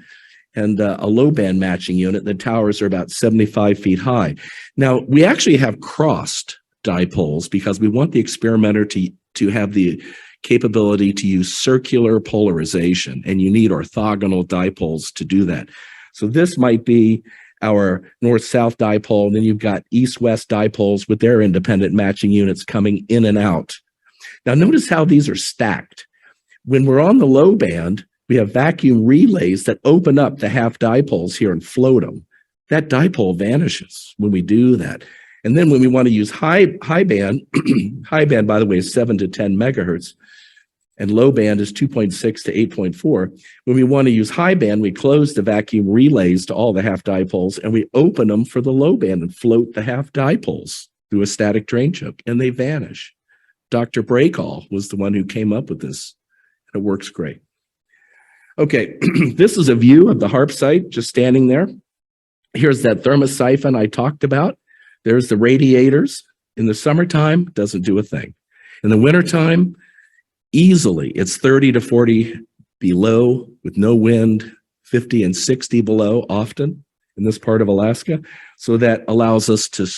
and a low band matching unit. The towers are about 75 feet high. Now, we actually have crossed dipoles because we want the experimenter to have the capability to use circular polarization, and you need orthogonal dipoles to do that. So this might be our north-south dipole, and then you've got east-west dipoles with their independent matching units coming in and out. Now notice how these are stacked. When we're on the low band, we have vacuum relays that open up the half dipoles here and float them. That dipole vanishes when we do that. And then when we want to use high band, high band, by the way, is 7 to 10 megahertz, and low band is 2.6 to 8.4. When we want to use high band, we close the vacuum relays to all the half dipoles, and we open them for the low band and float the half dipoles through a static drain choke, and they vanish. Dr. Breakall was the one who came up with this, and it works great. Okay, this is a view of the Haarp site, just standing there. Here's that thermosiphon I talked about. There's the radiators. In the summertime, doesn't do a thing. In the wintertime, easily, it's 30 to 40 below with no wind, 50 and 60 below often in this part of Alaska. So that allows us to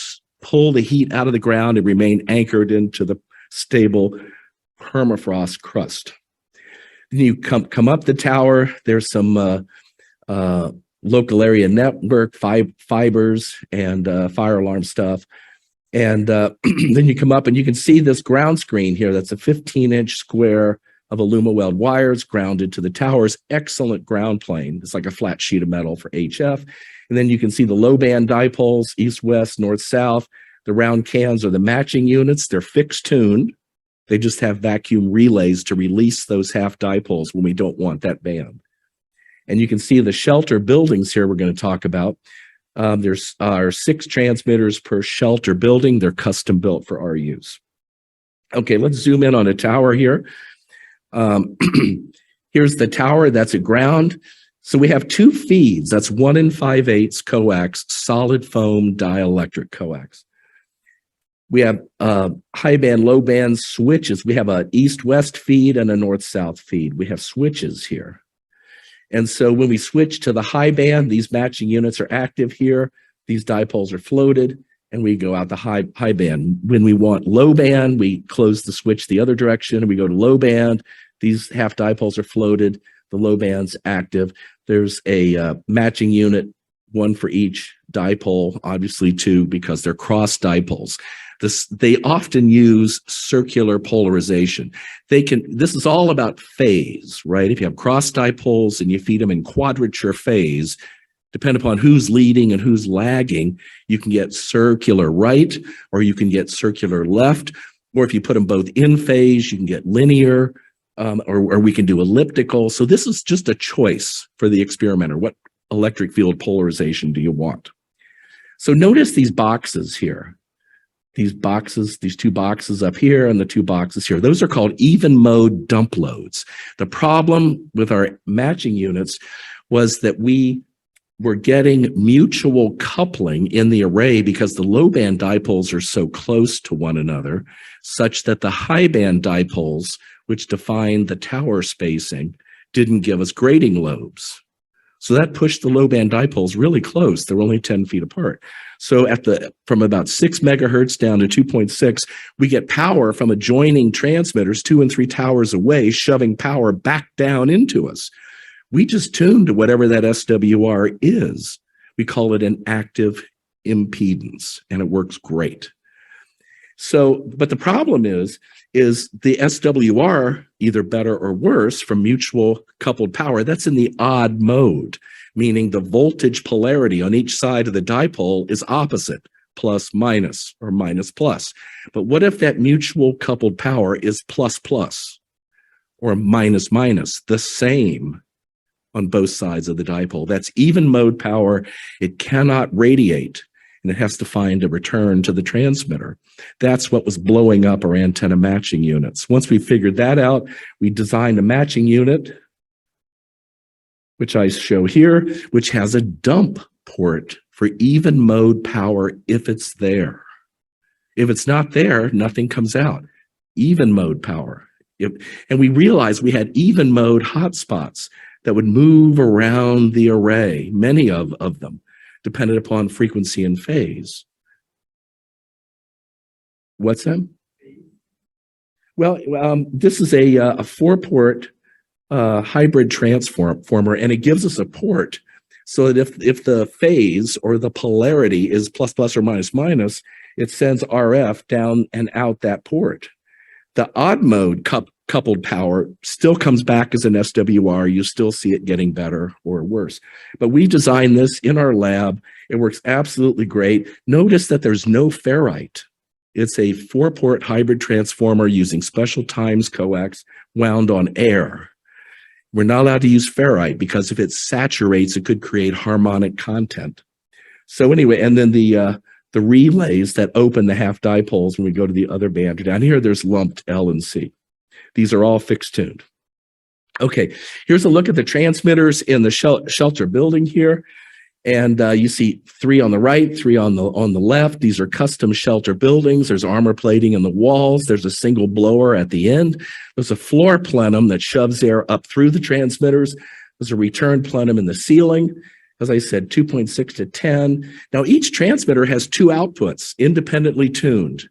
pull the heat out of the ground and remain anchored into the stable permafrost crust. Then you come up the tower. There's some local area network, fibers, and fire alarm stuff. And then you come up and you can see this ground screen here. That's a 15-inch square of AlumaWeld wires grounded to the towers. Excellent ground plane. It's like a flat sheet of metal for HF. And then you can see the low band dipoles, east, west, north, south. The round cans are the matching units. They're fixed tuned. They just have vacuum relays to release those half dipoles when we don't want that band. And you can see the shelter buildings here we're going to talk about. There's 6 transmitters per shelter building. They're custom built for our use. Okay, let's zoom in on a tower here. Here's the tower. That's at ground. So we have 2 feeds. That's 1 5/8 coax, solid foam dielectric coax. We have high band, low band switches. We have an east-west feed and a north-south feed. We have switches here. And so when we switch to the high band, these matching units are active here. These dipoles are floated, and we go out the high band. When we want low band, we close the switch the other direction, and we go to low band. These half dipoles are floated. The low band's active. There's a matching unit, 1 for each dipole, obviously 2 because they're cross dipoles. They often use circular polarization. This is all about phase, right? If you have cross dipoles and you feed them in quadrature phase, depending upon who's leading and who's lagging, you can get circular right, or you can get circular left, or if you put them both in phase, you can get linear, or we can do elliptical. So this is just a choice for the experimenter. What electric field polarization do you want? So notice these boxes here. These 2 boxes up here and the 2 boxes here. Those are called even mode dump loads. The problem with our matching units was that we were getting mutual coupling in the array because the low band dipoles are so close to one another, such that the high band dipoles, which define the tower spacing, didn't give us grating lobes. So that pushed the low band dipoles really close. They're only 10 feet apart. So from about 6 megahertz down to 2.6, we get power from adjoining transmitters 2 and 3 towers away, shoving power back down into us. We just tuned to whatever that SWR is. We call it an active impedance, and it works great. So, but the problem is the SWR, either better or worse, from mutual coupled power, that's in the odd mode, meaning the voltage polarity on each side of the dipole is opposite, plus minus or minus plus. But what if that mutual coupled power is plus plus or minus minus, the same on both sides of the dipole? That's even mode power. It cannot radiate, and it has to find a return to the transmitter. That's what was blowing up our antenna matching units. Once we figured that out, we designed a matching unit, which I show here, which has a dump port for even mode power if it's there. If it's not there, nothing comes out. Even mode power. And we realized we had even mode hotspots that would move around the array, many of them, dependent upon frequency and phase. What's that? Well, this is a 4-port hybrid transformer, and it gives us a port so that if the phase or the polarity is plus plus or minus minus, it sends RF down and out that port. The odd mode coupled power still comes back as an SWR. You still see it getting better or worse. But we designed this in our lab. It works absolutely great. Notice that there's no ferrite. It's a 4-port hybrid transformer using special times coax wound on air. We're not allowed to use ferrite because if it saturates, it could create harmonic content. So anyway, and then the relays that open the half dipoles when we go to the other band down here, there's lumped L and C. These are all fixed tuned. Okay, here's a look at the transmitters in the shelter building here. And you see 3 on the right, 3 on the left. These are custom shelter buildings. There's armor plating in the walls. There's a single blower at the end. There's a floor plenum that shoves air up through the transmitters. There's a return plenum in the ceiling. As I said, 2.6 to 10. Now, each transmitter has 2 outputs, independently tuned.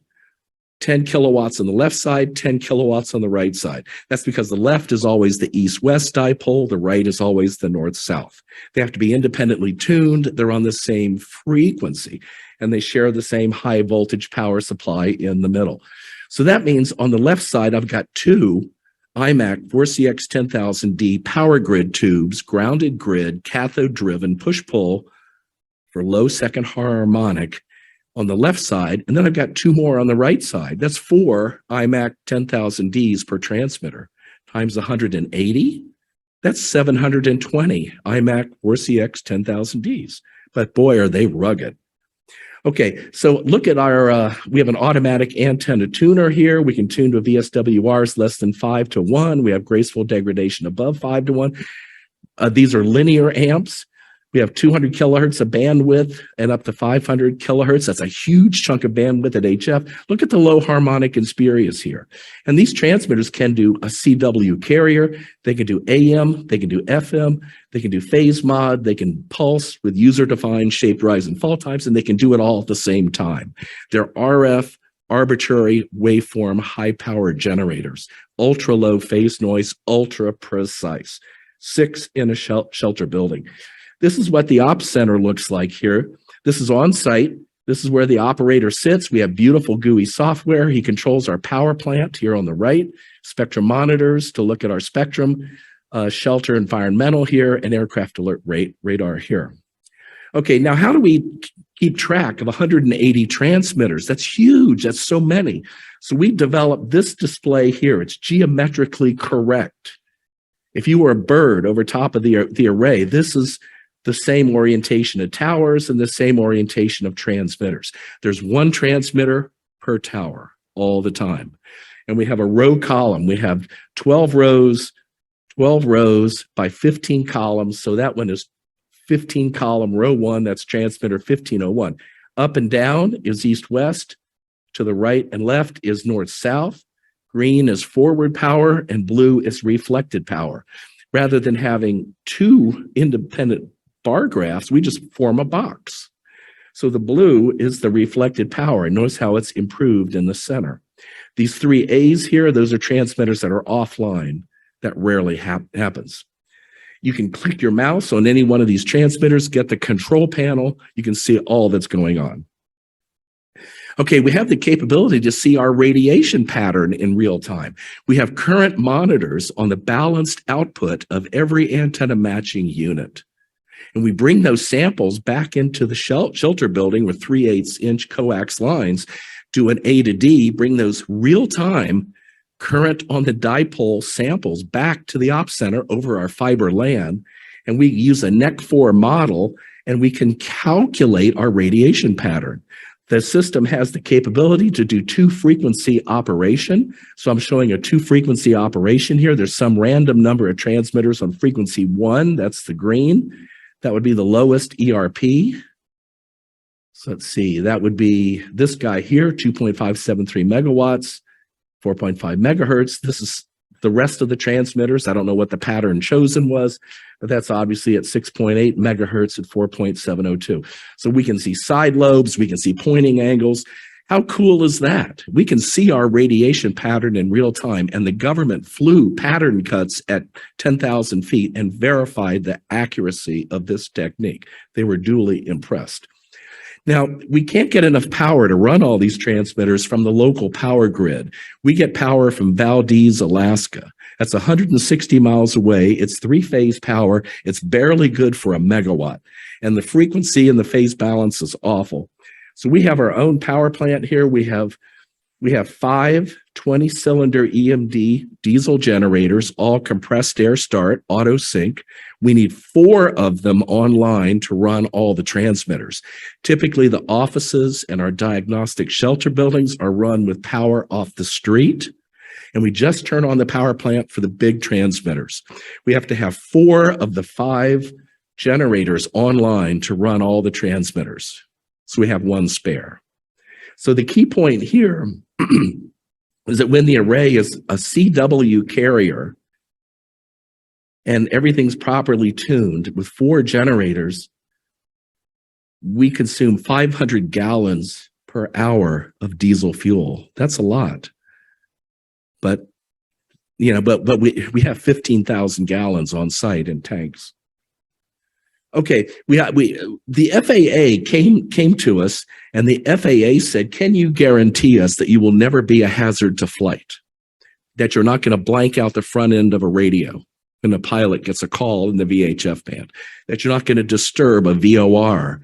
10 kilowatts on the left side, 10 kilowatts on the right side. That's because the left is always the east-west dipole, the right is always the north-south. They have to be independently tuned. They're on the same frequency, and they share the same high voltage power supply in the middle. So that means on the left side, I've got two IMAC 4CX 10,000D power grid tubes, grounded grid, cathode-driven, push-pull for low second harmonic on the left side, and then I've got two more on the right side. That's four IMAC 10,000Ds per transmitter times 180. That's 720 IMAC 4CX 10,000Ds. But boy, are they rugged. Okay, so look at our, we have an automatic antenna tuner here. We can tune to VSWRs less than 5 to 1. We have graceful degradation above 5 to 1. These are linear amps. We have 200 kilohertz of bandwidth and up to 500 kilohertz. That's a huge chunk of bandwidth at HF. Look at the low harmonic and spurious here. And these transmitters can do a CW carrier. They can do AM. They can do FM. They can do phase mod. They can pulse with user-defined shaped rise and fall times, and they can do it all at the same time. They're RF, arbitrary waveform, high-power generators, ultra-low phase noise, ultra-precise. 6 in a shelter building. This is what the ops center looks like here. This is on site. This is where the operator sits. We have beautiful GUI software. He controls our power plant here on the right, spectrum monitors to look at our spectrum, shelter environmental here, and aircraft alert radar here. Okay, now how do we keep track of 180 transmitters? That's huge. That's so many. So we developed this display here. It's geometrically correct. If you were a bird over top of the array, this is the same orientation of towers and the same orientation of transmitters. There's one transmitter per tower all the time. And we have a row column. We have 12 rows by 15 columns. So that one is 15 column row 1. That's transmitter 1501. Up and down is east-west. To the right and left is north-south. Green is forward power and blue is reflected power. Rather than having two independent bar graphs, we just form a box. So the blue is the reflected power, and notice how it's improved in the center. These 3 A's here, those are transmitters that are offline. That rarely happens. You can click your mouse on any one of these transmitters, get the control panel, you can see all that's going on. Okay, we have the capability to see our radiation pattern in real time. We have current monitors on the balanced output of every antenna matching unit. And we bring those samples back into the shelter building with 3/8-inch coax lines, do an A to D, bring those real-time current on the dipole samples back to the ops center over our fiber LAN, and we use a NEC4 model, and we can calculate our radiation pattern. The system has the capability to do 2-frequency operation. So I'm showing a 2-frequency operation here. There's some random number of transmitters on frequency 1. That's the green. That would be the lowest ERP. So let's see, that would be this guy here, 2.573 megawatts, 4.5 megahertz. This is the rest of the transmitters. I don't know what the pattern chosen was, but that's obviously at 6.8 megahertz at 4.702. So we can see side lobes, we can see pointing angles. How cool is that? We can see our radiation pattern in real time, and the government flew pattern cuts at 10,000 feet and verified the accuracy of this technique. They were duly impressed. Now, we can't get enough power to run all these transmitters from the local power grid. We get power from Valdez, Alaska. That's 160 miles away. It's 3-phase power. It's barely good for a megawatt. And the frequency and the phase balance is awful. So we have our own power plant here. We have 5 20-cylinder EMD diesel generators, all compressed air start, auto sync. We need 4 of them online to run all the transmitters. Typically, the offices and our diagnostic shelter buildings are run with power off the street, and we just turn on the power plant for the big transmitters. We have to have 4 of the 5 generators online to run all the transmitters. So we have 1 spare. So the key point here is that when the array is a CW carrier and everything's properly tuned with 4 generators, we consume 500 gallons per hour of diesel fuel. That's a lot. But but we have 15,000 gallons on site in tanks. Okay, the FAA came to us, and the FAA said, "Can you guarantee us that you will never be a hazard to flight? That you're not going to blank out the front end of a radio when the pilot gets a call in the VHF band? That you're not going to disturb a VOR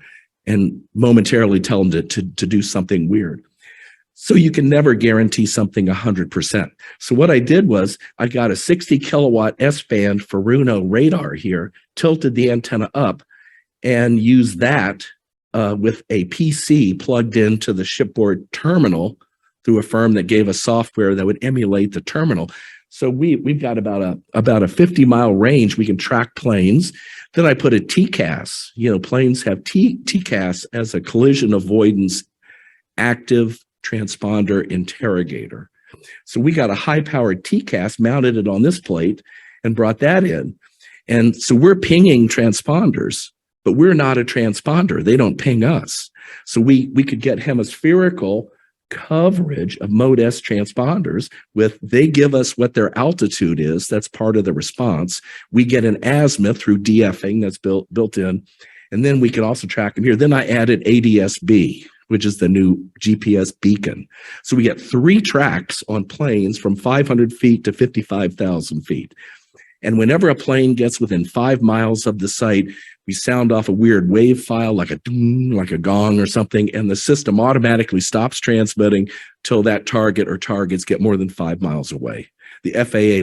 and momentarily tell them to do something weird?" So you can never guarantee something 100%. So what I did was I got a 60 kilowatt S-band Furuno radar here, tilted the antenna up, and used that with a PC plugged into the shipboard terminal through a firm that gave us software that would emulate the terminal. So we've got about a 50-mile range. We can track planes. Then I put a TCAS. Planes have TCAS as a collision avoidance active transponder interrogator. So we got a high-powered TCAS, mounted it on this plate, and brought that in. And so we're pinging transponders, but we're not a transponder. They don't ping us. So we could get hemispherical coverage of Mode S transponders they give us what their altitude is. That's part of the response. We get an azimuth through DFing that's built in. And then we can also track them here. Then I added ADS-B, which is the new GPS beacon. So we get 3 tracks on planes from 500 feet to 55,000 feet. And whenever a plane gets within 5 miles of the site, we sound off a weird wave file like a ding, like a gong or something, and the system automatically stops transmitting till that target or targets get more than 5 miles away. The FAA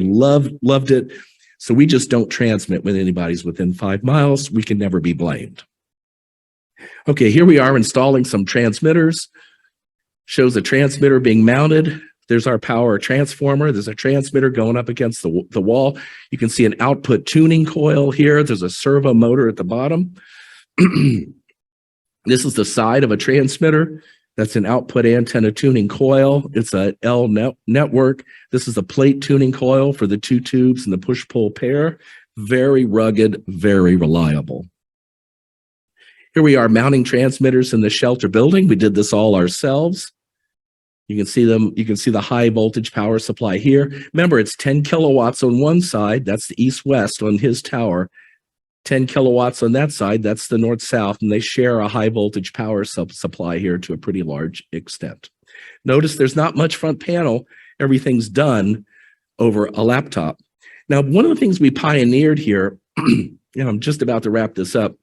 loved it, so we just don't transmit when anybody's within 5 miles. We can never be blamed. Okay, here we are installing some transmitters. Shows a transmitter being mounted. There's our power transformer. There's a transmitter going up against the wall. You can see an output tuning coil here. There's a servo motor at the bottom. This is the side of a transmitter. That's an output antenna tuning coil. It's a L network. This is a plate tuning coil for the 2 tubes and the push-pull pair. Very rugged, very reliable. Here we are mounting transmitters in the shelter building. We did this all ourselves. You can see them. You can see the high voltage power supply here. Remember, it's 10 kilowatts on one side. That's the east-west on his tower. 10 kilowatts on that side. That's the north-south. And they share a high voltage power supply here to a pretty large extent. Notice there's not much front panel. Everything's done over a laptop. Now, one of the things we pioneered here, I'm just about to wrap this up.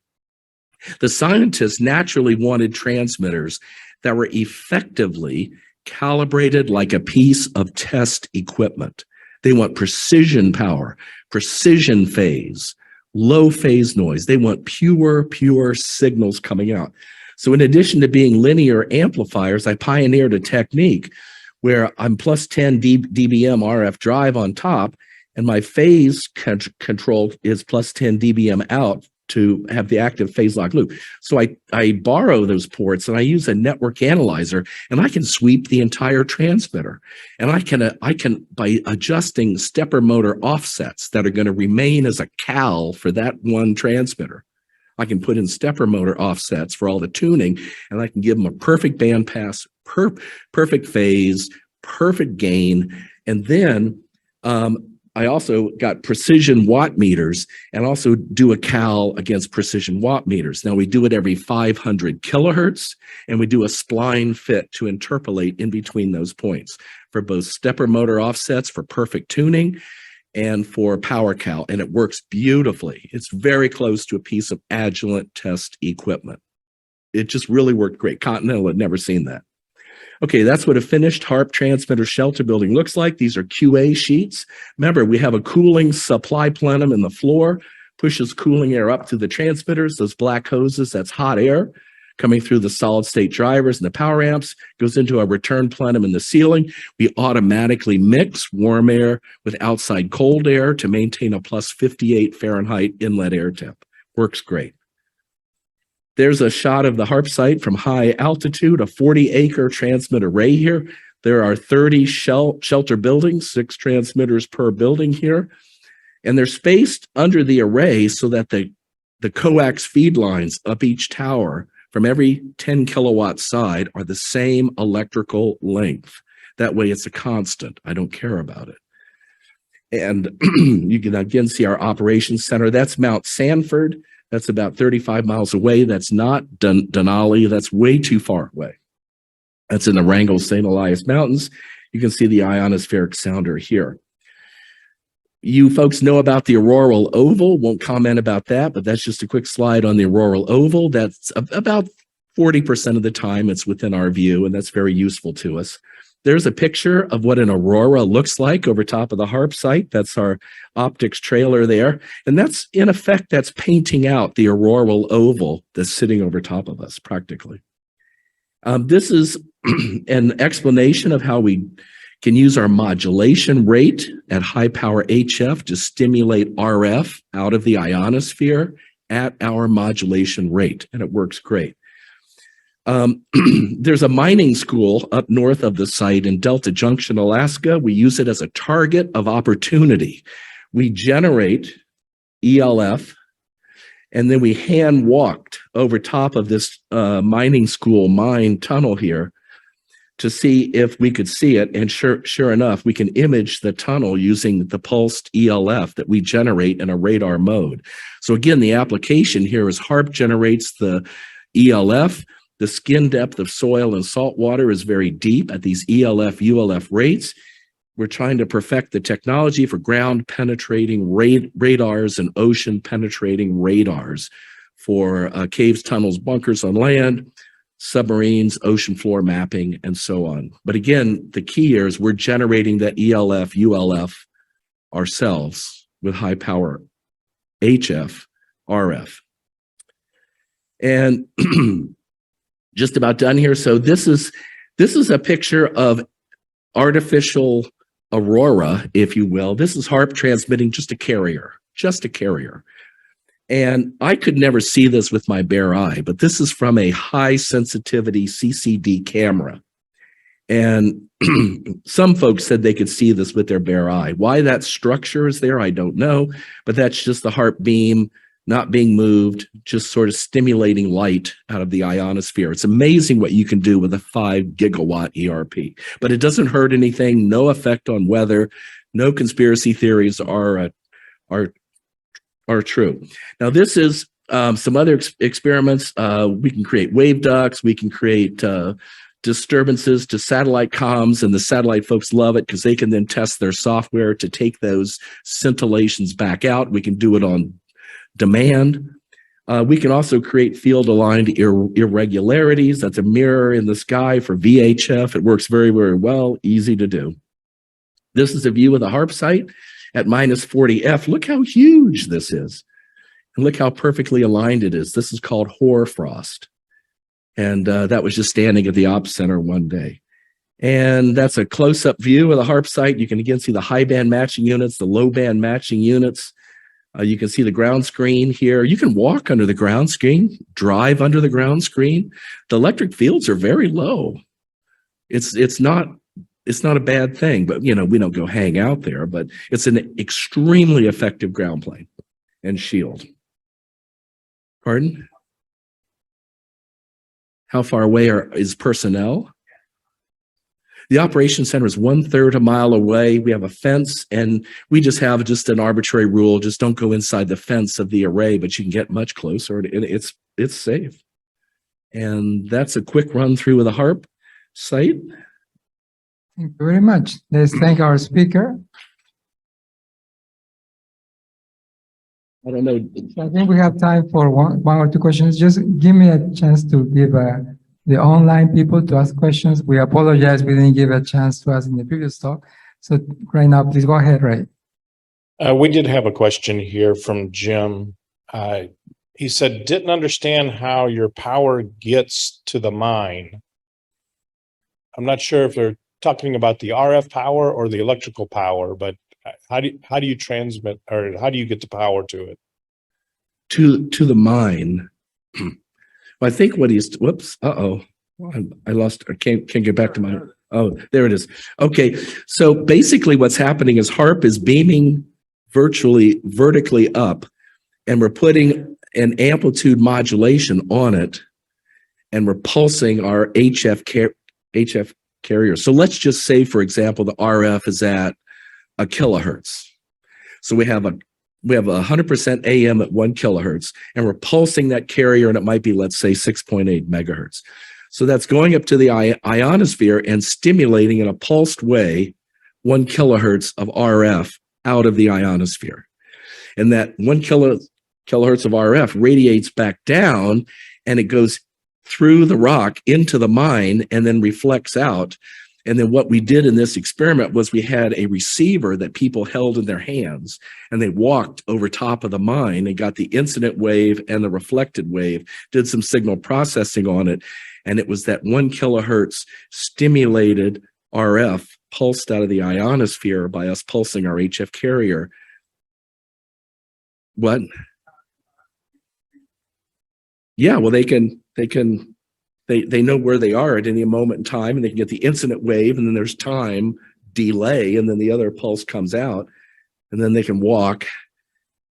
The scientists naturally wanted transmitters that were effectively calibrated like a piece of test equipment. They want precision power, precision phase, low phase noise. They want pure signals coming out. So in addition to being linear amplifiers, I pioneered a technique where I'm plus 10 dBm RF drive on top, and my phase control is plus 10 dBm out to have the active phase lock loop. So I borrow those ports and I use a network analyzer, and I can sweep the entire transmitter. And I can by adjusting stepper motor offsets that are going to remain as a cal for that one transmitter. I can put in stepper motor offsets for all the tuning, and I can give them a perfect band pass, perfect phase, perfect gain. And then I also got precision watt meters and also do a cal against precision watt meters. Now we do it every 500 kilohertz, and we do a spline fit to interpolate in between those points for both stepper motor offsets for perfect tuning and for power cal, and it works beautifully. It's very close to a piece of Agilent test equipment. It just really worked great. Continental had never seen that. Okay, that's what a finished Haarp transmitter shelter building looks like. These are QA sheets. Remember, we have a cooling supply plenum in the floor, pushes cooling air up to the transmitters. Those black hoses, that's hot air coming through the solid state drivers and the power amps, goes into a return plenum in the ceiling. We automatically mix warm air with outside cold air to maintain a plus 58 Fahrenheit inlet air temp. Works great. There's a shot of the Haarp site from high altitude, a 40-acre transmit array here. There are 30 shelter buildings, 6 transmitters per building here. And they're spaced under the array so that the coax feed lines up each tower from every 10 kilowatt side are the same electrical length. That way it's a constant. I don't care about it. And you can again see our operations center. That's Mount Sanford. That's about 35 miles away. That's not Denali. That's way too far away. That's in the Wrangell St. Elias Mountains. You can see the ionospheric sounder here. You folks know about the auroral oval. Won't comment about that, but that's just a quick slide on the auroral oval. That's about 40% of the time it's within our view, and that's very useful to us. There's a picture of what an aurora looks like over top of the Haarp site. That's our optics trailer there. And that's, in effect, that's painting out the auroral oval that's sitting over top of us, practically. This is an explanation of how we can use our modulation rate at high power HF to stimulate RF out of the ionosphere at our modulation rate, and it works great. There's a mining school up north of the site in Delta Junction, Alaska. We use it as a target of opportunity. We generate ELF, and then we hand walked over top of this mining school mine tunnel here to see if we could see it. And sure enough, we can image the tunnel using the pulsed ELF that we generate in a radar mode. So again, the application here is Haarp generates the ELF. The skin depth of soil and salt water is very deep at these ELF, ULF rates. We're trying to perfect the technology for ground penetrating radars and ocean penetrating radars for caves, tunnels, bunkers on land, submarines, ocean floor mapping, and so on. But again, the key here is we're generating that ELF, ULF ourselves with high power HF, RF. And just about done here. So this is a picture of artificial aurora, if you will. This is Haarp transmitting just a carrier. And I could never see this with my bare eye, but this is from a high sensitivity CCD camera. And some folks said they could see this with their bare eye. Why that structure is there, I don't know, but that's just the Haarp beam not being moved, just sort of stimulating light out of the ionosphere. It's amazing what you can do with a 5 gigawatt ERP, but it doesn't hurt anything, no effect on weather, no conspiracy theories are true. Now, this is some other experiments. We can create wave ducts, we can create disturbances to satellite comms, and the satellite folks love it because they can then test their software to take those scintillations back out. We can do it on demand. We can also create field-aligned irregularities. That's a mirror in the sky for VHF. It works very, very well, easy to do. This is a view of the Haarp site at minus 40F. Look how huge this is. And look how perfectly aligned it is. This is called hoarfrost. And that was just standing at the ops center one day. And that's a close-up view of the Haarp site. You can again see the high band matching units, the low band matching units. You can see the ground screen here. You can walk under the ground screen, drive under the ground screen. The electric fields are very low. It's not a bad thing, but you know, we don't go hang out there, but it's an extremely effective ground plane and shield. Pardon? How far away is personnel? The operations center is 1/3 a mile away. We have a fence, and we just have an arbitrary rule. Just don't go inside the fence of the array, but you can get much closer, and it's safe. And that's a quick run through of the Haarp site. Thank you very much. Let's thank our speaker. I don't know. I think we have time for one or two questions. Just give me a chance to give the online people to ask questions. We apologize we didn't give a chance to ask in the previous talk. So right now, please go ahead, Ray. We did have a question here from Jim. He said, didn't understand how your power gets to the mine. I'm not sure if they're talking about the RF power or the electrical power, but how do you transmit, or how do you get the power to it? To the mine. Well, I think what he's, whoops, I lost, I can't get back to my, oh, there it is. Okay, so basically what's happening is Haarp is beaming vertically up, and we're putting an amplitude modulation on it, and we're pulsing our HF carrier. So let's just say, for example, the RF is at a kilohertz. So we have 100% AM at 1 kilohertz, and we're pulsing that carrier, and it might be, let's say, 6.8 megahertz. So that's going up to the ionosphere and stimulating in a pulsed way 1 kilohertz of RF out of the ionosphere. And that 1 kilohertz of RF radiates back down, and it goes through the rock into the mine and then reflects out. And then what we did in this experiment was we had a receiver that people held in their hands, and they walked over top of the mine and got the incident wave and the reflected wave, did some signal processing on it. And it was that 1 kilohertz stimulated RF pulsed out of the ionosphere by us pulsing our HF carrier. What? Yeah, well, they know where they are at any moment in time, and they can get the incident wave, and then there's time delay, and then the other pulse comes out, and then they can walk,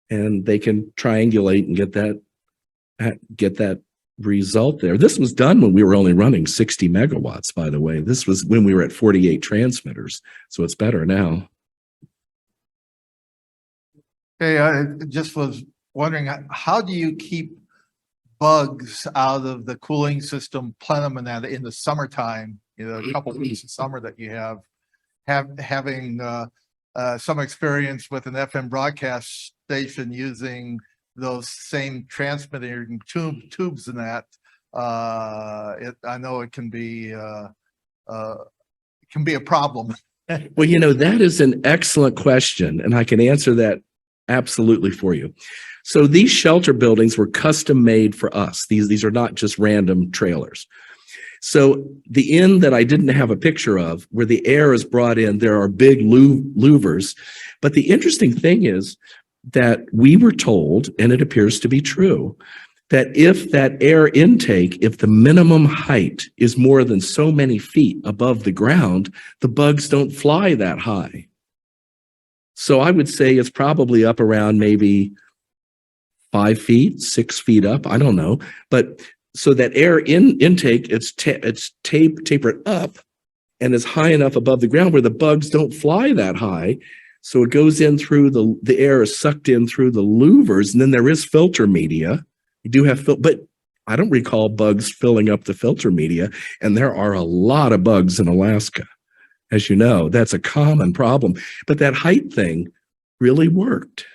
and they can triangulate and get that result there. This was done when we were only running 60 megawatts, by the way. This was when we were at 48 transmitters, so it's better now. Hey, I just was wondering, how do you keep bugs out of the cooling system plenum and that in the summertime, a couple of weeks of summer that you having some experience with an FM broadcast station using those same transmitting tubes and that. I know it can be a problem. Well, that is an excellent question, and I can answer that absolutely for you. So these shelter buildings were custom made for us. These are not just random trailers. So the end that I didn't have a picture of, where the air is brought in, there are big louvers. But the interesting thing is that we were told, and it appears to be true, that if that air intake, if the minimum height is more than so many feet above the ground, the bugs don't fly that high. So I would say it's probably up around maybe 5 feet, 6 feet up. I don't know. But so that air intake, it's tapered up and is high enough above the ground where the bugs don't fly that high. So it goes in through the air is sucked in through the louvers, and then there is filter media. You do have but I don't recall bugs filling up the filter media, and there are a lot of bugs in Alaska. As you know, that's a common problem. But that height thing really worked.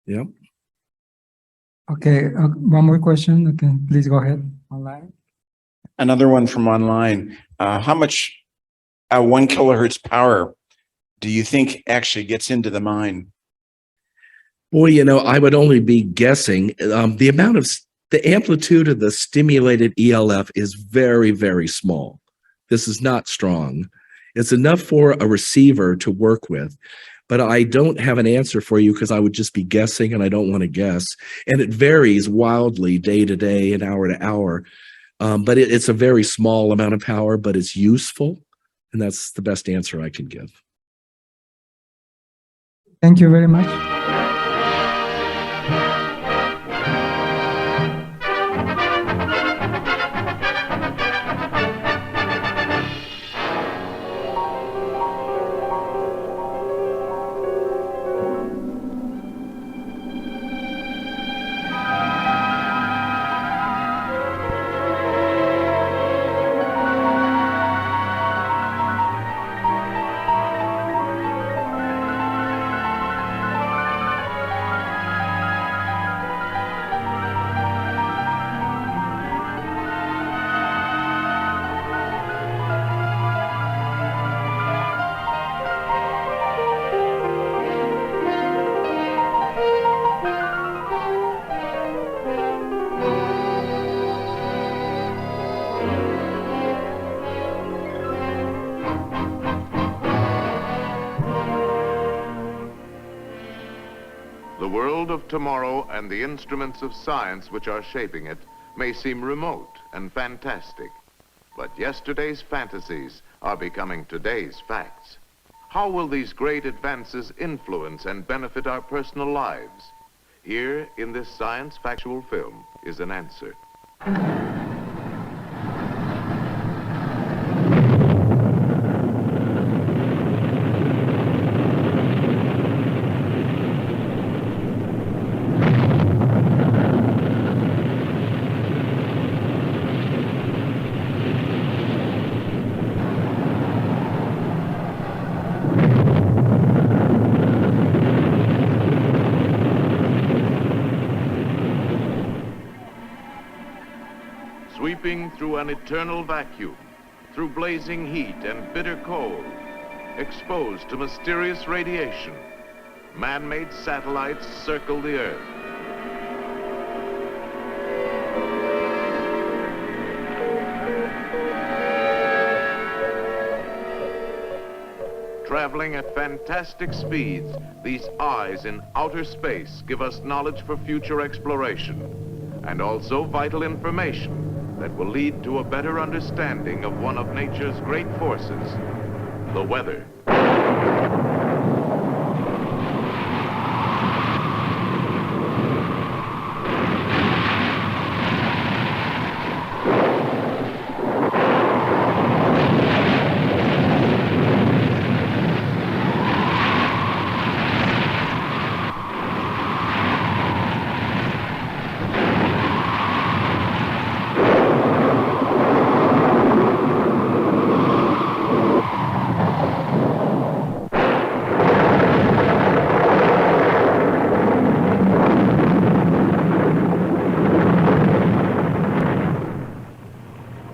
Yep. Okay, one more question. Okay, please go ahead. Online. Another one from online. How much 1 kilohertz power do you think actually gets into the mine? Boy, I would only be guessing. The amplitude of the stimulated ELF is very, very small. This is not strong. It's enough for a receiver to work with, but I don't have an answer for you because I would just be guessing, and I don't want to guess. And it varies wildly day to day and hour to hour. But it's a very small amount of power, but it's useful, and that's the best answer I can give. Thank you very much. The world of tomorrow and the instruments of science which are shaping it may seem remote and fantastic, but yesterday's fantasies are becoming today's facts. How will these great advances influence and benefit our personal lives? Here in this science factual film, is an answer. Sweeping through an eternal vacuum, through blazing heat and bitter cold, exposed to mysterious radiation, man-made satellites circle the Earth. Traveling at fantastic speeds, these eyes in outer space give us knowledge for future exploration, and also vital information that will lead to a better understanding of one of nature's great forces, the weather.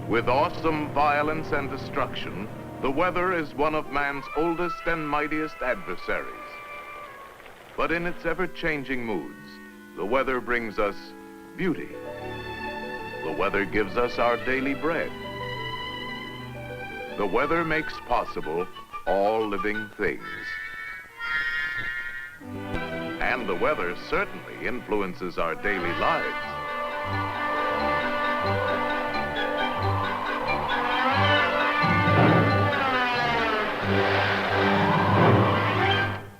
With awesome violence and destruction, the weather is one of man's oldest and mightiest adversaries. But in its ever-changing moods, the weather brings us beauty. The weather gives us our daily bread. The weather makes possible all living things. And the weather certainly influences our daily lives.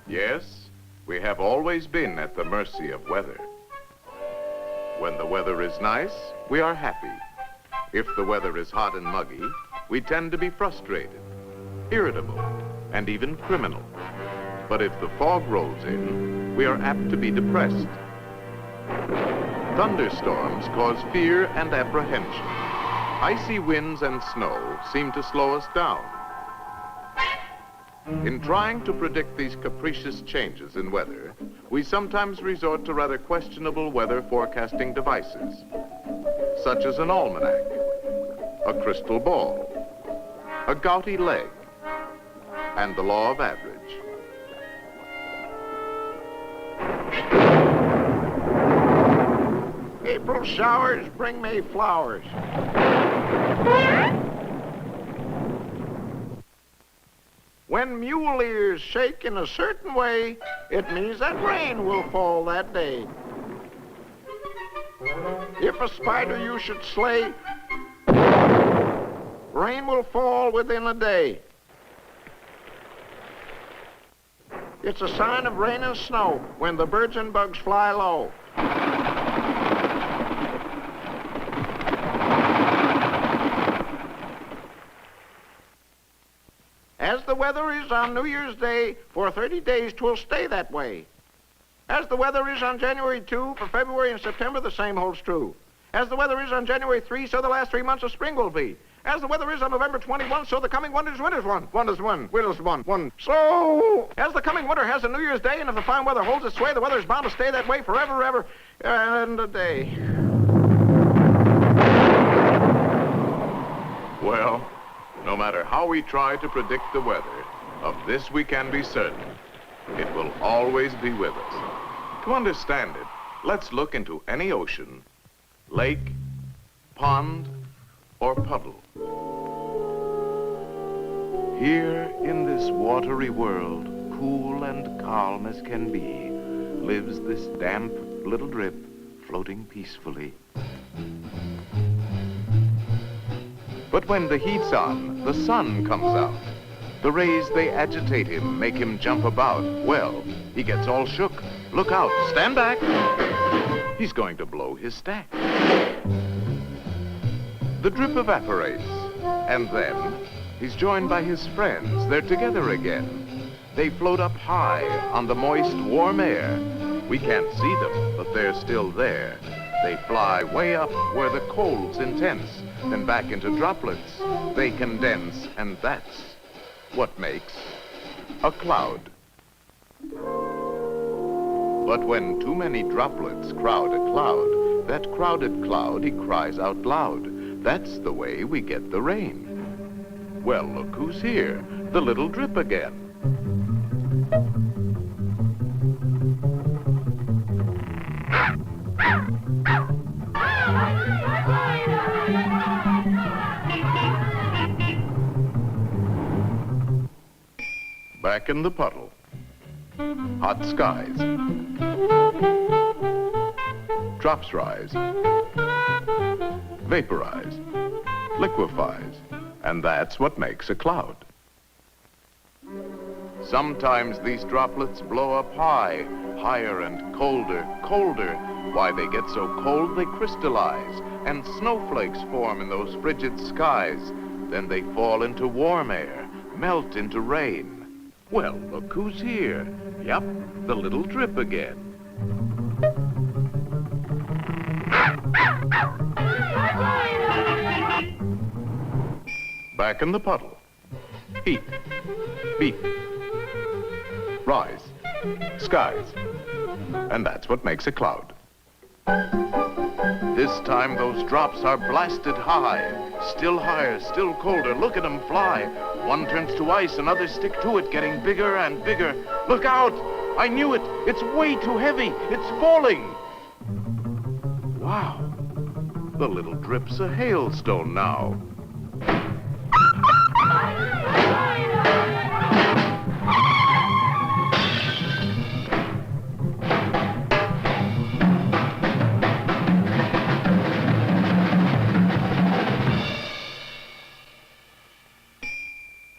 Yes, we have always been at the mercy of weather. When the weather is nice, we are happy. If the weather is hot and muggy, we tend to be frustrated, irritable, and even criminal. But if the fog rolls in, we are apt to be depressed. Thunderstorms cause fear and apprehension. Icy winds and snow seem to slow us down. In trying to predict these capricious changes in weather, we sometimes resort to rather questionable weather forecasting devices, such as an almanac, a crystal ball, a gouty leg, and the law of average. April showers bring May flowers. When mule ears shake in a certain way, it means that rain will fall that day. If a spider you should slay, rain will fall within a day. It's a sign of rain and snow when the birds and bugs fly low. As the weather is on New Year's Day, for 30 days 'twill stay that way. As the weather is on January 2, for February and September the same holds true. As the weather is on January 3, so the last 3 months of spring will be. As the weather is on November 21, so the coming winter's one. One is one, winter's one. So, as the coming winter has a New Year's Day, and if the fine weather holds its sway, the weather's bound to stay that way forever, ever, and a day. Well, no matter how we try to predict the weather, of this we can be certain. It will always be with us. To understand it, let's look into any ocean, lake, pond, or puddle. Here in this watery world, cool and calm as can be, lives this damp little drip floating peacefully. But when the heat's on, the sun comes out. The rays, they agitate him, make him jump about. Well, he gets all shook. Look out, stand back. He's going to blow his stack. The drip evaporates, and then he's joined by his friends. They're together again. They float up high on the moist, warm air. We can't see them, but they're still there. They fly way up where the cold's intense, then back into droplets. They condense, and that's what makes a cloud. But when too many droplets crowd a cloud, that crowded cloud, he cries out loud. That's the way we get the rain. Well, look who's here, the little drip again. Back in the puddle. Hot skies. Drops rise. Vaporize. Liquefies. And that's what makes a cloud. Sometimes these droplets blow up high, higher and colder, colder. Why they get so cold they crystallize, and snowflakes form in those frigid skies. Then they fall into warm air, melt into rain. Well, look who's here. Yep, the little drip again. Back in the puddle. Heat. Beat. Rise. Skies. And that's what makes a cloud. This time those drops are blasted high. Still higher, still colder. Look at them fly. One turns to ice and others stick to it, getting bigger and bigger. Look out! I knew it! It's way too heavy! It's falling! Wow! The little drip's a hailstone now.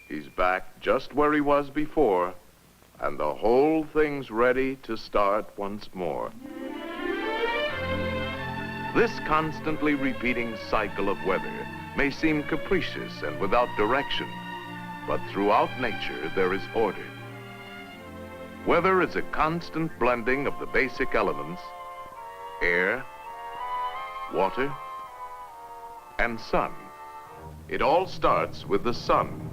He's back just where he was before, and the whole thing's ready to start once more. This constantly repeating cycle of weather may seem capricious and without direction, but throughout nature there is order. Weather is a constant blending of the basic elements: air, water, and sun. It all starts with the sun.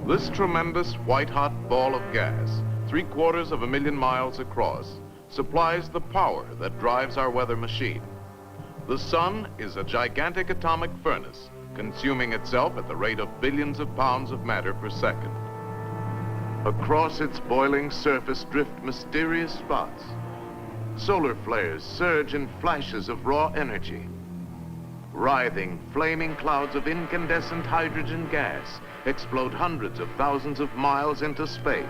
This tremendous white-hot ball of gas, 750,000 miles across, supplies the power that drives our weather machine. The sun is a gigantic atomic furnace, consuming itself at the rate of billions of pounds of matter per second. Across its boiling surface drift mysterious spots. Solar flares surge in flashes of raw energy. Writhing, flaming clouds of incandescent hydrogen gas explode hundreds of thousands of miles into space.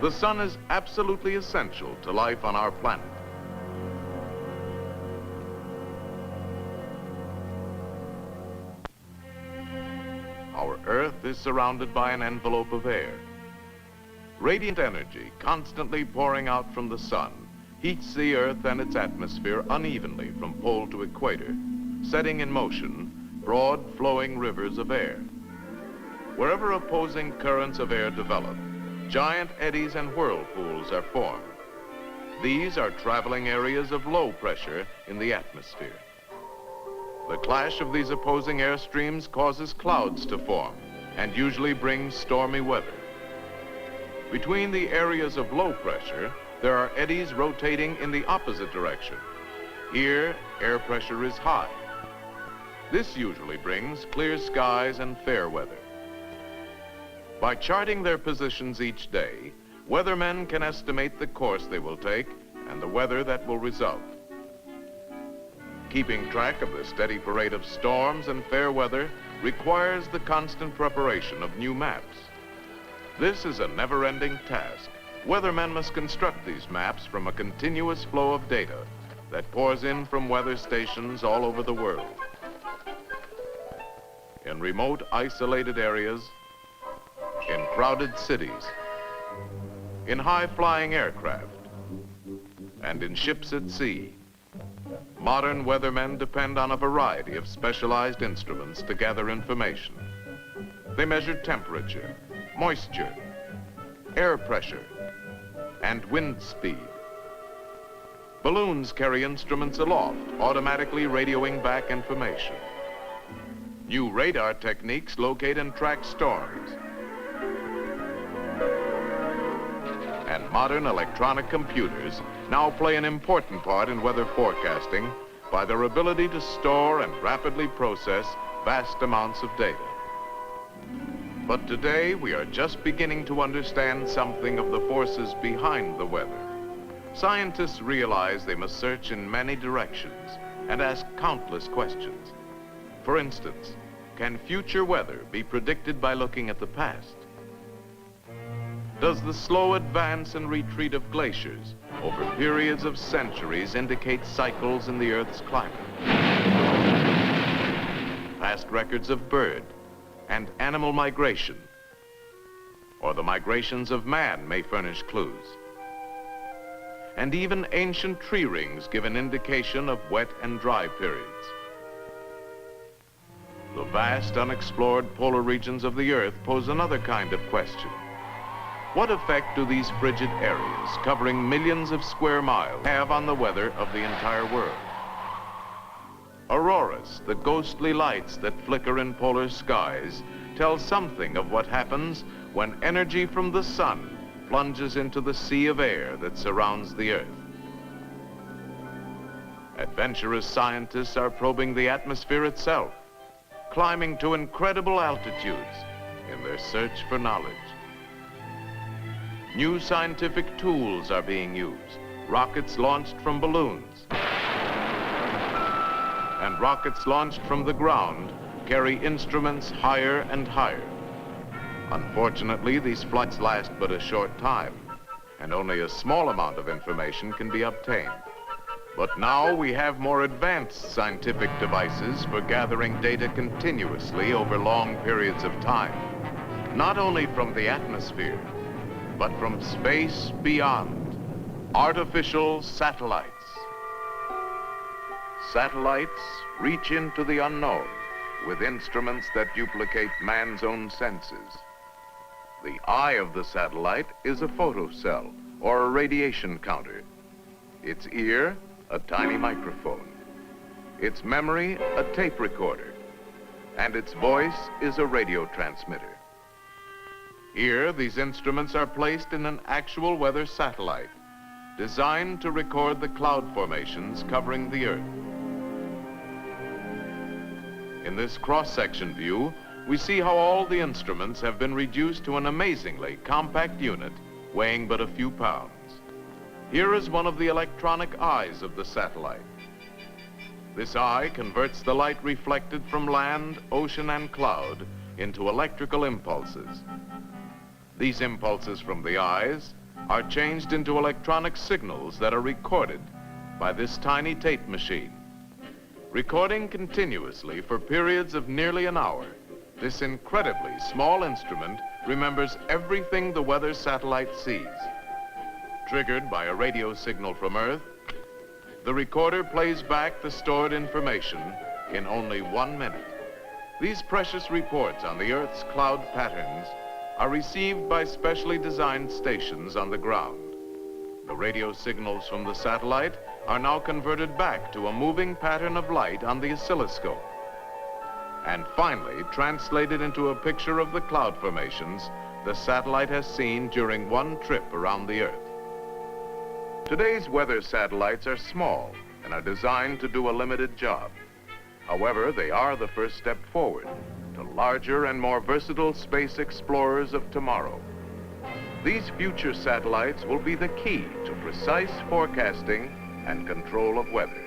The sun is absolutely essential to life on our planet. Our Earth is surrounded by an envelope of air. Radiant energy, constantly pouring out from the sun, heats the Earth and its atmosphere unevenly from pole to equator, setting in motion broad flowing rivers of air. Wherever opposing currents of air develop, giant eddies and whirlpools are formed. These are traveling areas of low pressure in the atmosphere. The clash of these opposing air streams causes clouds to form and usually brings stormy weather. Between the areas of low pressure, there are eddies rotating in the opposite direction. Here, air pressure is high. This usually brings clear skies and fair weather. By charting their positions each day, weathermen can estimate the course they will take and the weather that will result. Keeping track of the steady parade of storms and fair weather requires the constant preparation of new maps. This is a never-ending task. Weathermen must construct these maps from a continuous flow of data that pours in from weather stations all over the world. In remote, isolated areas, in crowded cities, in high-flying aircraft, and in ships at sea. Modern weathermen depend on a variety of specialized instruments to gather information. They measure temperature, moisture, air pressure, and wind speed. Balloons carry instruments aloft, automatically radioing back information. New radar techniques locate and track storms. And modern electronic computers now play an important part in weather forecasting by their ability to store and rapidly process vast amounts of data. But today, we are just beginning to understand something of the forces behind the weather. Scientists realize they must search in many directions and ask countless questions. For instance, can future weather be predicted by looking at the past? Does the slow advance and retreat of glaciers over periods of centuries indicate cycles in the Earth's climate? Past records of bird and animal migration, or the migrations of man, may furnish clues. And even ancient tree rings give an indication of wet and dry periods. The vast unexplored polar regions of the Earth pose another kind of question. What effect do these frigid areas, covering millions of square miles, have on the weather of the entire world? Auroras, the ghostly lights that flicker in polar skies, tell something of what happens when energy from the sun plunges into the sea of air that surrounds the Earth. Adventurous scientists are probing the atmosphere itself, climbing to incredible altitudes in their search for knowledge. New scientific tools are being used, rockets launched from balloons, and rockets launched from the ground carry instruments higher and higher. Unfortunately, these flights last but a short time, and only a small amount of information can be obtained. But now we have more advanced scientific devices for gathering data continuously over long periods of time, not only from the atmosphere, but from space beyond. Artificial satellites. Satellites reach into the unknown with instruments that duplicate man's own senses. The eye of the satellite is a photocell or a radiation counter. Its ear, a tiny microphone. Its memory, a tape recorder. And its voice is a radio transmitter. Here, these instruments are placed in an actual weather satellite, designed to record the cloud formations covering the Earth. In this cross-section view, we see how all the instruments have been reduced to an amazingly compact unit weighing but a few pounds. Here is one of the electronic eyes of the satellite. This eye converts the light reflected from land, ocean, and cloud into electrical impulses. These impulses from the eyes are changed into electronic signals that are recorded by this tiny tape machine. Recording continuously for periods of nearly an hour, this incredibly small instrument remembers everything the weather satellite sees. Triggered by a radio signal from Earth, the recorder plays back the stored information in only 1 minute. These precious reports on the Earth's cloud patterns are received by specially designed stations on the ground. The radio signals from the satellite are now converted back to a moving pattern of light on the oscilloscope, and finally translated into a picture of the cloud formations the satellite has seen during one trip around the Earth. Today's weather satellites are small and are designed to do a limited job. However, they are the first step forward to larger and more versatile space explorers of tomorrow. These future satellites will be the key to precise forecasting and control of weather.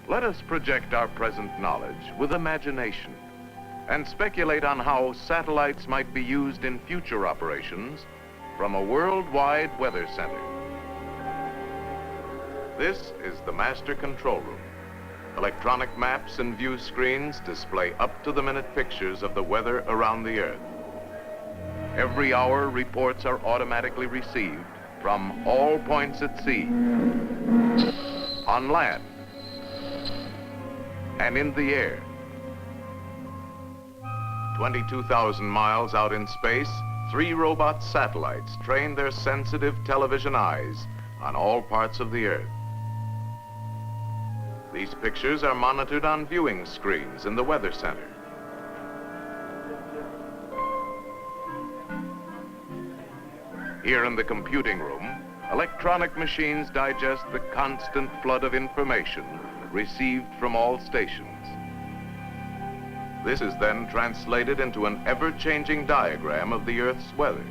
Let us project our present knowledge with imagination and speculate on how satellites might be used in future operations from a worldwide weather center. This is the master control room. Electronic maps and view screens display up-to-the-minute pictures of the weather around the Earth. Every hour, reports are automatically received from all points at sea, on land, and in the air. 22,000 miles out in space, 3 robot satellites train their sensitive television eyes on all parts of the Earth. These pictures are monitored on viewing screens in the Weather Center. Here in the computing room, electronic machines digest the constant flood of information received from all stations. This is then translated into an ever-changing diagram of the Earth's weather.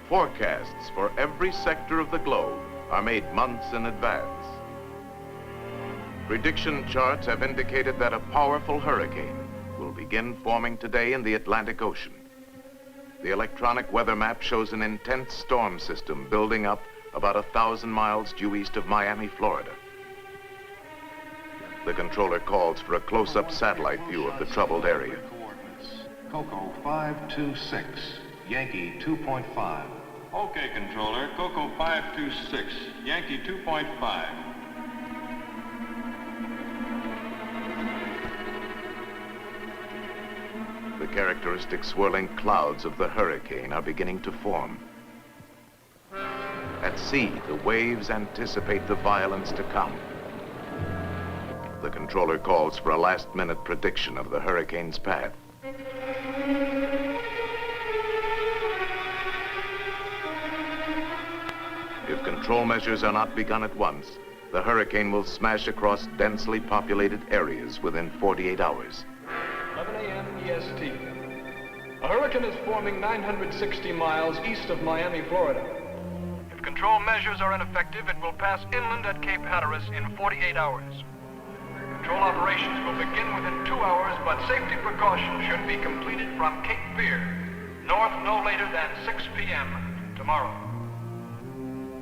Forecasts for every sector of the globe are made months in advance. Prediction charts have indicated that a powerful hurricane will begin forming today in the Atlantic Ocean. The electronic weather map shows an intense storm system building up about 1,000 miles due east of Miami, Florida. The controller calls for a close-up satellite view of the troubled area. Coco 526, Yankee 2.5. Okay, controller, Coco 526, Yankee 2.5. The characteristic swirling clouds of the hurricane are beginning to form. At sea, the waves anticipate the violence to come. The controller calls for a last-minute prediction of the hurricane's path. If control measures are not begun at once, the hurricane will smash across densely populated areas within 48 hours. 11 a.m. EST. A hurricane is forming 960 miles east of Miami, Florida. If control measures are ineffective, it will pass inland at Cape Hatteras in 48 hours. Control operations will begin within 2 hours, but safety precautions should be completed from Cape Fear, north no later than 6 p.m. tomorrow.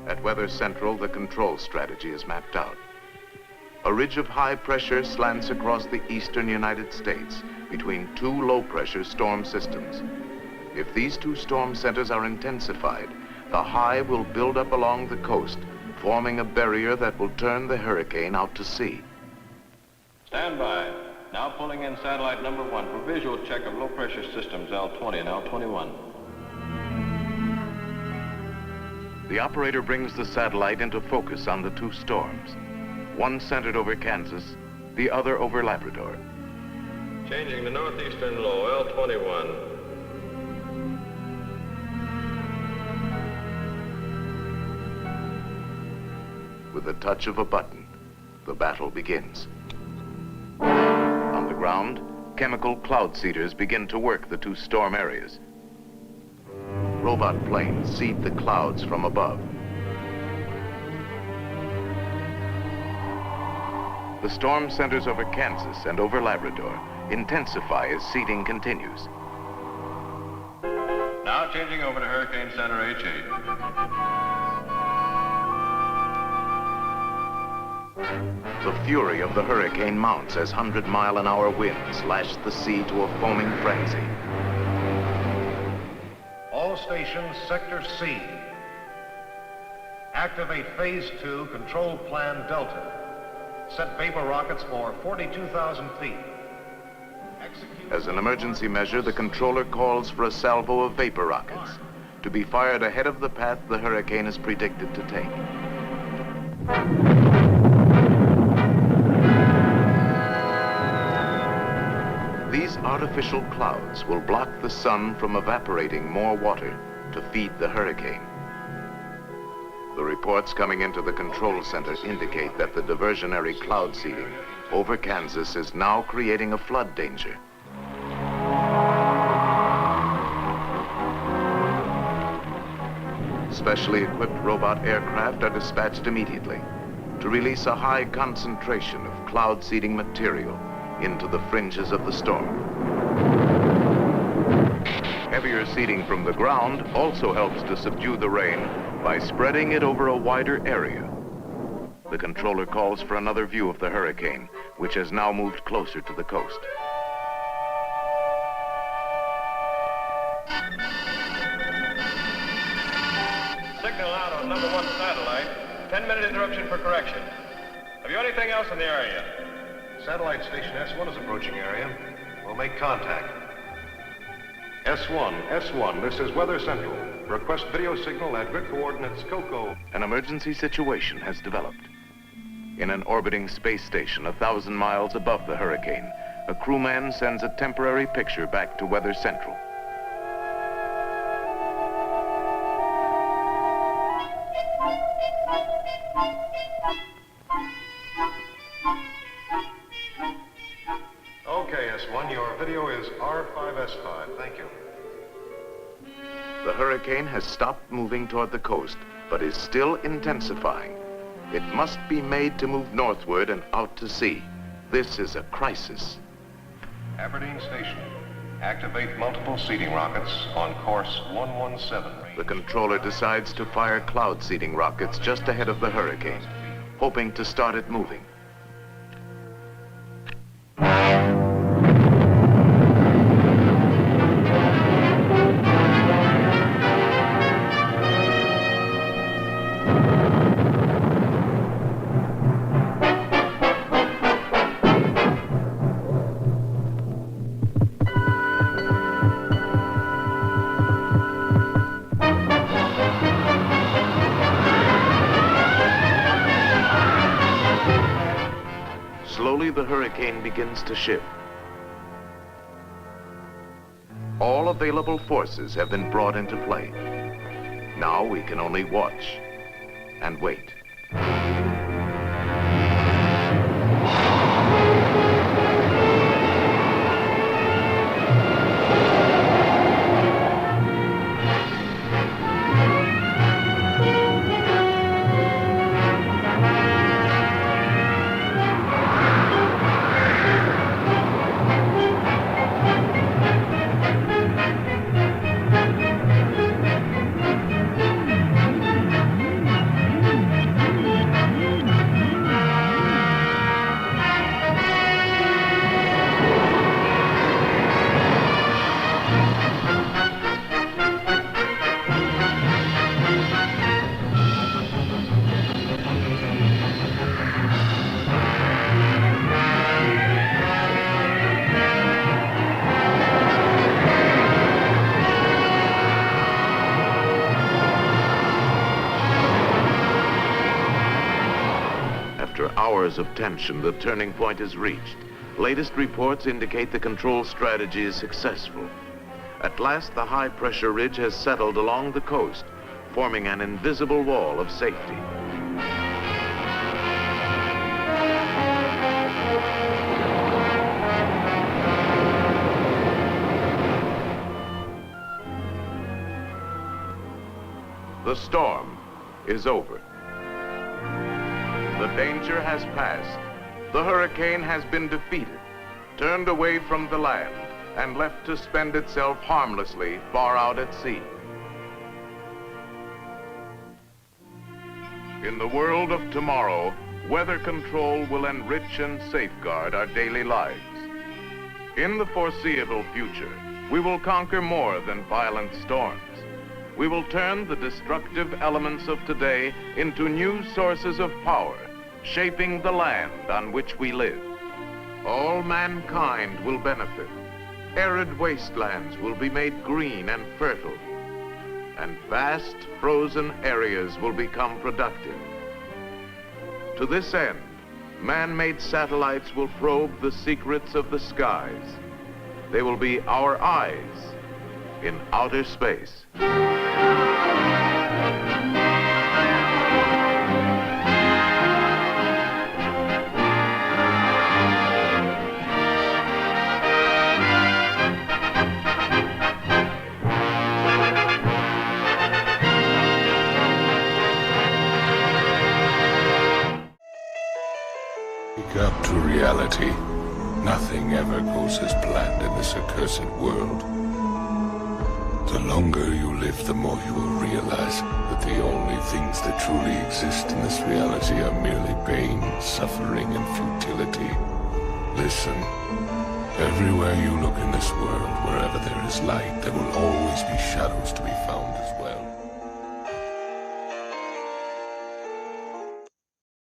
At Weather Central, the control strategy is mapped out. A ridge of high pressure slants across the eastern United States between 2 low-pressure storm systems. If these 2 storm centers are intensified, the high will build up along the coast, forming a barrier that will turn the hurricane out to sea. Stand by. Now pulling in satellite number 1 for visual check of low-pressure systems L20 and L21. The operator brings the satellite into focus on the 2 storms. One centered over Kansas, the other over Labrador. Changing to northeastern low, L21. With the touch of a button, the battle begins. On the ground, chemical cloud seeders begin to work the 2 storm areas. Robot planes seed the clouds from above. The storm centers over Kansas and over Labrador intensify as seeding continues. Now changing over to Hurricane Center H8. The fury of the hurricane mounts as 100-mile-an-hour winds lash the sea to a foaming frenzy. All stations, Sector C. Activate Phase 2, Control Plan Delta. Set vapor rockets for 42,000 feet. As an emergency measure, the controller calls for a salvo of vapor rockets to be fired ahead of the path the hurricane is predicted to take. These artificial clouds will block the sun from evaporating more water to feed the hurricane. The reports coming into the control center indicate that the diversionary cloud seeding over Kansas is now creating a flood danger. Specially equipped robot aircraft are dispatched immediately to release a high concentration of cloud seeding material into the fringes of the storm. Heavier seeding from the ground also helps to subdue the rain by spreading it over a wider area. The controller calls for another view of the hurricane, which has now moved closer to the coast. signal out on number 1 satellite. 10-minute interruption for correction. Have you anything else in the area? Satellite station S1 is approaching area. We'll make contact. S1, this is Weather Central. Request video signal at grid coordinates COCO. An emergency situation has developed. In an orbiting space station 1,000 miles above the hurricane, a crewman sends a temporary picture back to Weather Central. Okay, S1, your video is R5S5. Thank you. The hurricane has stopped moving toward the coast, but is still intensifying. It must be made to move northward and out to sea. This is a crisis. Aberdeen Station. Activate multiple seeding rockets on course 117. The controller decides to fire cloud seeding rockets just ahead of the hurricane, hoping to start it moving. Slowly, the hurricane begins to shift. All available forces have been brought into play. Now we can only watch and wait. After hours of tension, the turning point is reached. Latest reports indicate the control strategy is successful. At last, the high-pressure ridge has settled along the coast, forming an invisible wall of safety. The storm is over. The danger has passed. The hurricane has been defeated, turned away from the land, and left to spend itself harmlessly far out at sea. In the world of tomorrow, weather control will enrich and safeguard our daily lives. In the foreseeable future, we will conquer more than violent storms. We will turn the destructive elements of today into new sources of power, shaping the land on which we live. All mankind will benefit. Arid wastelands will be made green and fertile, and vast frozen areas will become productive. To this end, man-made satellites will probe the secrets of the skies. They will be our eyes in outer space. Wake up to reality. Nothing ever goes as planned in this accursed world. The longer you live, the more you will realize that the only things that truly exist in this reality are merely pain, suffering, and futility. Listen. Everywhere you look in this world, wherever there is light, there will always be shadows to be found as well.